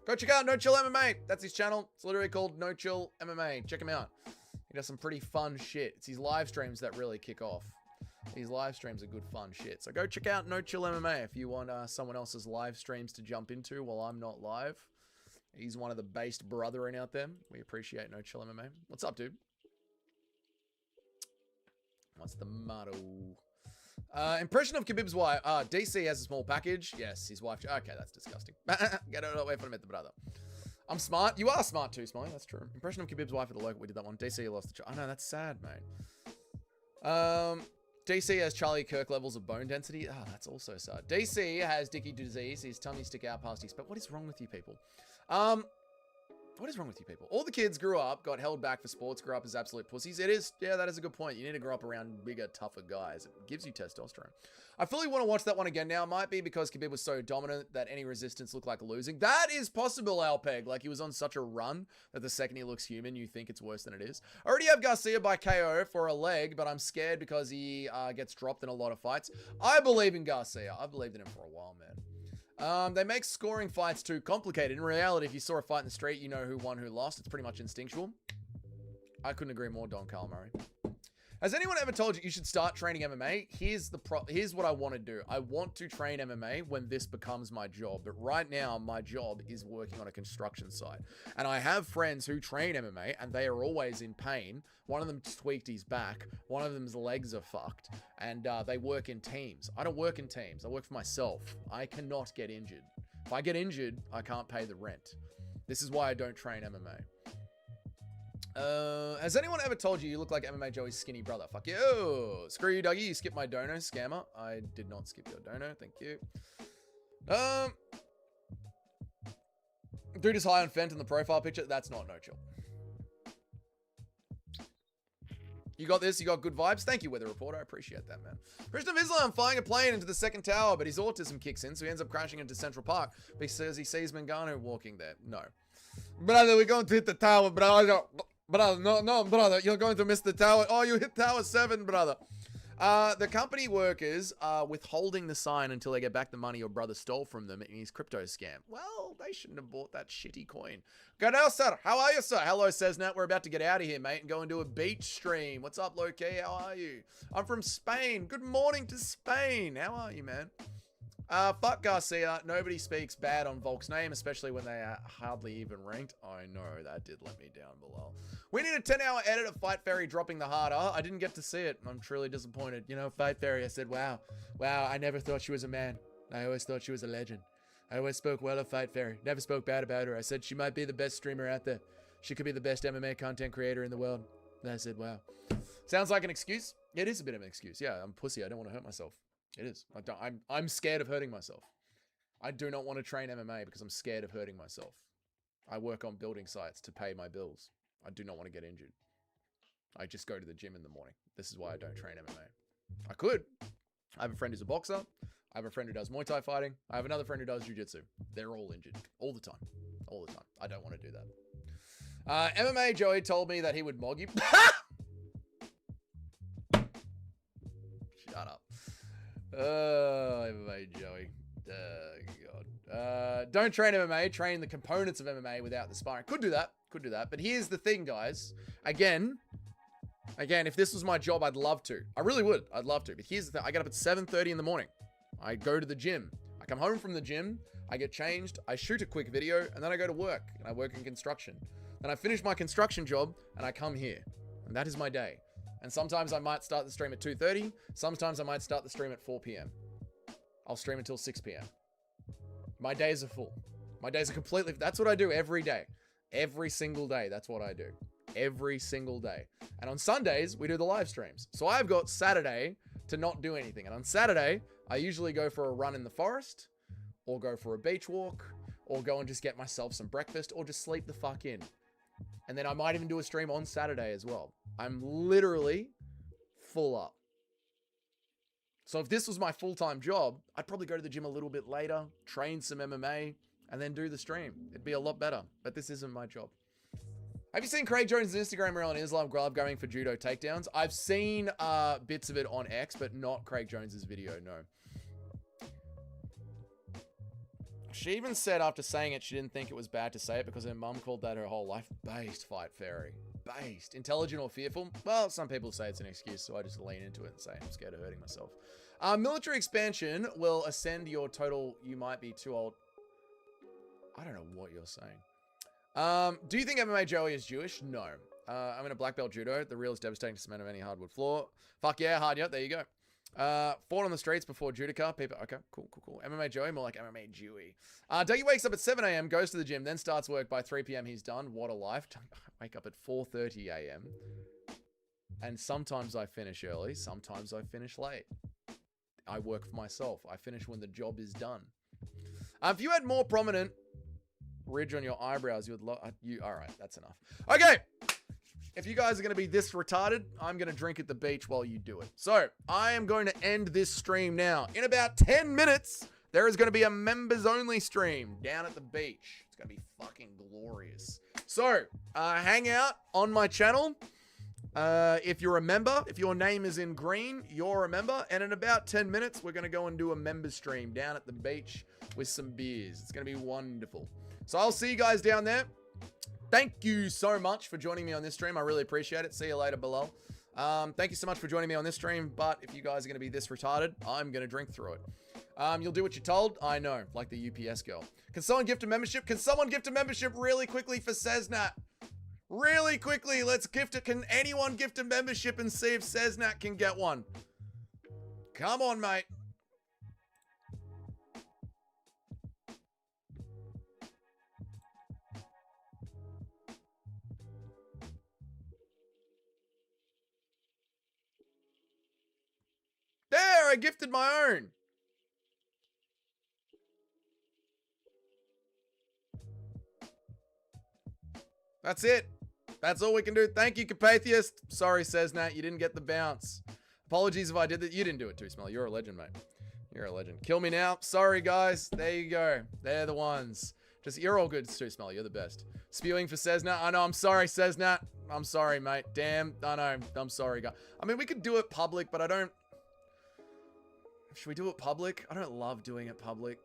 Go check out No Chill MMA. That's his channel. It's literally called No Chill MMA. Check him out. He does some pretty fun shit. It's his live streams that really kick off. These live streams are good fun shit. So go check out No Chill MMA if you want someone else's live streams to jump into while I'm not live. He's one of the based brethren out there. We appreciate No Chill MMA. What's up, dude? What's the motto? Impression of Khabib's wife. DC has a small package. Yes, his wife. Okay, that's disgusting. Get it away from it, brother. I'm smart. You are smart too, Smiley. That's true. Impression of Khabib's wife at the local. We did that one. DC lost the child. I know, that's sad, mate. DC has Charlie Kirk levels of bone density. Oh, that's also sad. DC has Dicky disease. His tummy stick out past his... But what is wrong with you people? What is wrong with you people? All the kids grew up, got held back for sports, grew up as absolute pussies. It is, yeah, that is a good point. You need to grow up around bigger, tougher guys. It gives you testosterone. I fully want to watch that one again now. Might be because Khabib was so dominant that any resistance looked like losing. That is possible, Alpeg. Like, he was on such a run that the second he looks human, you think it's worse than it is. I already have Garcia by KO for a leg, but I'm scared because he gets dropped in a lot of fights. I believe in Garcia. I've believed in him for a while, man. They make scoring fights too complicated. In reality, if you saw a fight in the street, you know who won, who lost. It's pretty much instinctual. I couldn't agree more, Don Carl Murray. Has anyone ever told you you should start training MMA? Here's what I want to do. I want to train MMA when this becomes my job. But right now, my job is working on a construction site. And I have friends who train MMA, and they are always in pain. One of them tweaked his back. One of them's legs are fucked. And they work in teams. I don't work in teams. I work for myself. I cannot get injured. If I get injured, I can't pay the rent. This is why I don't train MMA. Has anyone ever told you you look like MMA Joey's skinny brother? Fuck you. Screw you, Dougie. You skipped my dono, scammer. I did not skip your dono. Thank you. Dude is high on Fent in the profile picture. That's not no chill. You got this. You got good vibes. Thank you, Weather Reporter. I appreciate that, man. Christian Islam flying a plane into the second tower, but his autism kicks in, so he ends up crashing into Central Park because he sees Mangano walking there. No. Brother, we're going to hit the tower, brother. Brother, no, brother, you're going to miss the tower. Oh, you hit tower 7, brother. The company workers are withholding the sign until they get back the money your brother stole from them in his crypto scam. Well, they shouldn't have bought that shitty coin. Good day, sir. How are you, sir? Hello, Cesnat. We're about to get out of here, mate, and go and do a beach stream. What's up, Loki? How are you? I'm from Spain. Good morning to Spain. How are you, man? Fuck Garcia. Nobody speaks bad on Volk's name, especially when they are hardly even ranked. I know, that did let me down below. We need a 10-hour edit of Fight Fairy dropping the harder. I didn't get to see it. I'm truly disappointed. You know, Fight Fairy, I said, wow, I never thought she was a man. I always thought she was a legend. I always spoke well of Fight Fairy. Never spoke bad about her. I said she might be the best streamer out there. She could be the best MMA content creator in the world. And I said, wow. Sounds like an excuse. It is a bit of an excuse. Yeah, I'm a pussy. I don't want to hurt myself. It is. I'm scared of hurting myself. I do not want to train MMA because I'm scared of hurting myself. I work on building sites to pay my bills. I do not want to get injured. I just go to the gym in the morning. This is why I don't train MMA. I could. I have a friend who's a boxer. I have a friend who does Muay Thai fighting. I have another friend who does jiu-jitsu. They're all injured. All the time. All the time. I don't want to do that. MMA Joey told me that he would mog you. Shut up. MMA Joey. God. Don't train MMA. Train the components of MMA without the sparring. Could do that. Could do that. But here's the thing, guys. Again, if this was my job, I'd love to. I really would. I'd love to. But here's the thing. I get up at 7:30 in the morning. I go to the gym. I come home from the gym. I get changed. I shoot a quick video. And then I go to work. And I work in construction. Then I finish my construction job. And I come here. And that is my day. And sometimes I might start the stream at 2:30. Sometimes I might start the stream at 4 p.m. I'll stream until 6 p.m. My days are full. My days are completely... That's what I do every day. Every single day. That's what I do. Every single day. And on Sundays, we do the live streams. So I've got Saturday to not do anything. And on Saturday, I usually go for a run in the forest, or go for a beach walk, or go and just get myself some breakfast, or just sleep the fuck in. And then I might even do a stream on Saturday as well. I'm literally full up. So if this was my full-time job, I'd probably go to the gym a little bit later, train some MMA, and then do the stream. It'd be a lot better, but this isn't my job. Have you seen Craig Jones' Instagram reel on Islam Glove going for judo takedowns? I've seen bits of it on X, but not Craig Jones' video, no. She even said after saying it, she didn't think it was bad to say it because her mum called that her whole life. Based, Fight Fairy. Based. Intelligent or fearful? Well, some people say it's an excuse, so I just lean into it and say I'm scared of hurting myself. Military expansion will ascend your total. You might be too old. I don't know what you're saying. Do you think MMA Joey is Jewish? No. I'm in a black belt judo. The reel is devastating to cement of any hardwood floor. Fuck yeah, hard yeah. There you go. Fought on the streets before Judica. People, okay, cool. MMA Joey, more like MMA Jewy. Dougie wakes up at 7 a.m., goes to the gym, then starts work. By 3 p.m. he's done. What a life. I wake up at 4:30 a.m. And sometimes I finish early, sometimes I finish late. I work for myself. I finish when the job is done. If you had more prominent ridge on your eyebrows. You would all right, that's enough. Okay. If you guys are going to be this retarded, I'm going to drink at the beach while you do it. So, I am going to end this stream now. In about 10 minutes, there is going to be a members-only stream down at the beach. It's going to be fucking glorious. So, hang out on my channel. If you're a member, if your name is in green, you're a member. And in about 10 minutes, we're going to go and do a member stream down at the beach with some beers. It's going to be wonderful. So, I'll see you guys down there. Thank you so much for joining me on this stream. I really appreciate it. See you later below. Thank you so much for joining me on this stream. But if you guys are going to be this retarded, I'm going to drink through it. You'll do what you're told. I know, like the UPS girl. Can someone gift a membership? Can someone gift a membership really quickly for Cesnat? Really quickly, let's gift it. Can anyone gift a membership and see if Cesnat can get one? Come on, mate. There, I gifted my own. That's it. That's all we can do. Thank you, Capatheist. Sorry, Cesnat, you didn't get the bounce. Apologies if I did that. You didn't do it too, Smelly. You're a legend, mate. You're a legend. Kill me now. Sorry, guys. There you go. They're the ones. Just, you're all good too, Smelly. You're the best. Spewing for Cesnat. I know. I'm sorry, Cesnat. I'm sorry, mate. Damn. I know. I'm sorry, guys. I mean, we could do it public, but I don't... Should we do it public? I don't love doing it public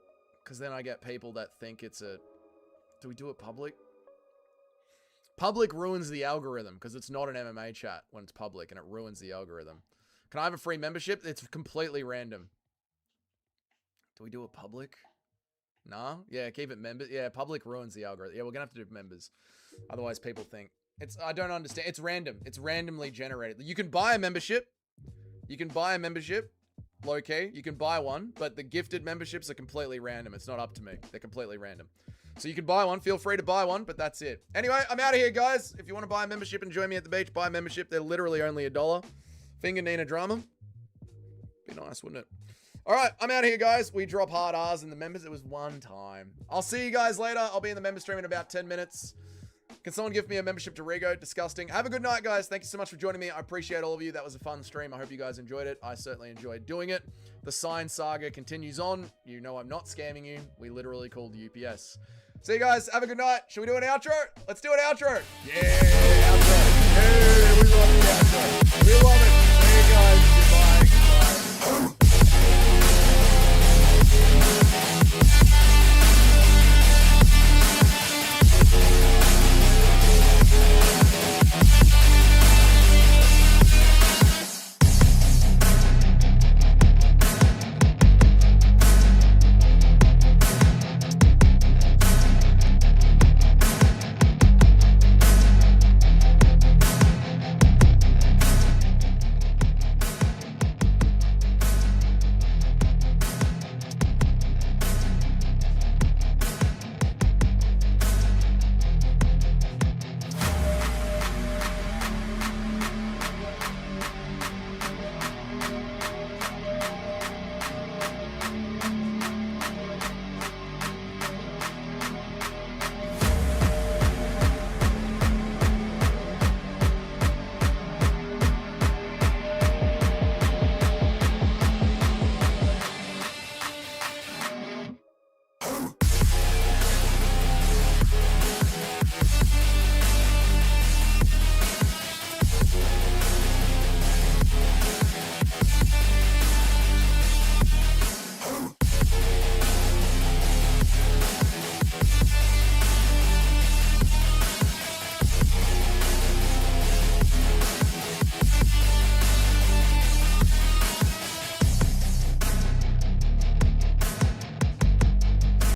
because then I get people that think it's a... Do we do it public? Public ruins the algorithm because it's not an MMA chat when it's public and it ruins the algorithm. Can I have a free membership? It's completely random. Do we do it public? Nah? Yeah, keep it members. Yeah, public ruins the algorithm. Yeah, we're going to have to do members. Otherwise people think... I don't understand. It's random. It's randomly generated. You can buy a membership. You can buy a membership. Low-key, you can buy one, but the gifted memberships are completely random. It's not up to me. They're completely random. So you can buy one. Feel free to buy one, but that's it. Anyway, I'm out of here, guys. If you want to buy a membership and join me at the beach, buy a membership. They're literally only $1. Finger Nina drama. Be nice, wouldn't it? All right, I'm out of here, guys. We drop hard R's in the members. It was one time. I'll see you guys later. I'll be in the member stream in about 10 minutes. Can someone give me a membership to Rigo? Disgusting. Have a good night, guys. Thank you so much for joining me. I appreciate all of you. That was a fun stream. I hope you guys enjoyed it. I certainly enjoyed doing it. The sign saga continues on. You know I'm not scamming you. We literally called UPS. See you guys. Have a good night. Should we do an outro? Let's do an outro. Yeah, outro. Yeah, we love the outro. We love it. See you guys. Goodbye. Goodbye.